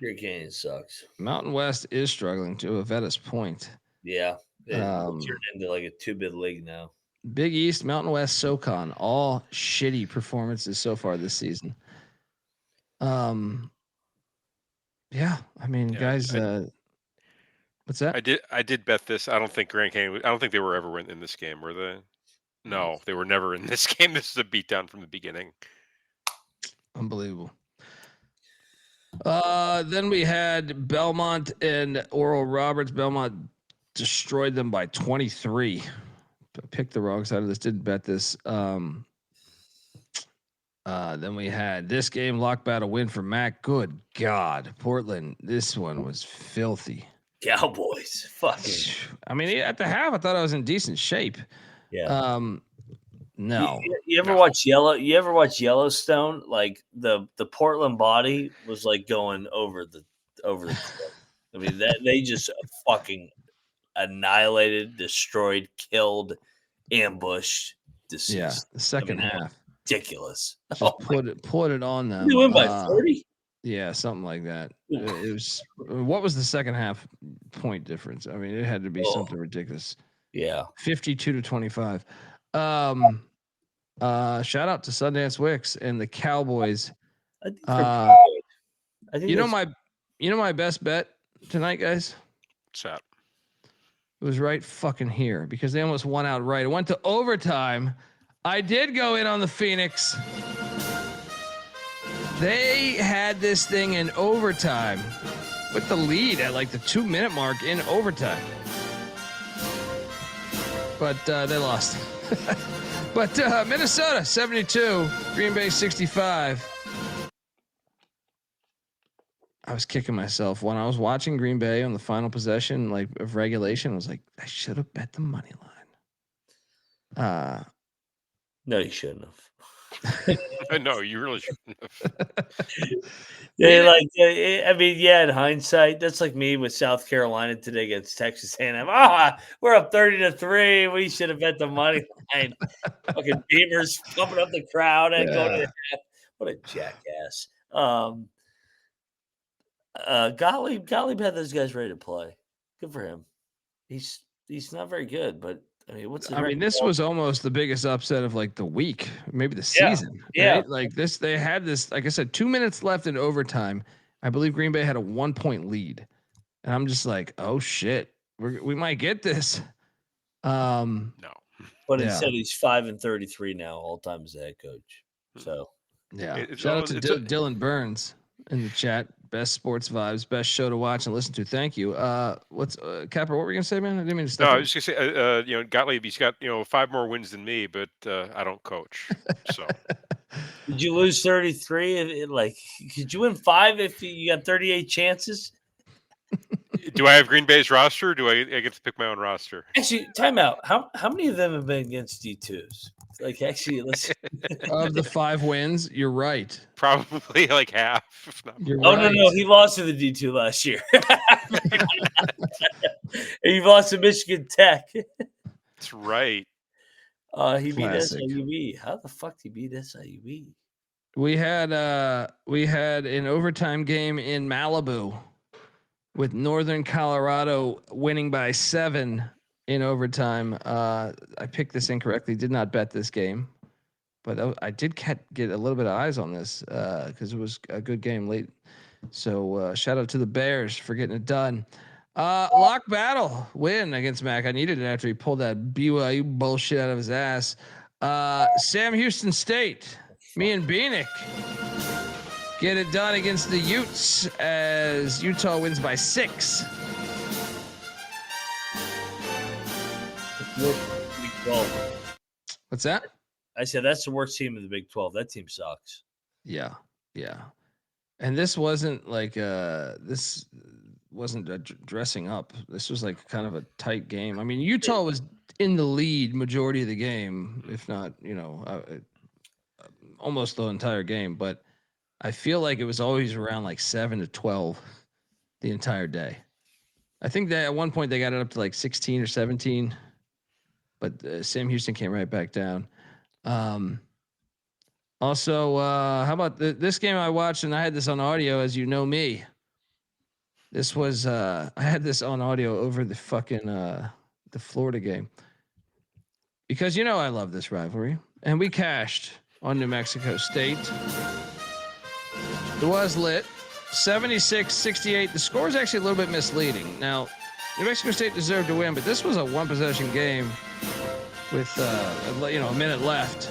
Your Canyon sucks.
Mountain West is struggling to Avetta's point.
Yeah. It turned into like a 2-bit league now.
Big East, Mountain West, SoCon, all shitty performances so far this season. Yeah, I mean, guys, what's that?
I did bet this. I don't think Grand Canyon. I don't think they were ever in this game, were they? No, they were never in this game. This is a beatdown from the beginning.
Unbelievable. Then we had Belmont and Oral Roberts. Belmont destroyed them by 23. Picked the wrong side of this. Didn't bet this. Then we had this game, lock battle win for Mac. Good God, Portland. This one was filthy.
Cowboys, fucking.
I mean, at the half, I thought I was in decent shape.
Yeah.
No.
You ever watch You ever watch Yellowstone? Like the Portland body was like going over the cliff. I mean, that they just fucking annihilated, destroyed, killed, ambushed, deceased.
Yeah, the second half.
Ridiculous.
Just put it on them.
You win by 30?
Yeah, something like that. It was. What was the second half point difference? I mean, it had to be something ridiculous.
Yeah,
52-25. Shout out to Sundance Wicks and the Cowboys.
I think
you know my best bet tonight, guys.
What's that?
It was right fucking here because they almost won outright. It went to overtime. I did go in on the Phoenix. They had this thing in overtime with the lead at like the 2-minute mark in overtime. But they lost. But Minnesota 72, Green Bay 65. I was kicking myself when I was watching Green Bay on the final possession of regulation. I was like, I should have bet the money line.
No, you shouldn't have.
No, you really shouldn't have.
In hindsight, that's like me with South Carolina today against Texas A&M. We're up 30-3. We should have bet the money line. Fucking Beavers pumping up the crowd and going to the half. What a jackass. Gottlieb had those guys ready to play. Good for him. He's not very good, but this
was almost the biggest upset of like the week, maybe the season.
Yeah.
Right? Like this, they had this, like I said, 2 minutes left in overtime. I believe Green Bay had a 1-point lead. And I'm just like, oh shit, we might get this.
No.
But instead he's 5-33 now, all time as a head coach. So
shout out to Dylan Burns in the chat. Best sports vibes, best show to watch and listen to. Thank you. What's Capper? What were you gonna say, man? I didn't mean to stop.
No, I was just gonna say, Gottlieb, he's got 5 more wins than me, but I don't coach. So
did you lose 33? Could you win 5 if you got 38 chances?
Do I have Green Bay's roster? Or do I get to pick my own roster?
Actually, time out. How many of them have been against D2s? Let's
of the 5 wins, you're right.
Probably like half. If not more.
No, he lost to the D2 last year. He lost to Michigan Tech.
That's right.
He beat SIUE. How the fuck did he beat SIUE?
We had an overtime game in Malibu with Northern Colorado winning by 7 in overtime. I picked this incorrectly. Did not bet this game, but I did get a little bit of eyes on this because it was a good game late. So shout out to the Bears for getting it done. Lock battle win against Mac. I needed it after he pulled that BYU bullshit out of his ass. Sam Houston State, me and Bieniek get it done against the Utes as Utah wins by 6.
Big 12.
What's that?
I said that's the worst team in the Big 12. That team sucks.
Yeah. And this wasn't like this wasn't dressing up. This was like kind of a tight game. I mean, Utah was in the lead majority of the game, if not, almost the entire game. But I feel like it was always around like 7-12 the entire day. I think that at one point they got it up to like 16 or 17, but Sam Houston came right back down. Also, how about this game I watched, and I had this on audio, as you know me. This was I had this on audio over the fucking the Florida game, because I love this rivalry, and we cashed on New Mexico State. It was lit, 76-68. The score is actually a little bit misleading. Now, New Mexico State deserved to win, but this was a one possession game with a minute left.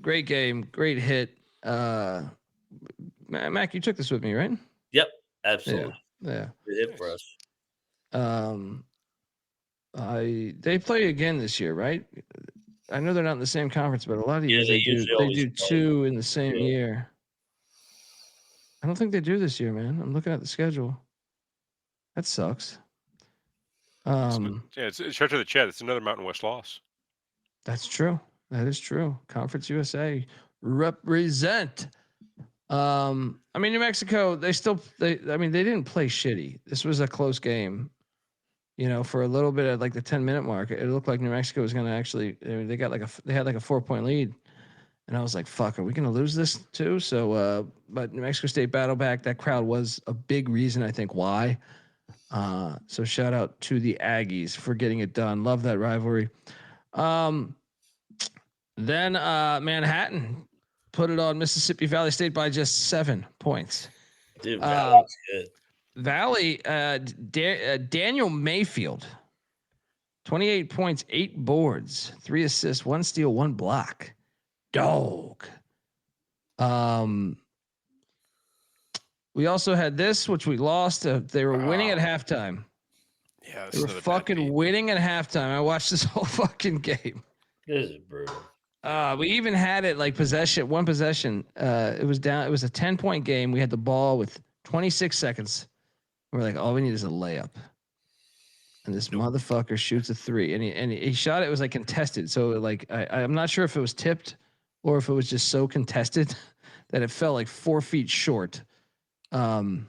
Great game, great hit. Mac, you took this with me, right?
Yep, absolutely.
Yeah.
Good hit for us.
They play again this year, right? I know they're not in the same conference, but a lot of these
they
do two in the same year. I don't think they do this year, man. I'm looking at the schedule. That sucks.
It's shout to the chat. It's another Mountain West loss.
That's true. That is true. Conference USA represent. I mean, New Mexico, they didn't play shitty. This was a close game. For a little bit at like the 10-minute mark, it looked like New Mexico was going to actually. They had like a 4-point lead, and I was like, "Fuck, are we going to lose this too?" So, but New Mexico State battled back. That crowd was a big reason, I think, why. So shout out to the Aggies for getting it done. Love that rivalry. Then Manhattan put it on Mississippi Valley State by just 7 points.
Dude, Valley's good.
Valley, Daniel Mayfield, 28 points, 8 boards, 3 assists, 1 steal, 1 block. Dog. We also had this, which we lost. They were winning at halftime.
Yeah,
they were fucking winning at halftime. I watched this whole fucking game.
This is brutal.
We even had it like one possession. It was down. It was a 10-point game. We had the ball with 26 seconds. We're like, all we need is a layup. And this motherfucker shoots a 3, and he shot it. It was like contested. So like, I'm not sure if it was tipped or if it was just so contested that it fell like 4 feet short. Gosh,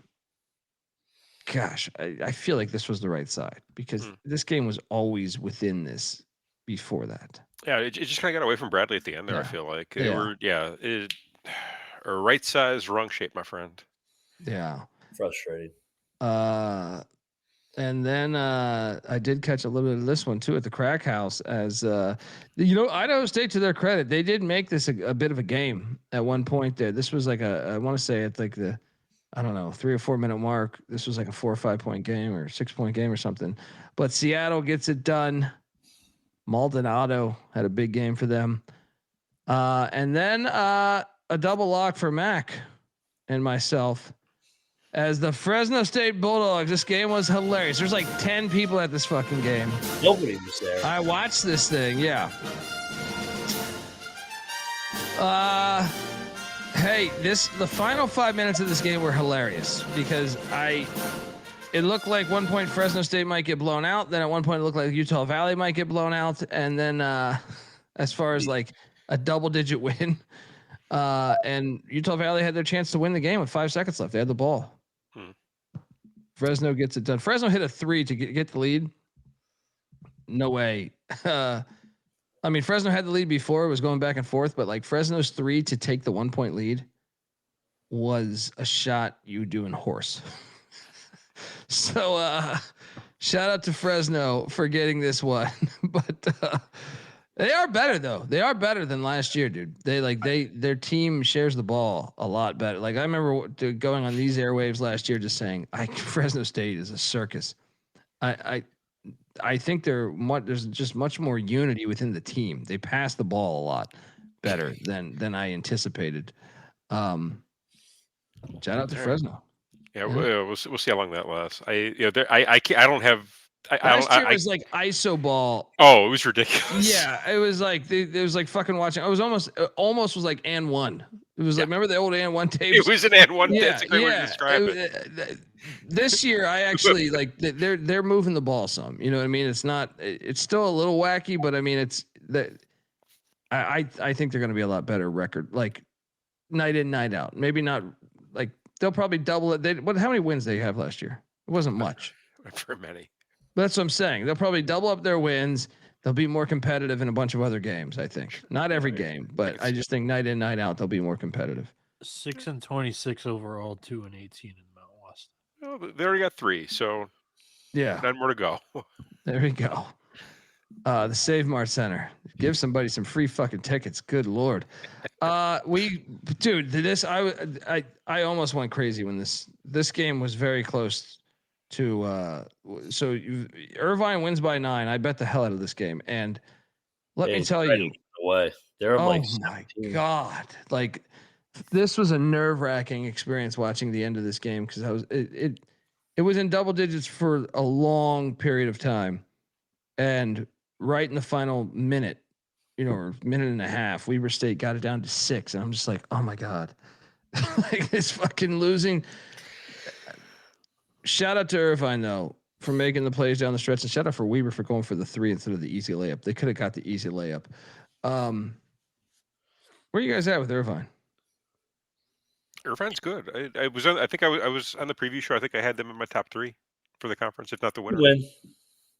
I feel like this was the right side, because this game was always within this before that.
Yeah, it just kind of got away from Bradley at the end there. Yeah. I feel like right size, wrong shape, my friend.
Yeah,
frustrating.
And then I did catch a little bit of this one too at the Crack House. As Idaho State, to their credit, they did make this a bit of a game at one point. There, this was like I want to say at like the 3 or 4 minute mark. This was like a 4 or 5 point game or 6 point game or something. But Seattle gets it done. Maldonado had a big game for them. And then a double lock for Mac and myself as the Fresno State Bulldogs. This game was hilarious. There's like 10 people at this fucking game.
Nobody was there.
I watched this thing. Yeah. Hey, the final 5 minutes of this game were hilarious because it looked like one point Fresno State might get blown out. Then at one point it looked like Utah Valley might get blown out. And then as far as like a double-digit win, and Utah Valley had their chance to win the game with 5 seconds left. They had the ball. Fresno gets it done. Fresno hit a 3 to get the lead. No way. I mean, Fresno had the lead before. It was going back and forth, but like Fresno's 3 to take the 1 point lead was a shot you do in horse. So shout out to Fresno for getting this one. But they are better though. They are better than last year, dude. Their team shares the ball a lot better. Like I remember going on these airwaves last year just saying, Fresno State is a circus. I think there's just much more unity within the team. They pass the ball a lot better than I anticipated. Shout out to Fresno.
Yeah, we'll see how long that lasts. Last year
was like ISO ball.
Oh, it was ridiculous.
Yeah, it was like fucking watching. I was almost was like and one. It was like, remember the old and one tapes?
It was an and one.
Yeah,
That's a great way to describe it.
This year, I actually like they're moving the ball some. You know what I mean? It's still a little wacky, but I mean it's that. I think they're going to be a lot better record, like night in, night out. Maybe not like they'll probably double it. How many wins they have last year? It wasn't much.
For many.
But that's what I'm saying. They'll probably double up their wins. They'll be more competitive in a bunch of other games. I think not every game, but I just think night in, night out they'll be more competitive.
6-26 overall, 2-18 in Mount West.
Well, they already got 3, so
yeah,
9 more to go.
There we go. The Save Mart Center. Give somebody some free fucking tickets. Good Lord. I almost went crazy when this game was very close to Irvine wins by 9. I bet the hell out of this game. And let me tell you,
they're like,
my God, like this was a nerve-wracking experience watching the end of this game because it was in double digits for a long period of time. And right in the final minute, or minute and a half, Weber State got it down to 6. And I'm just like, oh my God, like this fucking losing. Shout out to Irvine though for making the plays down the stretch, and shout out for Weber for going for the 3 instead of the easy layup. They could have got the easy layup. Where are you guys at with Irvine?
Irvine's good. I was on the preview show. I think I had them in my top 3 for the conference, if not the winner.
Win.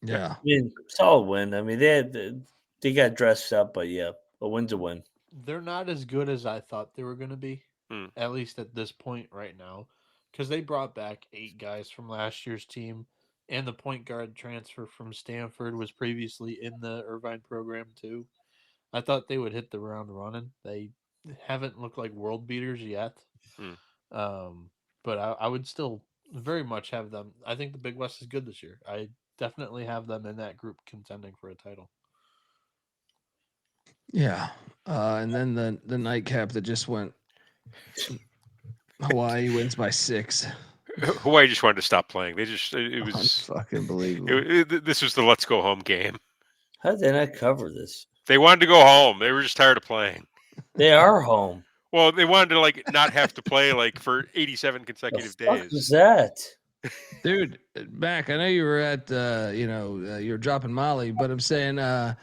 Yeah.
I mean, solid win. I mean, they got dressed up, but yeah, a win's a win.
They're not as good as I thought they were going to be, at least at this point right now, because they brought back 8 guys from last year's team, and the point guard transfer from Stanford was previously in the Irvine program too. I thought they would hit the ground running. They haven't looked like world beaters yet, but I would still very much have them. I think the Big West is good this year. I definitely have them in that group contending for a title.
Yeah. And then the nightcap that just went, Hawaii wins by 6.
Hawaii just wanted to stop playing. It was
fucking believable.
This was the let's go home game.
How did I cover this?
They wanted to go home. They were just tired of playing.
They are home.
Well, they wanted to not have to play for 87 consecutive days.
What was that?
Dude, Mac, I know you were at you were dropping Molly, but I'm saying
it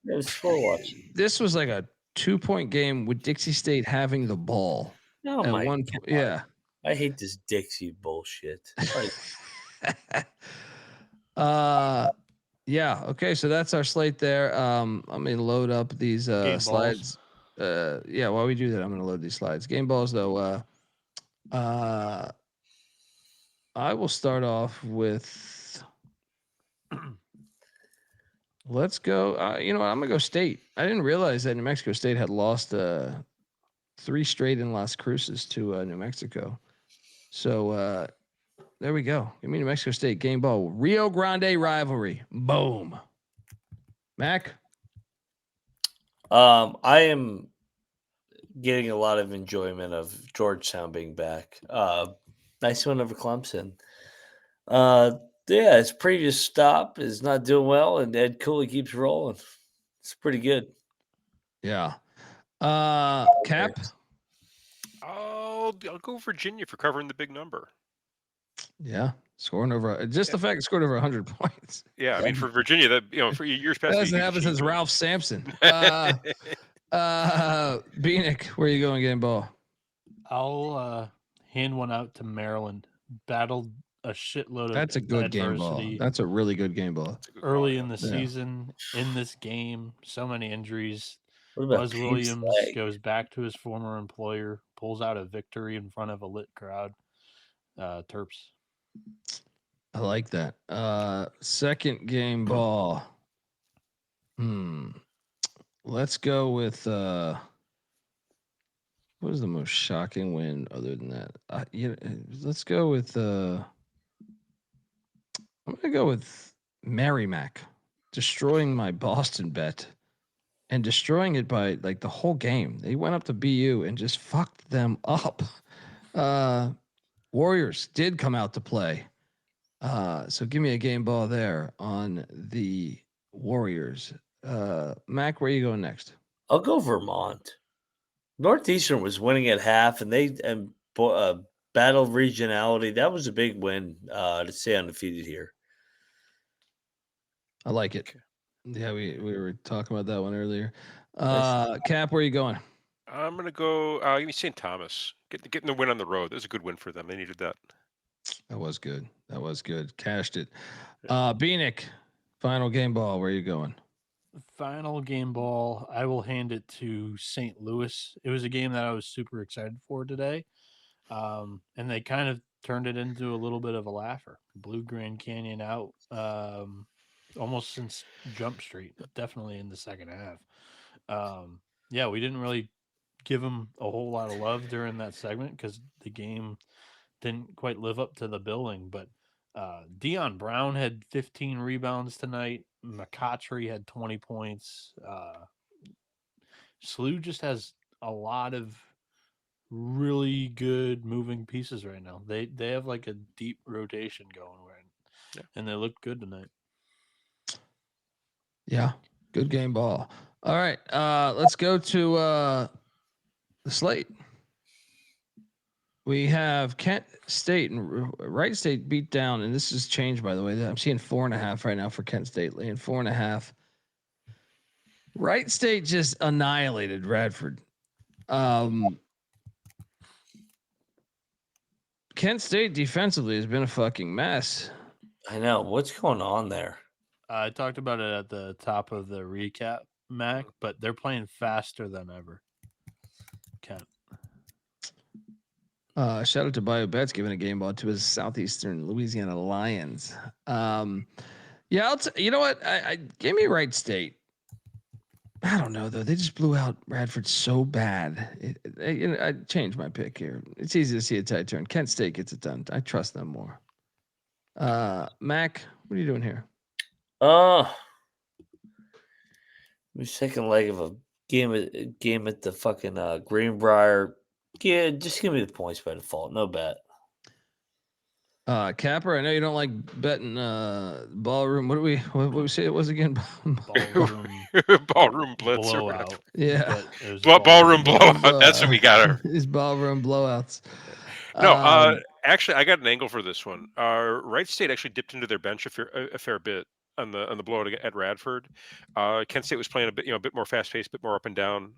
was slow watching.
This was like a 2-point game with Dixie State having the ball.
Oh my God.
Yeah.
I hate this Dixie bullshit.
Yeah. Okay. So that's our slate there. I'm going to load up these slides. While we do that, I'm going to load these slides. Game balls, though. I will start off with. Let's go. You know what? I'm going to go State. I didn't realize that New Mexico State had lost 3 straight in Las Cruces to New Mexico. So there we go. Give me New Mexico State game ball. Rio Grande rivalry. Boom. Mac?
I am getting a lot of enjoyment of Georgetown being back. Nice one over Clemson. His previous stop is not doing well, and Ed Cooley keeps rolling. It's pretty good.
Yeah. Cap?
I'll go Virginia for covering the big number.
Yeah, scoring over the fact it scored over 100 points.
Yeah, I mean for Virginia, that for years past,
that hasn't happened since Ralph Sampson. Bieniek, where are you going, game ball?
I'll hand one out to Maryland. Battled a shitload of
that's a good game ball. That's a really good game ball.
Early in the season, in this game, so many injuries. Buzz Williams goes back to his former employer, pulls out a victory in front of a lit crowd. Terps.
I like that. Second game ball. Let's go with what is the most shocking win other than that? Let's go with I'm gonna go with Merrimack destroying my Boston bet and destroying it by the whole game. They went up to BU and just fucked them up. Warriors did come out to play. So give me a game ball there on the Warriors. Mac, where are you going next?
I'll go Vermont. Northeastern was winning at half, and battle regionality. That was a big win to stay undefeated here.
I like it. Yeah, we were talking about that one earlier. Cap, where are you going?
I'm gonna go. Give me St. Thomas. Getting the win on the road. That was a good win for them. They needed that.
That was good. Cashed it. Bieniek, final game ball. Where are you going?
Final game ball. I will hand it to St. Louis. It was a game that I was super excited for today, and they kind of turned it into a little bit of a laugher. Blew Grand Canyon out almost since Jump Street. Definitely in the second half. Yeah, we didn't really give them a whole lot of love during that segment because the game didn't quite live up to the billing. But Deion Brown had 15 rebounds tonight. McIntyre had 20 points. SLU just has a lot of really good moving pieces right now. They have like a deep rotation going and they look good tonight.
Yeah, good game ball. All right, let's go to the slate. We have Kent State and Wright State beat down, and this has changed, by the way. I'm seeing 4.5 right now for Kent State, laying 4.5. Wright State just annihilated Radford. Kent State defensively has been a fucking mess.
I know. What's going on there?
I talked about it at the top of the recap, Mac, but they're playing faster than ever. Kent.
Shout out to BioBets giving a game ball to his Southeastern Louisiana Lions. Yeah, you know what? I give me Wright State. I don't know though. They just blew out Radford so bad. I changed my pick here. It's easy to see a tight turn. Kent State gets it done. I trust them more. Mac, what are you doing here?
The second leg of a game at the fucking Greenbrier. Yeah, just give me the points by default. No bet.
Capper, I know you don't like betting ballroom. What we say it was again?
Ballroom blitz
blowout.
Yeah.
Ballroom blowout. That's what we got her.
These ballroom blowouts.
No, actually, I got an angle for this one. Wright State actually dipped into their bench a fair bit on the blowout at Radford. Kent State was playing a bit more fast paced, a bit more up and down.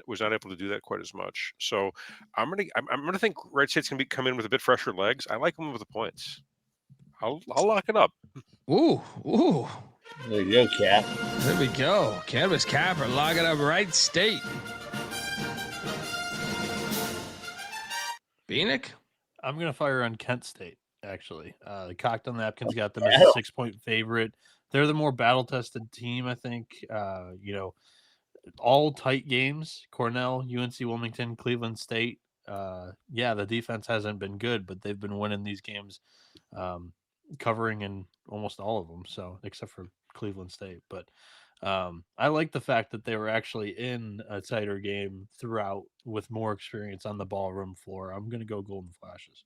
Was not able to do that quite as much. So I'm gonna think Wright State's gonna come in with a bit fresher legs. I like them with the points. I'll lock it up.
Ooh.
There you go, Cap.
There we go. Canvas Capper, lock it up. Wright State. Bieniek?
I'm gonna fire on Kent State. Actually, the Cocktail Napkins got them as a 6-point favorite. They're the more battle-tested team, I think. All tight games: Cornell, UNC Wilmington, Cleveland State. The defense hasn't been good, but they've been winning these games, covering in almost all of them. So, except for Cleveland State, but I like the fact that they were actually in a tighter game throughout with more experience on the ballroom floor. I'm going to go Golden Flashes.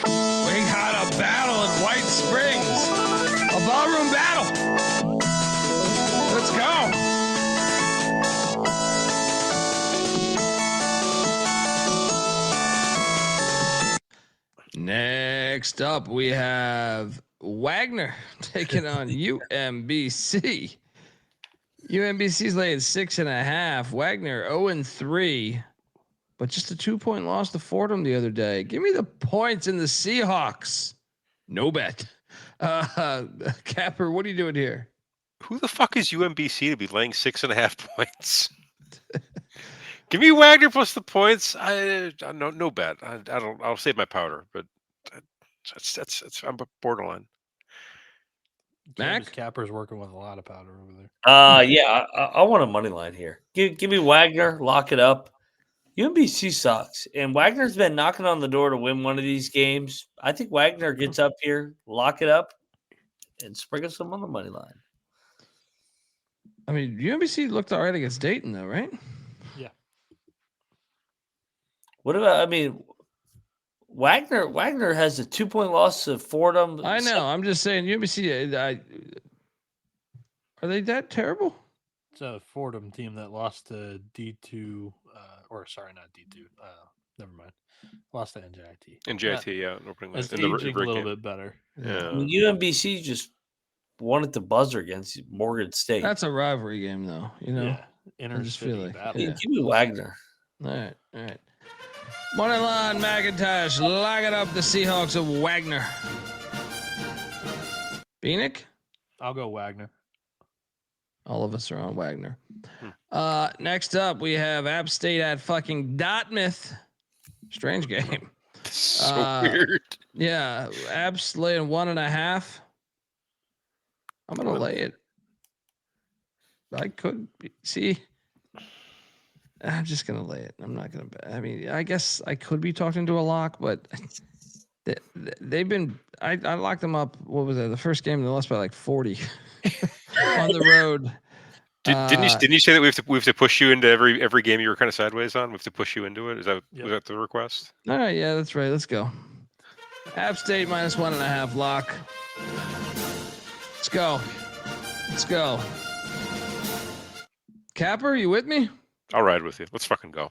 We got a battle in White Springs. A ballroom battle. Let's go. Next up, we have Wagner taking on UMBC. UMBC's laying 6.5. Wagner 0-3. But just a 2-point loss to Fordham the other day. Give me the points in the Seahawks. No bet. Capper, what are you doing here?
Who the fuck is UMBC to be laying 6.5 points? Give me Wagner plus the points. No bet. I don't. I'll save my powder, but that's I'm borderline.
Mac Capper's working with a lot of powder over there.
I want a money line here. Give me Wagner. Lock it up. UMBC sucks, and Wagner's been knocking on the door to win one of these games. I think Wagner gets up here, lock it up, and sprinkle some on the money line.
I mean, UMBC looked all right against Dayton, though, right?
Yeah.
What about? I mean, Wagner has a 2-point loss to Fordham.
I know. I'm just saying, UMBC. Are they that terrible?
It's a Fordham team that lost to D2, not D2. Never mind. Lost to NJIT.
NJIT, yeah. Opening
It's
in the
aging a
break
little
game.
bit better.
Yeah.
I mean, UMBC just won at the buzzer against Morgan State.
That's a rivalry game, though. You know,
Yeah, inner
just
city
feel like,
battle.
yeah.
Give me Wagner.
All right. Moneyline McIntyre, locking up the Seahawks of Wagner. Bieniek?
I'll go Wagner.
All of us are on Wagner. Next up, we have App State at fucking Dartmouth. Strange game.
So weird.
Yeah, App's laying 1.5. I'm gonna lay it. I could see. I'm just gonna lay it. I'm not gonna. I mean, I guess I could be talking to a lock, but they've been. I locked them up. What was it? The first game they lost by like 40 on the road.
Didn't you say that we have to push you into every game you were kind of sideways on? We have to push you into it. Was that the request?
All right, yeah, that's right. Let's go. App State minus 1.5 lock. Let's go. Capper, you with me?
I'll ride with you. Let's fucking go.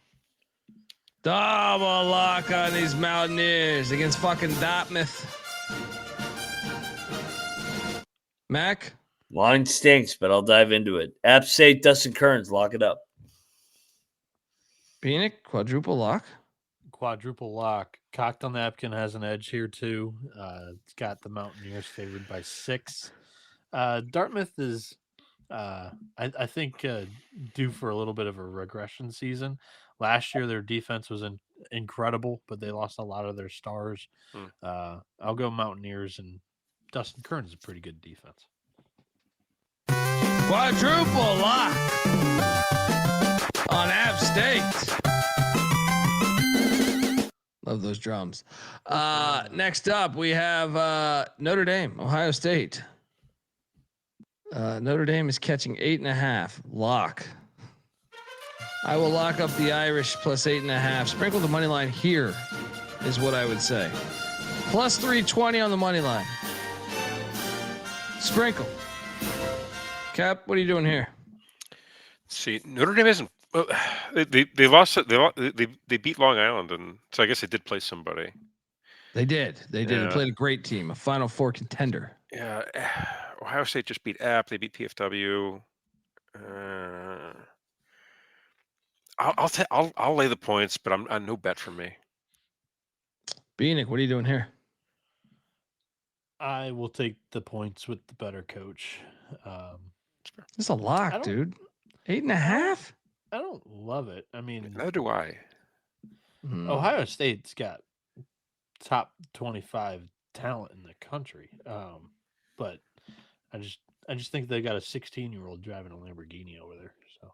Double lock on these Mountaineers against fucking Dartmouth. Mac?
Line stinks, but I'll dive into it. App State, Dustin Kearns, lock it up.
Bieniek, quadruple lock.
Quadruple lock. Cocked on Napkin has an edge here too. It's got the Mountaineers favored by 6. Dartmouth is, I think, due for a little bit of a regression season. Last year, their defense was incredible, but they lost a lot of their stars. I'll go Mountaineers, and Dustin Kearns is a pretty good defense.
Quadruple lock on App State. Love those drums. Next up, we have Notre Dame, Ohio State. Notre Dame is catching 8.5 lock. I will lock up the Irish plus 8.5. Sprinkle the money line here is what I would say. Plus 320 on the money line. Sprinkle. Cap, what are you doing here?
See, Notre Dame isn't. Well, they lost. They beat Long Island, and so I guess they did play somebody.
They did. They
Yeah.
played a great team, a Final Four contender.
Yeah, Ohio State just beat App. They beat PFW. I'll lay the points, but I'm no bet for me.
Bieniek, what are you doing here?
I will take the points with the better coach.
This is a lock, dude. 8.5.
I don't love it. I mean,
Neither do I.
Ohio State's got top 25 talent in the country, but I just think they got a 16-year-old driving a Lamborghini over there. So,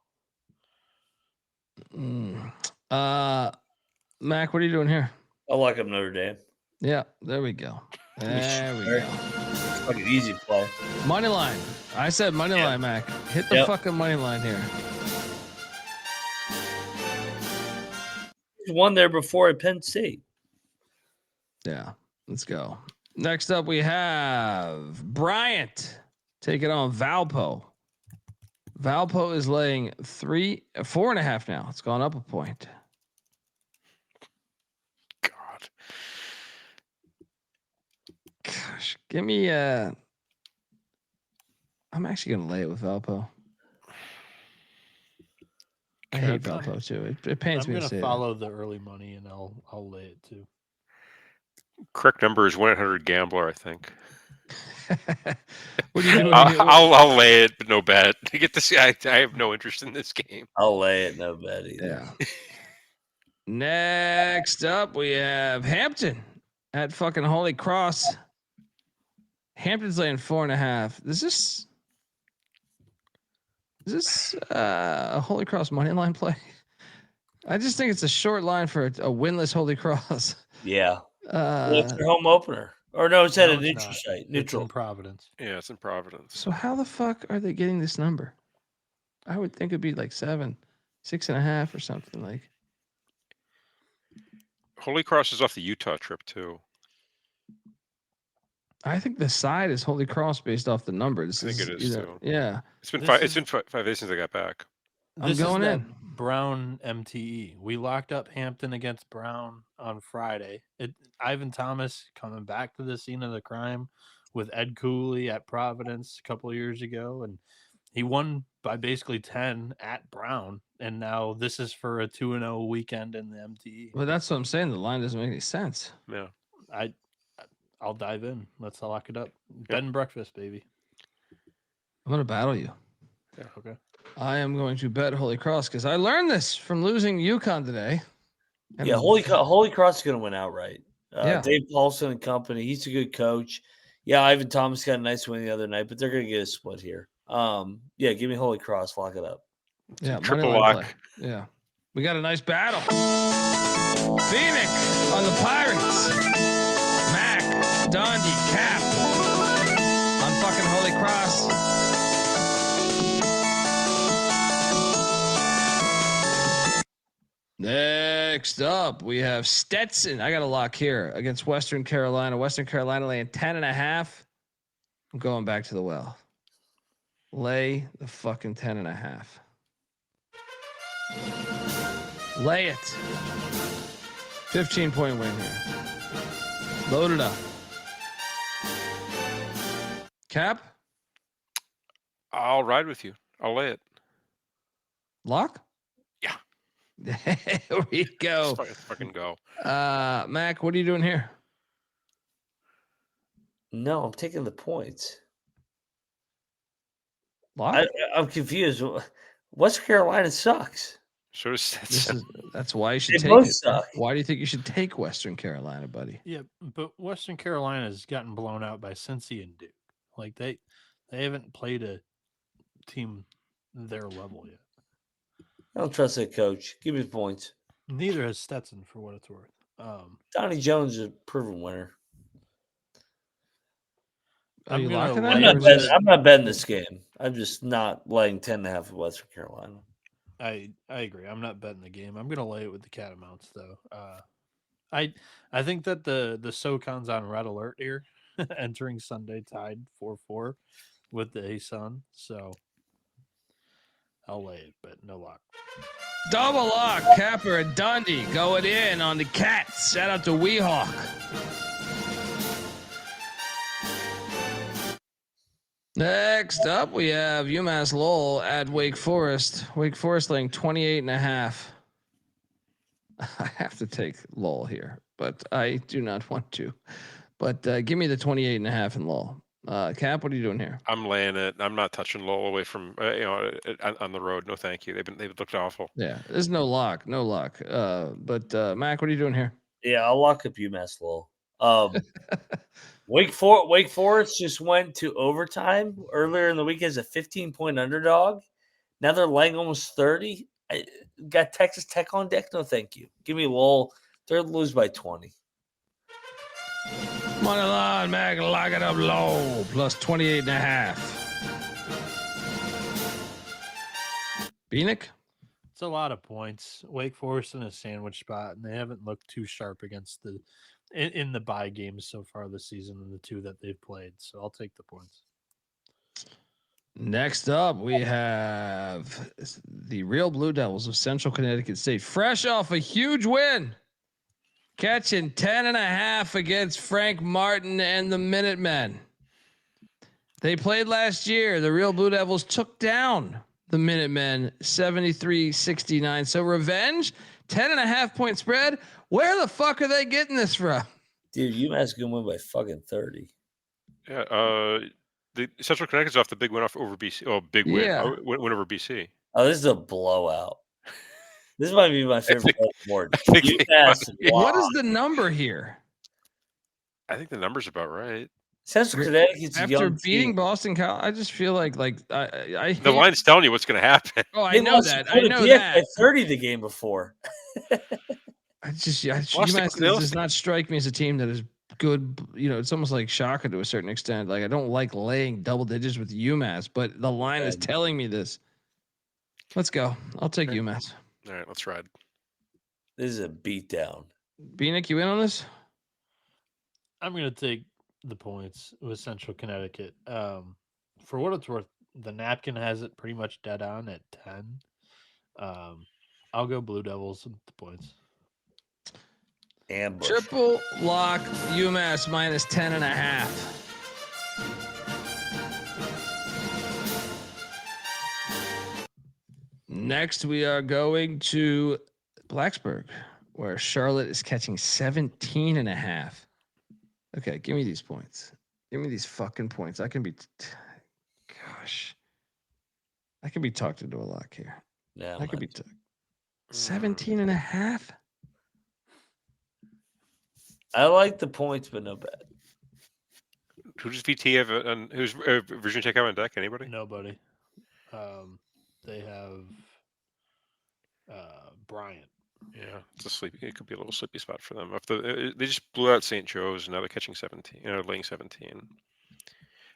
Mac, what are you doing here?
I'll lock up Notre Dame.
Yeah, there we go. There we go.
Like an easy play.
Money line. I said money line, Mac. Hit the fucking money line here.
Won there before at Penn State.
Yeah, let's go. Next up, we have Bryant taking on Valpo. Valpo is laying 4.5 now. It's gone up a point.
God.
Gosh, give me I'm actually gonna lay it with Valpo. I hate Valpo too. It pains me to say
I'm gonna follow the early money, and I'll lay it too.
Correct number is 1-800 Gambler, I think.
What are you doing?
I'll lay it, but no bet. To get this, I have no interest in this game.
I'll lay it, no bet either.
Yeah. Next up, we have Hampton at fucking Holy Cross. Hampton's laying 4.5. Is this a Holy Cross money line play? I just think it's a short line for a winless Holy Cross.
Yeah. It's their home opener. Or no, it's at a neutral site. Neutral.
It's in Providence.
Yeah, it's in Providence.
So how the fuck are they getting this number? I would think it'd be like 6.5 or something like.
Holy Cross is off the Utah trip too.
I think the side is Holy Cross based off the numbers.
I think it is too.
Yeah.
It's been
This
5 days since I got back.
I'm going in.
Brown MTE. We locked up Hampton against Brown on Friday. Ivan Thomas coming back to the scene of the crime with Ed Cooley at Providence a couple of years ago, and he won by basically 10 at Brown, and now this is for a 2-0 weekend in the MTE.
Well, that's what I'm saying. The line doesn't make any sense.
Yeah.
I'll dive in. Let's lock it up. Bed and breakfast, baby.
I'm going to battle you.
Yeah. Okay.
I am going to bet Holy Cross because I learned this from losing UConn today.
Yeah, Holy Cross is going to win outright. Dave Paulson and company. He's a good coach. Yeah, Ivan Thomas got a nice win the other night, but they're going to get a split here. Yeah, give me Holy Cross. Lock it up.
Yeah,
triple lock.
Yeah, we got a nice battle. Bieniek on the Pirates. Mac, Dondi, Cap on fucking Holy Cross. Next up, we have Stetson. I got a lock here against Western Carolina. Western Carolina laying 10.5. I'm going back to the well. Lay the fucking 10.5. Lay it. 15-point win here. Load it up. Cap?
I'll ride with you. I'll lay it.
Lock?
Yeah.
There we go.
Let's fucking go.
Mac, what are you doing here?
No, I'm taking the points.
Lock?
I'm confused. West Carolina sucks.
So does Stetson.
That's why you should
They
take
both
it.
suck.
Why do you think you should take Western Carolina, buddy?
Yeah, but Western Carolina's gotten blown out by Cincy and Duke. Like they haven't played a team their level yet.
I don't trust that coach. Give me the points.
Neither has Stetson, for what it's worth.
Donnie Jones is a proven winner.
Are you
gonna
locking
lay
that?
I'm not betting this game. I'm just not laying 10.5 with Western Carolina.
I agree. I'm not betting the game. I'm gonna lay it with the Catamounts though. I think that the SoCon's on red alert here, entering Sunday tied 4-4 with the ASUN. So I'll lay it, but no lock.
Double lock, Capper and Dundee going in on the Cats. Shout out to Weehawk. Next up, we have UMass Lowell at Wake Forest. Wake Forest laying 28.5. I have to take Lowell here, but I do not want to. But give me the 28.5 in Lowell. Cap, what are you doing here?
I'm laying it. I'm not touching Lowell away from on the road. No, thank you. They've looked awful.
Yeah, there's no lock. But Mac, what are you doing here?
Yeah, I'll lock up UMass Lowell. Wake Forest just went to overtime earlier in the week as a 15-point underdog. Now they're laying almost 30. Got Texas Tech on deck? No, thank you. Give me Lowell. They'll lose by 20.
Money line, Mac, lock it up low. Plus 28.5. Bieniek?
It's a lot of points. Wake Forest in a sandwich spot, and they haven't looked too sharp against in the bye games so far this season and the two that they've played. So I'll take the points.
Next up, we have the Real Blue Devils of Central Connecticut State, fresh off a huge win, catching 10.5 against Frank Martin and the Minutemen. They played last year. The Real Blue Devils took down the Minutemen 73-69. So revenge, 10.5 point spread. Where the fuck are they getting this from?
Dude, UMass gonna win by fucking 30.
Yeah. The Central Connecticut's off the big win over BC. Oh, big win.
Yeah.
Win over BC.
Oh, this is a blowout. This might be my favorite board.
think
UMass.
What is the number here?
I think the number's about right.
Central Connecticut's
After beating Boston College, I just feel like I
The line's telling you what's going to happen.
Oh, I know that. I know that.
At 30 the game before.
UMass does not strike me as a team that is good. You know, it's almost like Shaka to a certain extent. Like I don't like laying double digits with UMass, but the line is telling me this. Let's go. I'll take UMass.
All right, let's ride.
This is a beatdown.
Bieniek, you in on this?
I'm going to take the points with Central Connecticut. For what it's worth, the napkin has it pretty much dead on at 10. I'll go Blue Devils with the points.
Ambush.
Triple lock UMass minus 10.5. Next, we are going to Blacksburg, where Charlotte is catching 17.5. Okay, give me these points. Give me these fucking points. I can be, I can be talked into a lock here.
Yeah,
I could be 17.5.
I like the points, but no bet.
Who does VT have? And who's Virginia Tech have on deck? Anybody?
Nobody. They have Bryant.
Yeah, it's a sleepy. It could be a little sleepy spot for them. If they just blew out St. Joe's, and now they're catching 17. Laying 17.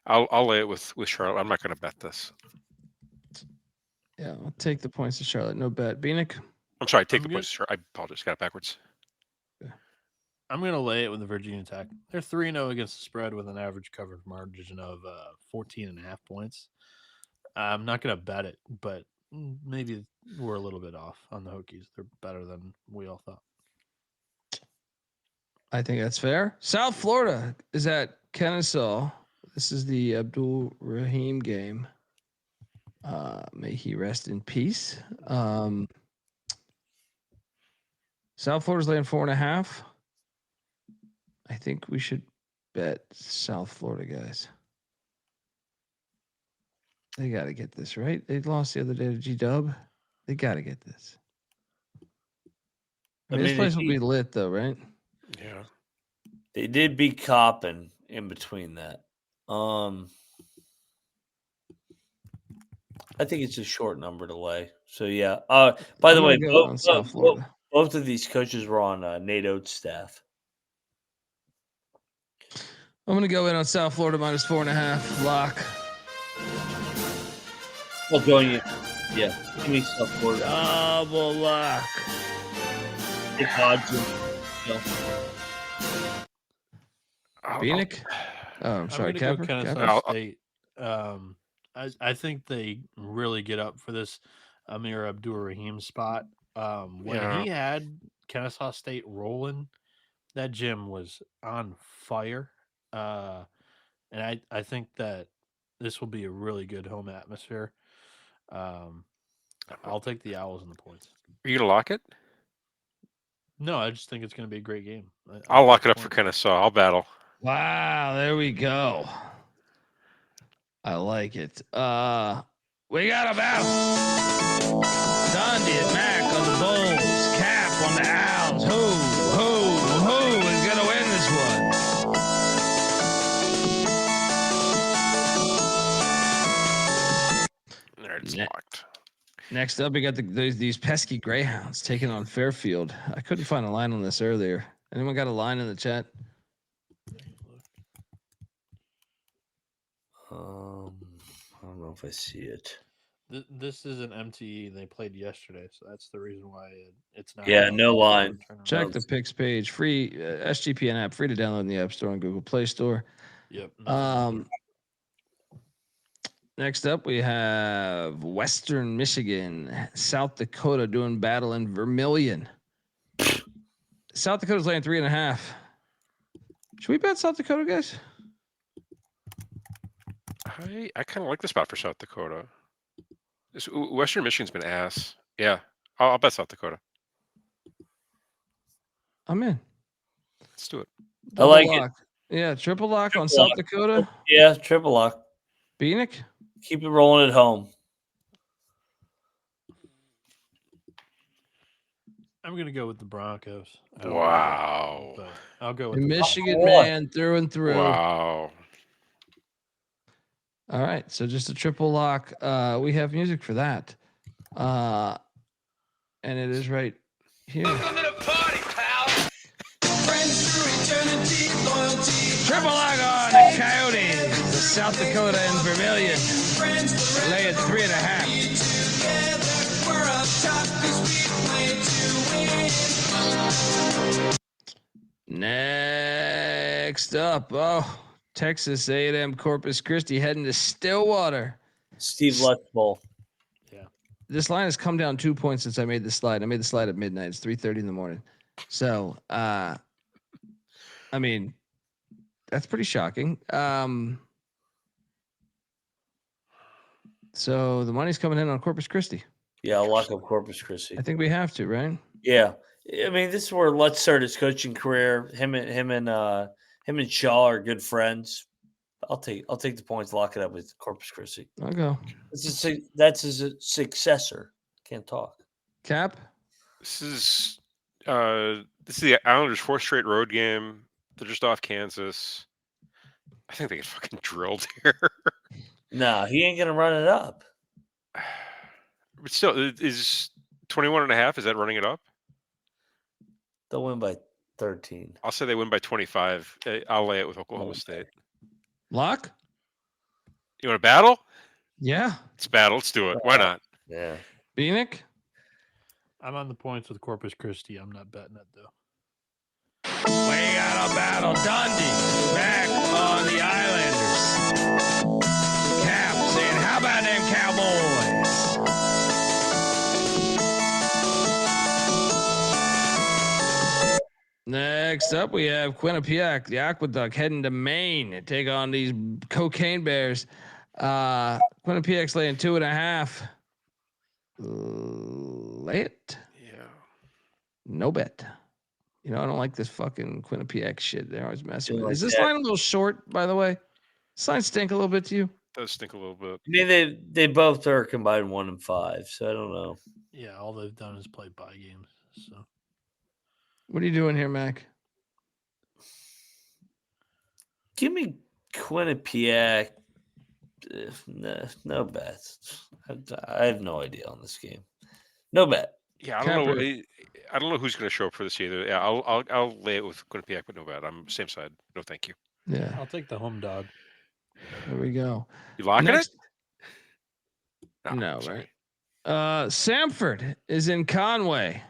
I'll lay it with Charlotte. I'm not going to bet this.
Yeah, I'll take the points to Charlotte. No bet. Bieniek.
I'm sorry. Take the points. I apologize. Got it backwards.
I'm going to lay it with the Virginia Tech. They're 3-0 against the spread with an average covered margin of 14.5 points. I'm not going to bet it, but maybe we're a little bit off on the Hokies. They're better than we all thought.
I think that's fair. South Florida is at Kennesaw. This is the Abdul Rahim game. May he rest in peace. South Florida's laying 4.5. I think we should bet South Florida, guys. They got to get this, right? They lost the other day to G-Dub. They got to get this. This place will be lit, though, right?
Yeah.
They did beat Coppin in between that. I think it's a short number to lay. So, yeah. By the way, both of these coaches were on Nate Oates' staff.
I'm going to go in on South Florida minus 4.5. Lock.
Well, going in. Yeah. Give me South Florida.
Double lock.
Take Hodgson.
Bieniek? Oh, I'm sorry.
Go Kennesaw State. I think they really get up for this Amir Abdur-Rahim spot. When he had Kennesaw State rolling, that gym was on fire. And I think that this will be a really good home atmosphere. I'll take the Owls and the points.
Are you going to lock it?
No, I just think it's going to be a great game.
I'll lock it up for Kennesaw. I'll battle.
Wow, there we go. I like it. We got a battle. Dundee and Mac on the Bulls. Cap on the Owls. Who is going to win this one?
There, it's locked.
Next up, we got these pesky Greyhounds taking on Fairfield. I couldn't find a line on this earlier. Anyone got a line in the chat?
I don't know if I see it.
This is an MTE. They played yesterday, so that's the reason why it's not.
Yeah, no line.
Check the picks page. Free SGPN app, free to download in the App Store and Google Play Store.
Yep.
Next up, we have Western Michigan, South Dakota doing battle in Vermilion. South Dakota's laying 3.5. Should we bet South Dakota, guys?
I kind of like the spot for South Dakota. Western Michigan's been ass. Yeah, I'll bet South Dakota.
I'm in.
Let's do it.
I like
it. Yeah, triple lock on South Dakota.
Yeah, triple lock.
Bieniek?
Keep it rolling at home.
I'm going to go with the Broncos.
Wow.
But I'll go with
Michigan man through and through.
Wow.
All right, so just a triple lock. We have music for that. And it is right here.
Welcome to the party, pal. Friends through eternity, loyalty.
Triple lock on the Coyotes, the South Dakota and Vermilion. Lay at 3.5.
We're up top 'cause we play to win.
Next up, Texas A&M Corpus Christi heading to Stillwater.
Steve Lutz Bowl.
Yeah.
This line has come down 2 points since I made the slide. I made the slide at midnight. It's 3:30 in the morning. So, I mean, that's pretty shocking. So the money's coming in on Corpus Christi.
Yeah, I'll lock up Corpus Christi.
I think we have to, right?
Yeah, I mean, this is where Lutz started his coaching career. Him and Shaw are good friends. I'll take the points. Lock it up with Corpus Christi.
I'll go.
That's his successor. Can't talk.
Cap.
This is the Islanders' fourth straight road game. They're just off Kansas. I think they get fucking drilled here.
No, he ain't gonna run it up.
But still, is 21.5? Is that running it up?
They'll win by 13.
I'll say they win by 25. I'll lay it with Oklahoma State.
Lock.
You want to battle?
Yeah.
It's battle. Let's do it. Why not?
Yeah.
Bieniek.
I'm on the points with Corpus Christi. I'm not betting it though.
We got a battle. Dundee back on the Islanders. Cap saying, "How about them Cowboys?" Next up, we have Quinnipiac, the Aqueduct, heading to Maine to take on these cocaine bears. Quinnipiac's laying 2.5. Lay it.
Yeah.
No bet. You know, I don't like this fucking Quinnipiac shit. They're always messing with it.
Like
Is this
that.
line a little short, by the way? Does line stink a little bit to you?
Does stink a little bit.
I mean, they both are combined 1-5, so I don't know.
Yeah, all they've done is play bye games. So
What are you doing here, Mac?
Give me Quinnipiac. No bets. I have no idea on this game. No bet.
Yeah, I don't know. I don't know who's going to show up for this either. Yeah, I'll lay it with Quinnipiac, but no bet. I'm same side. No, thank you.
Yeah,
I'll take the home dog.
there we go.
You locking
Next-
it?
No,
sorry.
right? Samford is in Conway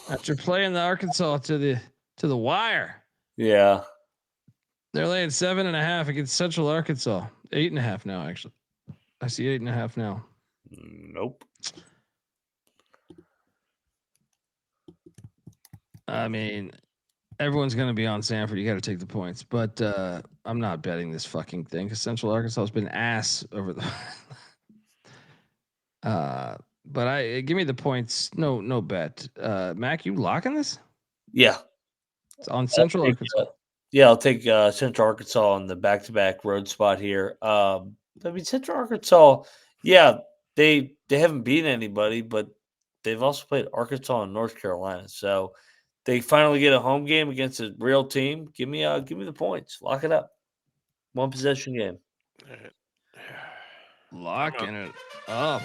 after playing the Arkansas to the wire.
Yeah.
They're laying 7.5 against Central Arkansas. 8.5 now, actually. I see 8.5 now.
Nope.
I mean, everyone's going to be on Samford. You got to take the points, but I'm not betting this fucking thing because Central Arkansas has been ass over the. But give me the points. No bet. Mac, you locking this?
Yeah.
It's on Central Arkansas.
Yeah, I'll take Central Arkansas on the back-to-back road spot here. I mean, Central Arkansas, yeah, they haven't beaten anybody, but they've also played Arkansas and North Carolina. So they finally get a home game against a real team. Give me the points. Lock it up. One possession game.
Locking it up.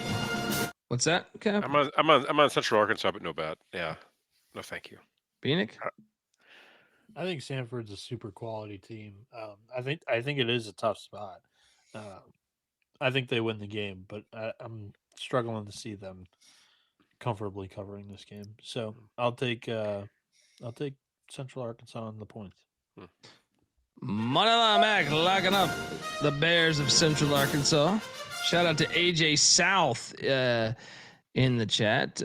What's that, Cap?
I'm on Central Arkansas, but no bet. Yeah, no, thank you.
Bieniek?
I think Sanford's a super quality team. I think it is a tough spot. I think they win the game, but I'm struggling to see them comfortably covering this game. So I'll take Central Arkansas on the points.
Moneyline Mac locking up the Bears of Central Arkansas. Shout out to AJ South in the chat.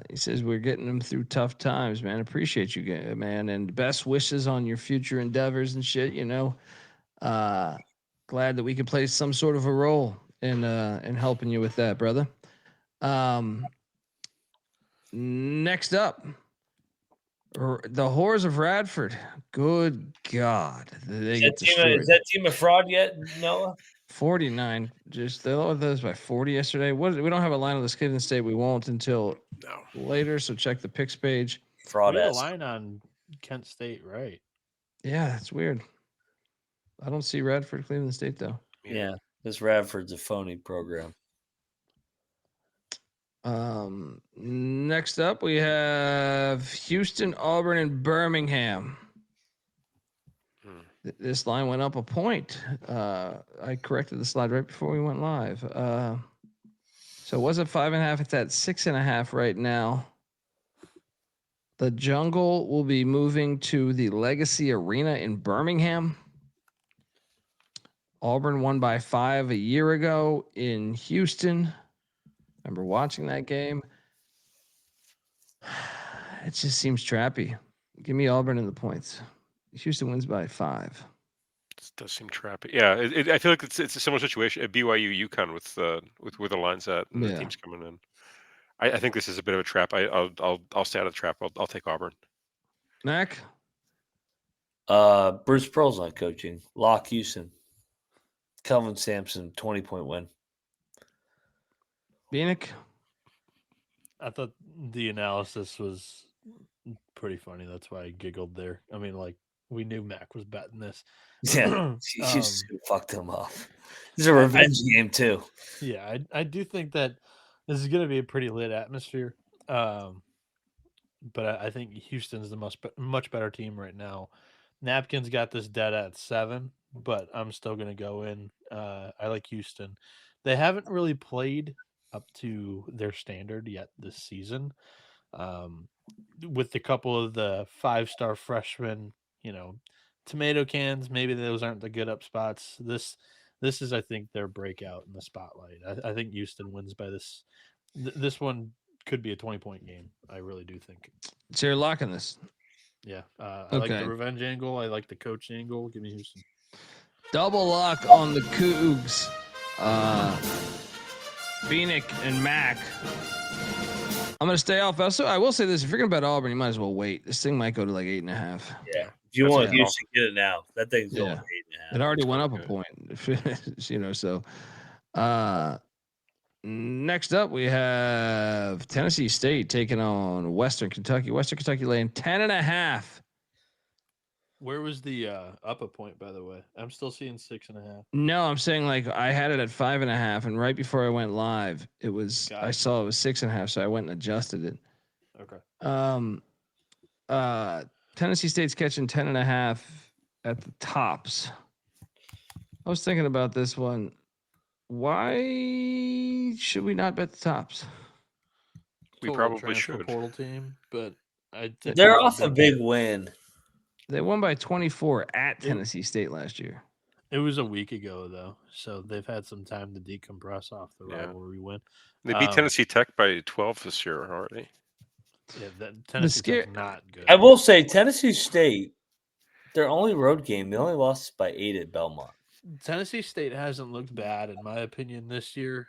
He says we're getting them through tough times, man. Appreciate you, man, and best wishes on your future endeavors and shit. You know, glad that we could play some sort of a role in helping you with that, brother. Next up, the Whores of Radford. Good God, they get destroyed.
Is that team a fraud yet, Noah?
49. Just they lowered those by 40 yesterday. We don't have a line on the Skidden State. We won't until later. So check the picks page.
Fraud.
We had a line on Kent State, right?
Yeah, that's weird. I don't see Radford, Cleveland State though.
Yeah, this Radford's a phony program.
Next up we have Houston, Auburn, and Birmingham. This line went up a point. I corrected the slide right before we went live. So it was at 5.5. It's at 6.5 right now. The Jungle will be moving to the Legacy Arena in Birmingham. Auburn won by 5 a year ago in Houston. Remember watching that game? It just seems trappy. Give me Auburn in the points. Houston wins by 5.
This does seem trappy. Yeah, I feel like it's a similar situation at BYU UConn with where the line's at and the
Yeah.
teams coming in. I think this is a bit of a trap. I'll stay out of the trap. I'll take Auburn.
Mac?
Bruce Pearl's not coaching. Lock Houston. Kelvin Sampson, 20-point win.
Bieniek?
I thought the analysis was pretty funny. That's why I giggled there. I mean, like, we knew Mac was betting this.
Yeah, she fucked him up. This is a revenge game too.
Yeah, I do think that this is going to be a pretty lit atmosphere. But I think Houston's the much better team right now. Napkin's got this dead at 7, but I'm still going to go in. I like Houston. They haven't really played up to their standard yet this season. With a couple of the 5-star freshmen, tomato cans, maybe those aren't the good up spots. This is, I think, their breakout in the spotlight. I think Houston wins by this. This one could be a 20-point game. I really do think.
So you're locking this.
Yeah. I like the revenge angle. I like the coach angle. Give me Houston.
Double lock on the Cougs. Bieniek and Mac. I'm gonna stay off. Also, I will say this: if you're gonna bet Auburn, you might as well wait. This thing might go to like 8.5.
Yeah, if you want Houston, get it now. That thing's going 8.5.
It already went up a point. So. Next up, we have Tennessee State taking on Western Kentucky. Western Kentucky laying 10.5.
Where was the up a point, by the way? I'm still seeing 6.5.
No, I'm saying like I had it at 5.5, and right before I went live, it was I saw it was 6.5, so I went and adjusted it.
Okay.
Tennessee State's catching 10.5 at the tops. I was thinking about this one. Why should we not bet the tops?
We probably should.
Portal team, but
they're off a big win.
They won by 24 at Tennessee State last year.
It was a week ago, though, so they've had some time to decompress off the rivalry win.
They beat Tennessee Tech by 12 this year already.
Yeah, Tennessee Tech's not good.
I will say Tennessee State, their only road game, they only lost by 8 at Belmont.
Tennessee State hasn't looked bad, in my opinion, this year.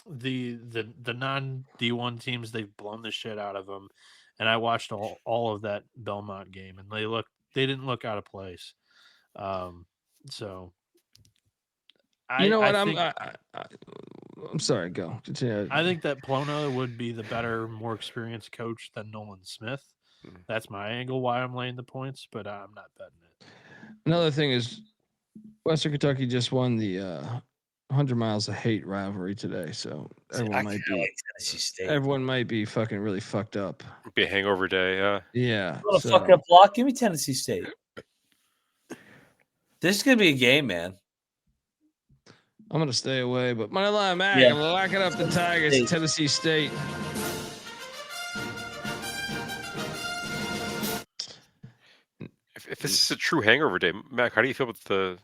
The non D1 teams, they've blown the shit out of them, and I watched all of that Belmont game, and they didn't look out of place. So,
I'm sorry. Go continue.
I think that Plona would be the better, more experienced coach than Nolan Smith. That's my angle why I'm laying the points, but I'm not betting it.
Another thing is, Western Kentucky just won the 100 Miles of Hate rivalry today, so everyone might be fucking really fucked up.
It'd be a hangover day, yeah.
Yeah.
What a fuck up block. Give me Tennessee State. This is gonna be a game, man.
I'm gonna stay away, but moneyline Mac, I'm locking up the Tigers at Tennessee State.
If this is a true hangover day, Mac, how do you feel about the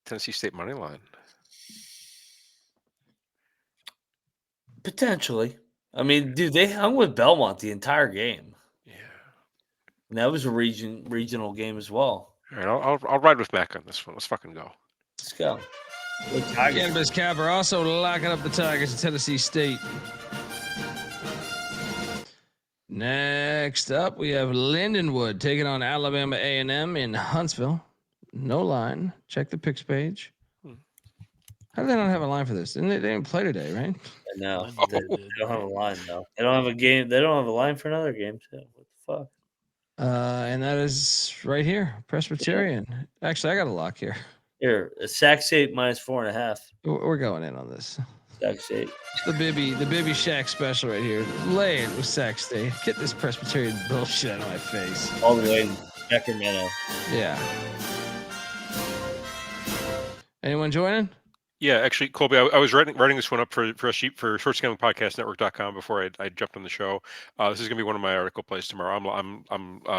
Tennessee State money line?
Potentially. I mean, dude, they hung with Belmont the entire game.
Yeah.
And that was a regional game as well.
All right, I'll ride with Mac on this one. Let's fucking go.
Let's go.
Cannabis Capper also locking up the Tigers at Tennessee State. Next up, we have Lindenwood taking on Alabama A&M in Huntsville. No line. Check the picks page. How do they not have a line for this? They didn't play today, right?
No, they don't have a line though. They don't have a game. They don't have a line for another game. So what the fuck?
And that is right here, Presbyterian. Yeah. Actually, I got a lock here.
Here, Sac State minus 4.5.
We're going in on this.
Sac State.
The Bibby Shack special right here. Lay it with Sac State. Get this Presbyterian bullshit out of my face.
All the way to Sacramento.
Yeah. Anyone joining?
Yeah, actually, Colby, I was writing this one up for SportsGamblingPodcastNetwork.com before I jumped on the show. This is going to be one of my article plays tomorrow. I'm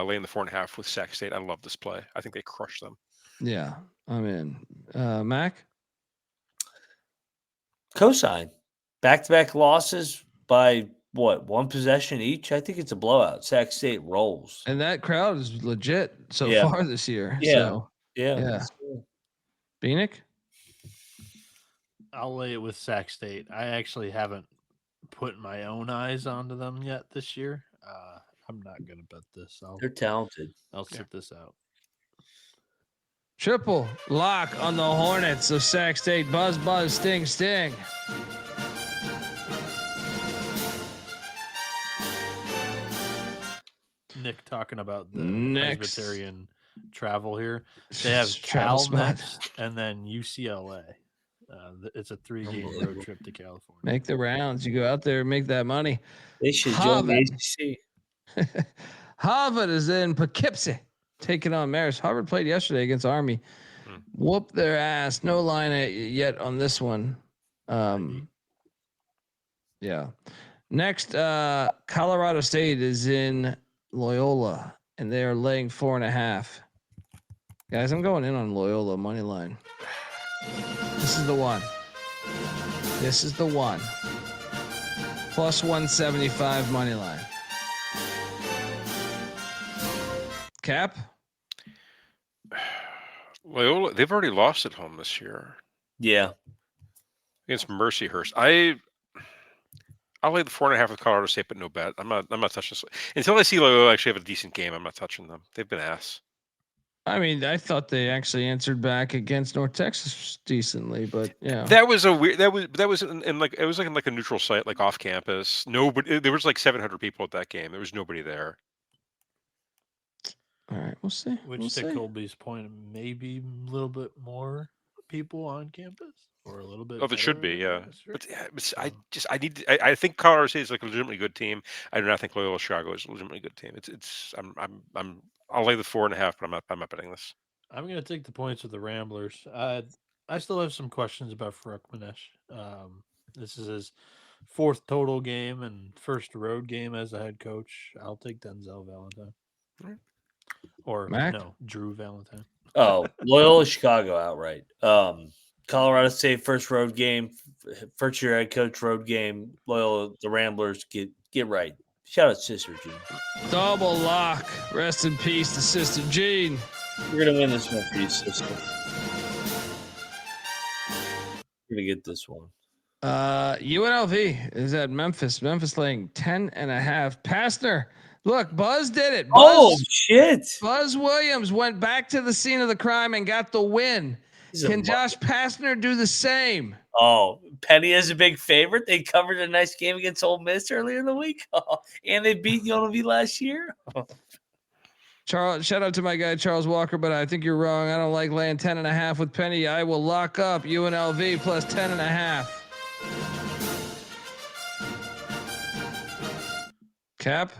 laying the 4.5 with Sac State. I love this play. I think they crush them.
Yeah. I'm in. Mac?
Cosign. Back-to-back losses by what? One possession each? I think it's a blowout. Sac State rolls.
And that crowd is legit so
Yeah.
far this year.
Yeah.
So,
Yeah.
yeah. Bieniek?
I'll lay it with Sac State. I actually haven't put my own eyes onto them yet this year. I'm not going to bet this.
They're talented.
I'll sit this out.
Triple lock on the Hornets of Sac State. Buzz, buzz, sting, sting.
Nick talking about the
Next.
Presbyterian travel here. They have
Travel
Cal
spot.
next and then UCLA. It's a 3-game road trip to California.
Make the rounds. You go out there and make that money.
They should join the ACC.
Harvard is in Poughkeepsie taking on Marist. Harvard played yesterday against Army. Whoop their ass. No line yet on this one. Yeah. Next, Colorado State is in Loyola, and they are laying 4.5. Guys, I'm going in on Loyola money line. This is the one. This is the one. Plus 175 money line. Cap?
Loyola, they've already lost at home this year.
Yeah.
Against Mercyhurst. I'll lay the 4.5 with Colorado State, but no bet. I'm not touching this until I see Loyola actually have a decent game. I'm not touching them. They've been ass.
I mean, I thought they actually answered back against North Texas decently, but yeah.
That was a weird. That was in like it was like in like a neutral site, like off campus. Nobody. There was like 700 people at that game. There was nobody there.
All right, we'll see.
Which, to Colby's point, maybe a little bit more people on campus, or a little bit.
Oh, there should be, yeah.
Sure.
But I think Colorado State is like a legitimately good team. I do not think Loyola Chicago is a legitimately good team. I'll lay the 4.5, but I'm not betting this.
I'm going to take the points with the Ramblers. I still have some questions about Farouk Manesh. This is his 4th total game and first road game as a head coach. I'll take Denzel Valentine.
Right.
Or
Mac?
no, Drew Valentine.
Oh, Loyola Chicago outright. Colorado State first road game, first year head coach road game. Loyola, the Ramblers get right. Shout out Sister Jean.
Double lock. Rest in peace to Sister Jean.
We're gonna win this one for you, sister. We're gonna get this one.
UNLV is at Memphis. Memphis laying 10.5. Pastner. Look, Buzz did it.
Oh shit!
Buzz Williams went back to the scene of the crime and got the win. Can Josh Pastner do the same?
Oh, Penny is a big favorite. They covered a nice game against Ole Miss earlier in the week, and they beat UNLV last year.
Charles, shout out to my guy Charles Walker, but I think you're wrong. I don't like laying 10.5 with Penny. I will lock up UNLV plus 10.5. Cap.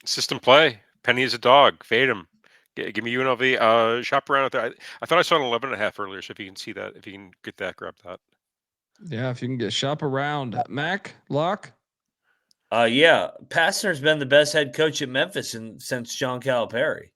System play. Penny is a dog. Fade him. Give me UNLV. Shop around out there. I thought I saw an 11.5 earlier. So if you can see that, if you can get that, grab that.
Yeah, if you can get shop around. Mac, lock.
Yeah. Pastner's been the best head coach at Memphis since John Calipari.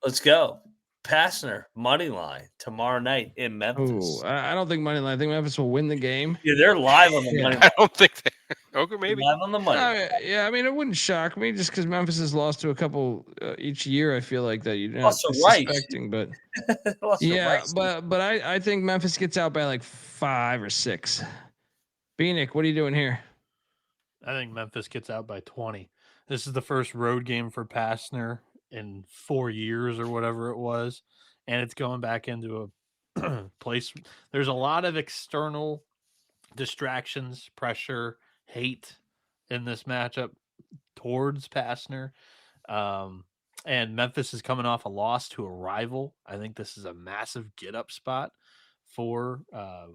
Let's go. Pastner, money line tomorrow night in Memphis.
Ooh, I don't think money line. I think Memphis will win the game.
Yeah, they're live on the money line.
I don't think they. Okay, maybe.
Live on the money line.
Yeah, I mean, it wouldn't shock me just because Memphis has lost to a couple each year. I feel like that you're not suspecting, but yeah, but I think Memphis gets out by like 5 or 6. Bieniek, what are you doing here?
I think Memphis gets out by 20. This is the first road game for Pastner in 4 years or whatever it was, and it's going back into a place. There's a lot of external distractions, pressure, hate in this matchup towards Pastner. And Memphis is coming off a loss to a rival. I think this is a massive get up spot for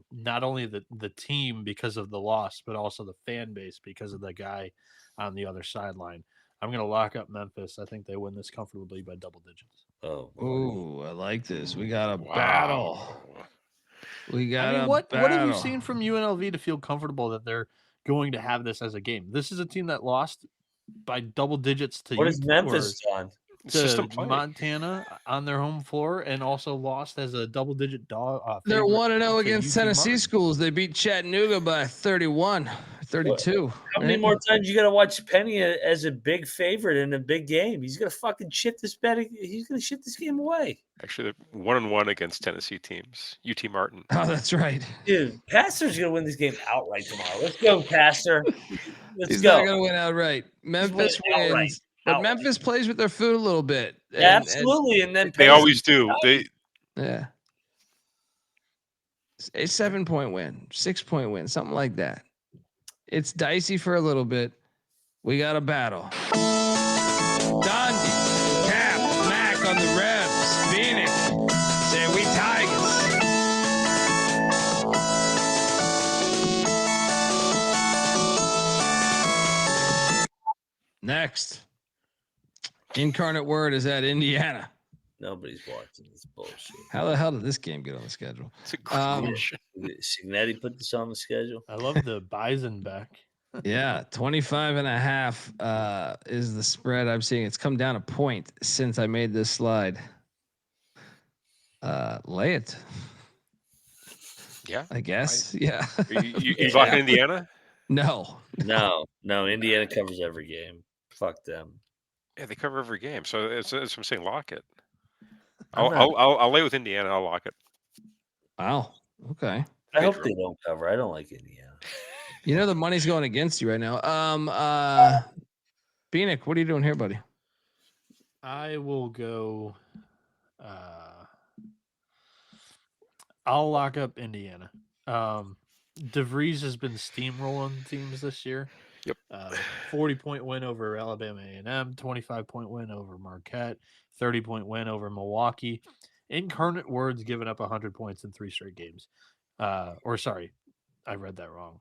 not only the team because of the loss, but also the fan base because of the guy on the other sideline. I'm going to lock up Memphis. I think they win this comfortably by double digits.
Oh, I like this. We got a battle. We got
what have you seen from UNLV to feel comfortable that they're going to have this as a game? This is a team that lost by double digits to
what has Memphis done?
to
play.
Montana on their home floor and also lost as a double-digit dog.
They're
favorite
1-0
to
against
UT
Tennessee
Martin.
schools. They beat Chattanooga by 31, 32.
How many more times you got to watch Penny as a big favorite in a big game? He's gonna fucking shit this bet. He's gonna shit this game away.
Actually, they're 1-1 against Tennessee teams. UT Martin.
Oh, that's right.
Dude, Pastor's gonna win this game outright tomorrow. Let's go, Pastor.
He's not going to win outright. Memphis
winning
wins. But Memphis plays with their food a little bit.
Absolutely. And then
They always do.
Yeah. A 7-point win, 6-point win, something like that. It's dicey for a little bit. We got a battle. Dondi, Cap, Mac on the Rebs, Bieniek. Say we Tigers. Next. Incarnate Word is at Indiana.
Nobody's watching this bullshit.
How the hell did this game get on the schedule?
It's a question.
Signetti put this on the schedule.
I love the Bison back.
Yeah, 25.5 is the spread I'm seeing. It's come down a point since I made this slide. Lay it.
Yeah,
I guess. Yeah.
You blocking Indiana?
No.
Indiana covers every game. Fuck them.
Yeah, they cover every game. So it's I'm saying lock it.
I'm
I'll lay with Indiana. I'll lock it.
Wow. Okay.
I hope they don't cover. I don't like Indiana.
You know the money's going against you right now. Bieniek, what are you doing here, buddy?
I will go. I'll lock up Indiana. DeVries has been steamrolling teams this year.
Yep.
40-point win over Alabama A&M, 25-point win over Marquette, 30-point win over Milwaukee. Incarnate Word's given up 100 points in 3 straight games. Sorry, I read that wrong.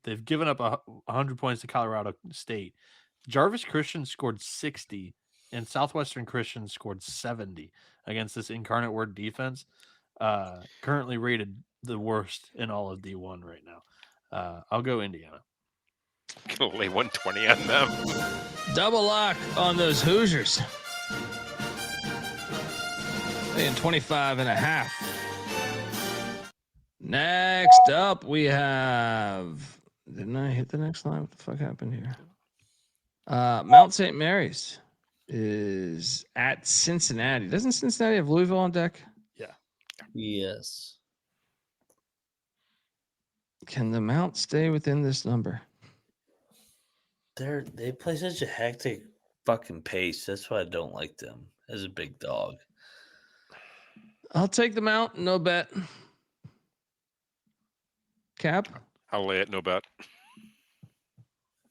They've given up 100 points to Colorado State. Jarvis Christian scored 60, and Southwestern Christian scored 70 against this Incarnate Word defense. Currently rated the worst in all of D1 right now. I'll go Indiana.
Gonna lay 120 on them.
Double lock on those Hoosiers. Paying 25.5. Next up, we have. Didn't I hit the next line? What the fuck happened here? Mount St. Mary's is at Cincinnati. Doesn't Cincinnati have Louisville on deck?
Yeah.
Yes.
Can the Mount stay within this number?
They play such a hectic fucking pace. That's why I don't like them as a big dog.
I'll take the Mount. No bet. Cap?
I'll lay it. No bet.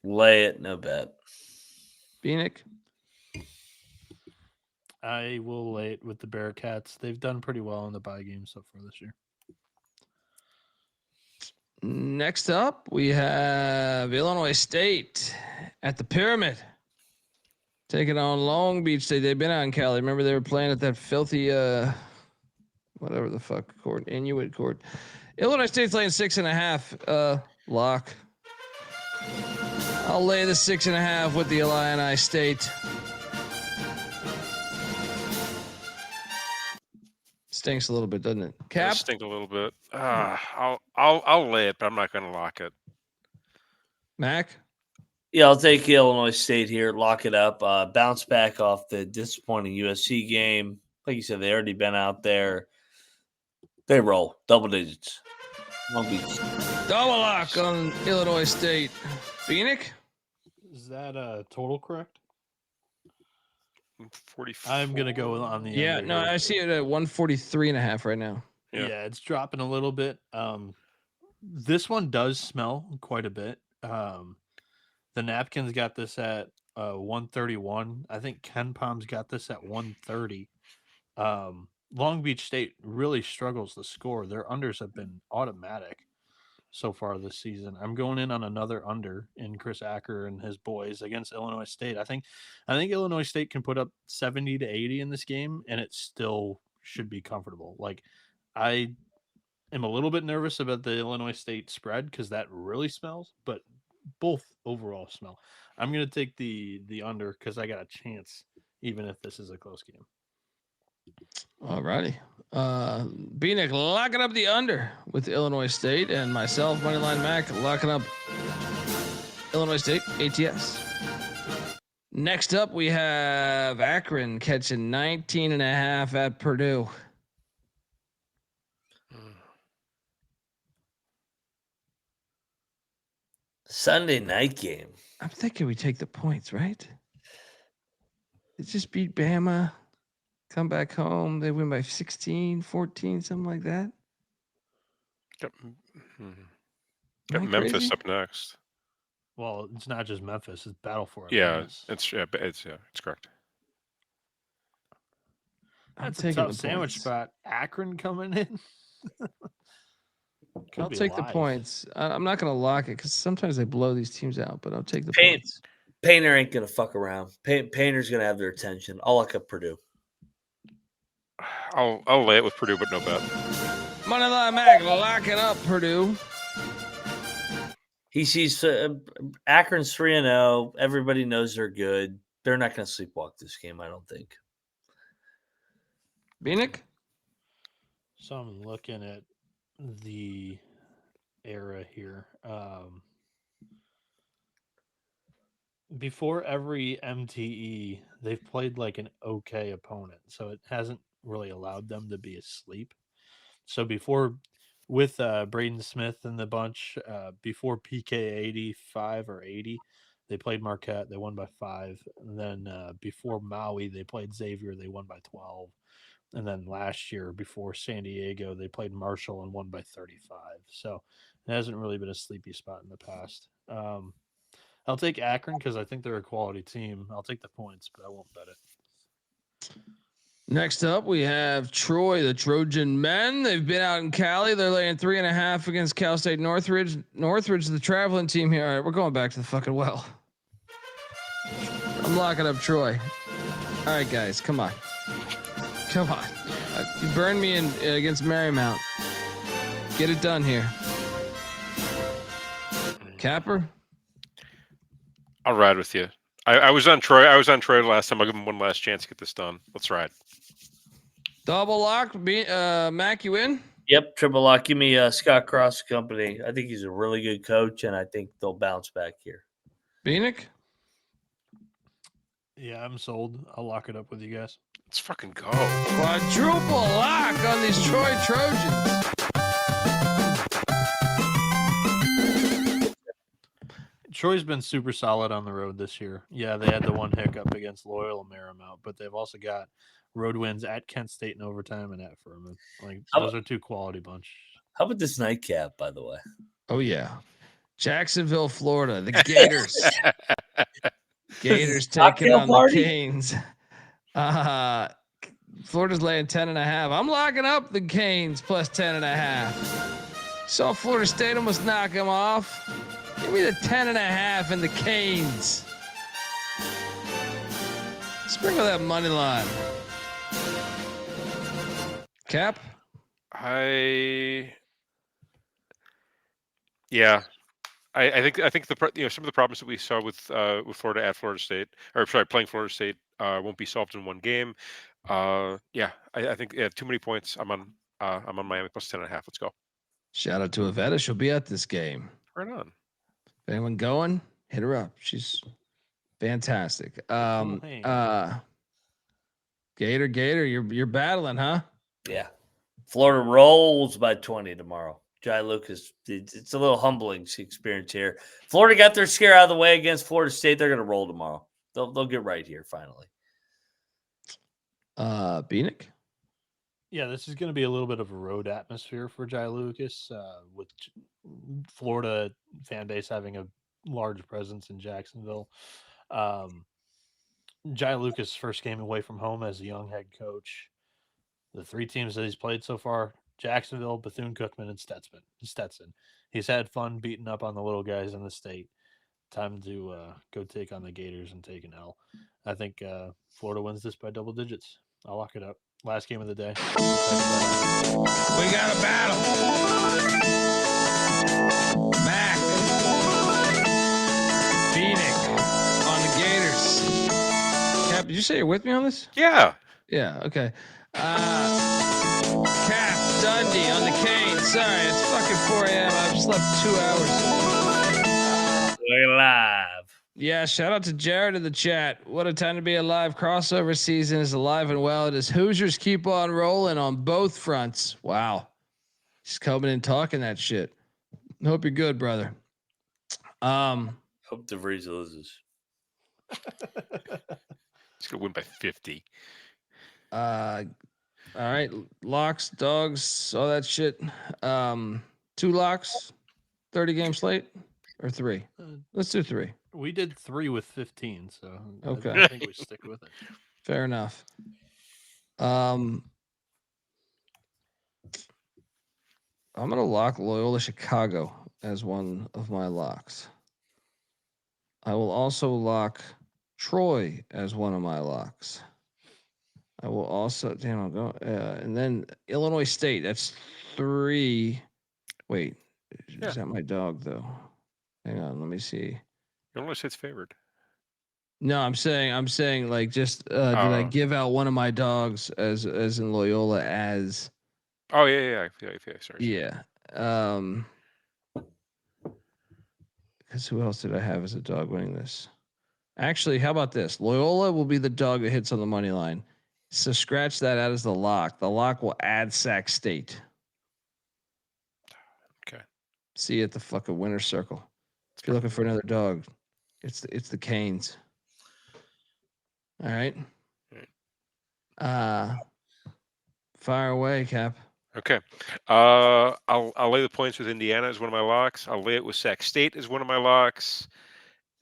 Lay it. No bet.
Bieniek?
I will lay it with the Bearcats. They've done pretty well in the bye game so far this year.
Next up, we have Illinois State at the Pyramid. Taking on Long Beach State. They've been out in Cali. Remember they were playing at that filthy, whatever the fuck court, Inuit court. Illinois State's laying 6.5. Lock. I'll lay the 6.5 with the Illini State. Stinks a little bit, doesn't it? Cap?
It stink a little bit. I'll lay it, but I'm not going to lock it.
Mac?
Yeah, I'll take Illinois State here. Lock it up. Bounce back off the disappointing USC game. Like you said, they already been out there. They roll double digits.
Double lock on Illinois State. Bieniek?
Is that total correct?
44.
I'm gonna go on the
Yeah, no, I see it at 143.5 right now.
Yeah, it's dropping a little bit. This one does smell quite a bit. The Napkins got this at 131. I think Ken Palm's got this at 130. Long Beach State really struggles to score. Their unders have been automatic so far this season. I'm going in on another under in Chris Acker and his boys against Illinois State. I think Illinois State can put up 70 to 80 in this game, and it still should be comfortable. Like, I am a little bit nervous about the Illinois State spread because that really smells, but both overall smell. I'm going to take the under because I got a chance, even if this is a close game.
All righty. Bieniek locking up the under with Illinois State, and myself, Moneyline Mac, locking up Illinois State ATS. Next up, we have Akron catching 19.5 at Purdue.
Sunday night game.
I'm thinking we take the points, right? They just beat Bama, come back home. They win by 16, 14, something like that.
Got
Am I
Memphis
crazy?
up next.
Well, it's not just Memphis; it's Battle for
Yeah,
Atlantis.
it's correct.
That's a
taking
tough
the
sandwich
points.
spot. Akron coming in. Could
I'll
be
take the
live.
points. I'm not going to lock it because sometimes they blow these teams out, but I'll take the points.
Painter ain't gonna fuck around. Painter's gonna have their attention. I'll lock up Purdue.
I'll lay it with Purdue, but no bet.
Moneyline Mac locking up Purdue.
He sees Akron's 3-0. Everybody knows they're good. They're not gonna sleepwalk this game, I don't think.
Bieniek?
So I'm looking at the era here. Before every MTE, they've played like an okay opponent, so it hasn't really allowed them to be asleep. So before, with Braden Smith and the bunch, before PK 85 or 80, they played Marquette. They won by 5. And then before Maui, they played Xavier. They won by 12. And then last year, before San Diego, they played Marshall and won by 35. So it hasn't really been a sleepy spot in the past. I'll take Akron because I think they're a quality team. I'll take the points, but I won't bet it.
Next up, we have Troy, the Trojan men. They've been out in Cali. They're laying 3.5 against Cal State Northridge. Northridge, the traveling team here. All right, we're going back to the fucking well. I'm locking up Troy. All right, guys, come on. Come on. You burned me in against Marymount. Get it done here. Capper?
I'll ride with you. I was on Troy. I was on Troy last time. I'll give him one last chance to get this done. Let's ride.
Double lock. Mac, you in?
Yep, triple lock. Give me Scott Cross Company. I think he's a really good coach, and I think they'll bounce back here.
Bieniek?
Yeah, I'm sold. I'll lock it up with you guys.
Let's fucking go.
Quadruple lock on these Troy Trojans.
Troy's been super solid on the road this year. Yeah, they had the one hiccup against Loyola Marymount, but they've also got road wins at Kent State in overtime and at Furman. Like those are two quality bunch.
How about this nightcap, by the way?
Oh yeah, Jacksonville, Florida, the Gators. Gators taking on the Canes. Florida's laying 10.5. I'm locking up the Canes plus 10.5. So Florida State almost knock them off. Give me the 10.5 and the Canes. Sprinkle that money line. Cap?
I think some of the problems that we saw with Florida at Florida State, or sorry, playing Florida State, won't be solved in one game. I think too many points. I'm on Miami plus 10.5. Let's go.
Shout out to Avetta. She'll be at this game.
Right on.
If anyone going, hit her up. She's fantastic. Gator, you're battling, huh?
Yeah. Florida rolls by 20 tomorrow. Jai Lucas, it's a little humbling experience here. Florida got their scare out of the way against Florida State. They're going to roll tomorrow. They'll get right here finally.
Bieniek?
Yeah, this is going to be a little bit of a road atmosphere for Jai Lucas, with Florida fan base having a large presence in Jacksonville. Jai Lucas' first game away from home as a young head coach. The 3 teams that he's played so far, Jacksonville, Bethune-Cookman, and Stetson. He's had fun beating up on the little guys in the state. Time to go take on the Gators and take an L. I think Florida wins this by double digits. I'll lock it up. Last game of the day.
We got a battle. Mac. Bieniek on the Gators. Cap, did you say you're with me on this?
Yeah.
Yeah. Okay. Cap Dundee on the cane. Sorry, it's fucking 4 a.m. I've slept 2 hours.
We're live.
Yeah, shout out to Jared in the chat. What a time to be alive. Crossover season is alive and well. It is Hoosiers keep on rolling on both fronts. Wow. He's coming and talking that shit. Hope you're good, brother.
Hope DeVries loses.
He's gonna win by 50.
All right, locks, dogs, all that shit. 2 locks, 30 game slate, or 3. Let's do 3.
We did 3 with 15, so
Okay.
I think we stick with it.
Fair enough. I'm gonna lock Loyola Chicago as one of my locks. I will also lock Troy as one of my locks. I will also I'll go and then Illinois State. That's 3. Wait, is that my dog though? Hang on, let me see.
Illinois State's favored.
No, I'm saying like just did I give out one of my dogs as in Loyola as?
Oh yeah. Sorry.
Yeah. Because who else did I have as a dog winning this? Actually, how about this? Loyola will be the dog that hits on the money line. So scratch that out as the lock. The lock will add Sac State.
Okay.
See you at the fucking winner's circle. If you're looking for another dog, it's the Canes. All right. Fire away, Cap.
Okay. I'll lay the points with Indiana as one of my locks. I'll lay it with Sac State as one of my locks.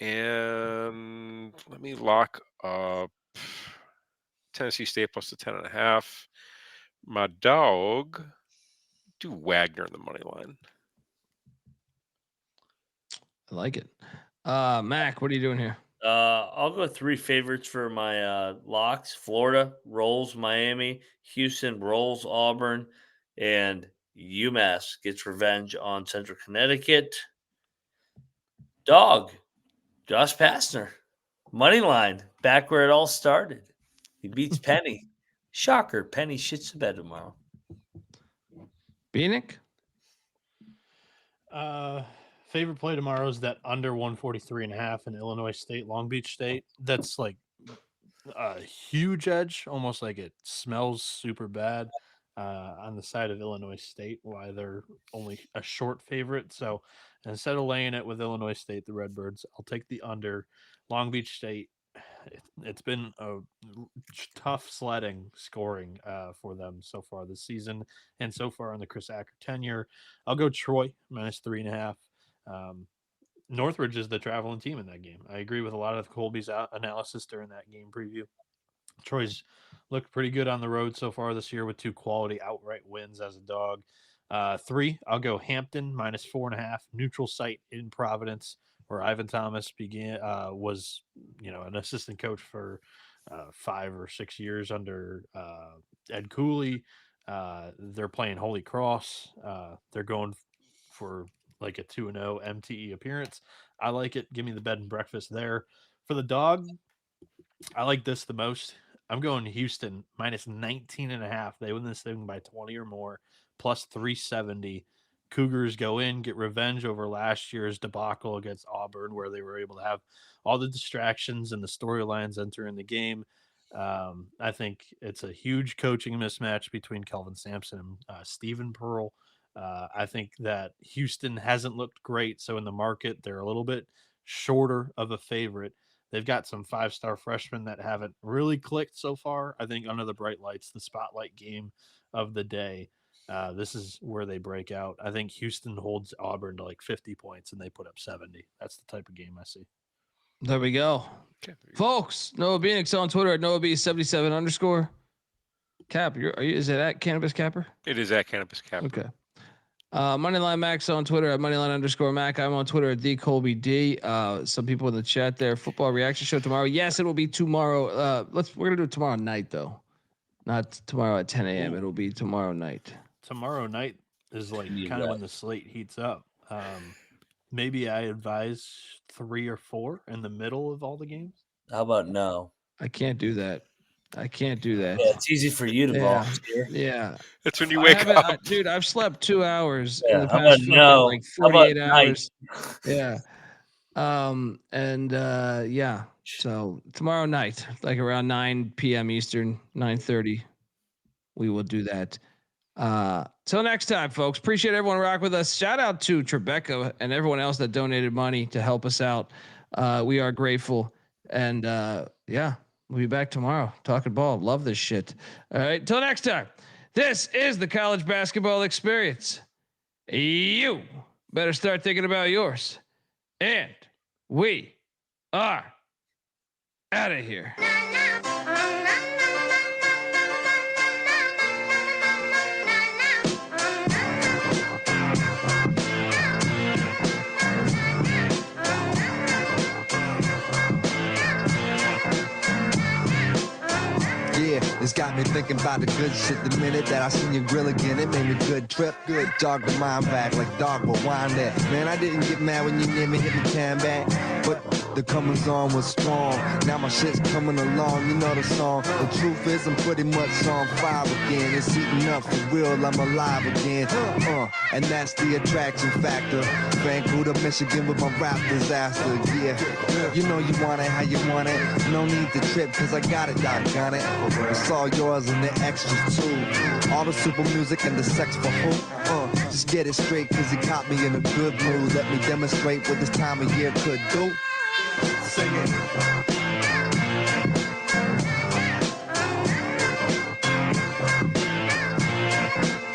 And let me lock up Tennessee State plus the 10.5. My dog, do Wagner in the money line.
I like it. Mac, what are you doing here?
I'll go 3 favorites for my locks. Florida rolls Miami, Houston rolls Auburn, and UMass gets revenge on Central Connecticut. Dog, Josh Pastner, money line, back where it all started. He beats Penny. Shocker, Penny shits the bed tomorrow.
Bieniek?
Favorite play tomorrow is that under 143.5 in Illinois State, Long Beach State. That's like a huge edge, almost like it smells super bad on the side of Illinois State, why they're only a short favorite. So instead of laying it with Illinois State, the Redbirds, I'll take the under. Long Beach State, it's been a tough sledding scoring for them so far this season and so far in the Chris Acker tenure. I'll go Troy minus 3.5. Northridge is the traveling team in that game. I agree with a lot of Colby's analysis during that game preview. Troy's looked pretty good on the road so far this year with 2 quality outright wins as a dog. 3, I'll go Hampton minus 4.5, neutral site in Providence, where Ivan Thomas was an assistant coach for 5 or 6 years under Ed Cooley. They're playing Holy Cross. They're going for like a 2-0 MTE appearance. I like it. Give me the bed and breakfast there. For the dog, I like this the most. I'm going Houston minus 19.5. They win this thing by 20 or more, plus 370. Cougars go in, get revenge over last year's debacle against Auburn, where they were able to have all the distractions and the storylines entering the game. I think it's a huge coaching mismatch between Kelvin Sampson and Stephen Pearl. I think that Houston hasn't looked great. So in the market, they're a little bit shorter of a favorite. They've got some 5-star freshmen that haven't really clicked so far. I think under the bright lights, the spotlight game of the day, this is where they break out. I think Houston holds Auburn to like 50 points and they put up 70. That's the type of game I see.
There we go. Okay. Folks, Noah Bieniek's on Twitter at NoahB77_. Cap, is it at Cannabis Capper?
It is at Cannabis Capper.
Okay. Moneyline Max on Twitter at Moneyline_Mac. I'm on Twitter at TheColbyD. Some people in the chat there. Football reaction show tomorrow. Yes, it will be tomorrow. We're gonna do it tomorrow night though, not tomorrow at 10 a.m. It'll be tomorrow night.
Tomorrow night is like kind of when the slate heats up. Maybe I advise 3 or 4 in the middle of all the games.
How about no?
I can't do that. I can't do that.
Yeah, it's easy for you to volunteer.
Yeah.
That's when you wake up.
Dude, I've slept 2 hours
Yeah,
in the
how
past
about
like
How about
48 hours. Yeah. Yeah. So tomorrow night, like around 9 p.m. Eastern, 9:30, we will do that. Till next time, folks. Appreciate everyone rock with us. Shout out to Tribeca and everyone else that donated money to help us out. We are grateful. And yeah, we'll be back tomorrow talking ball. Love this shit. All right. Till next time. This is the college basketball experience. You better start thinking about yours. And we are out of here.
It's got me thinking about the good shit the minute that I seen your grill again. It made me good trip, good dog the mind back like dog but wind that. Man, I didn't get mad when you near me hit me tan back, but the comings on was strong. Now my shit's coming along, you know the song. The truth is I'm pretty much on fire again. It's heating up for real, I'm alive again. And that's the attraction factor. Vancouver, Michigan with my rap disaster. Yeah, you know you want it how you want it. No need to trip cause I got it, doggone it. It's all yours and the extras too. All the super music and the sex for who? Just get it straight cause you caught me in a good mood. Let me demonstrate what this time of year could do. Sing it.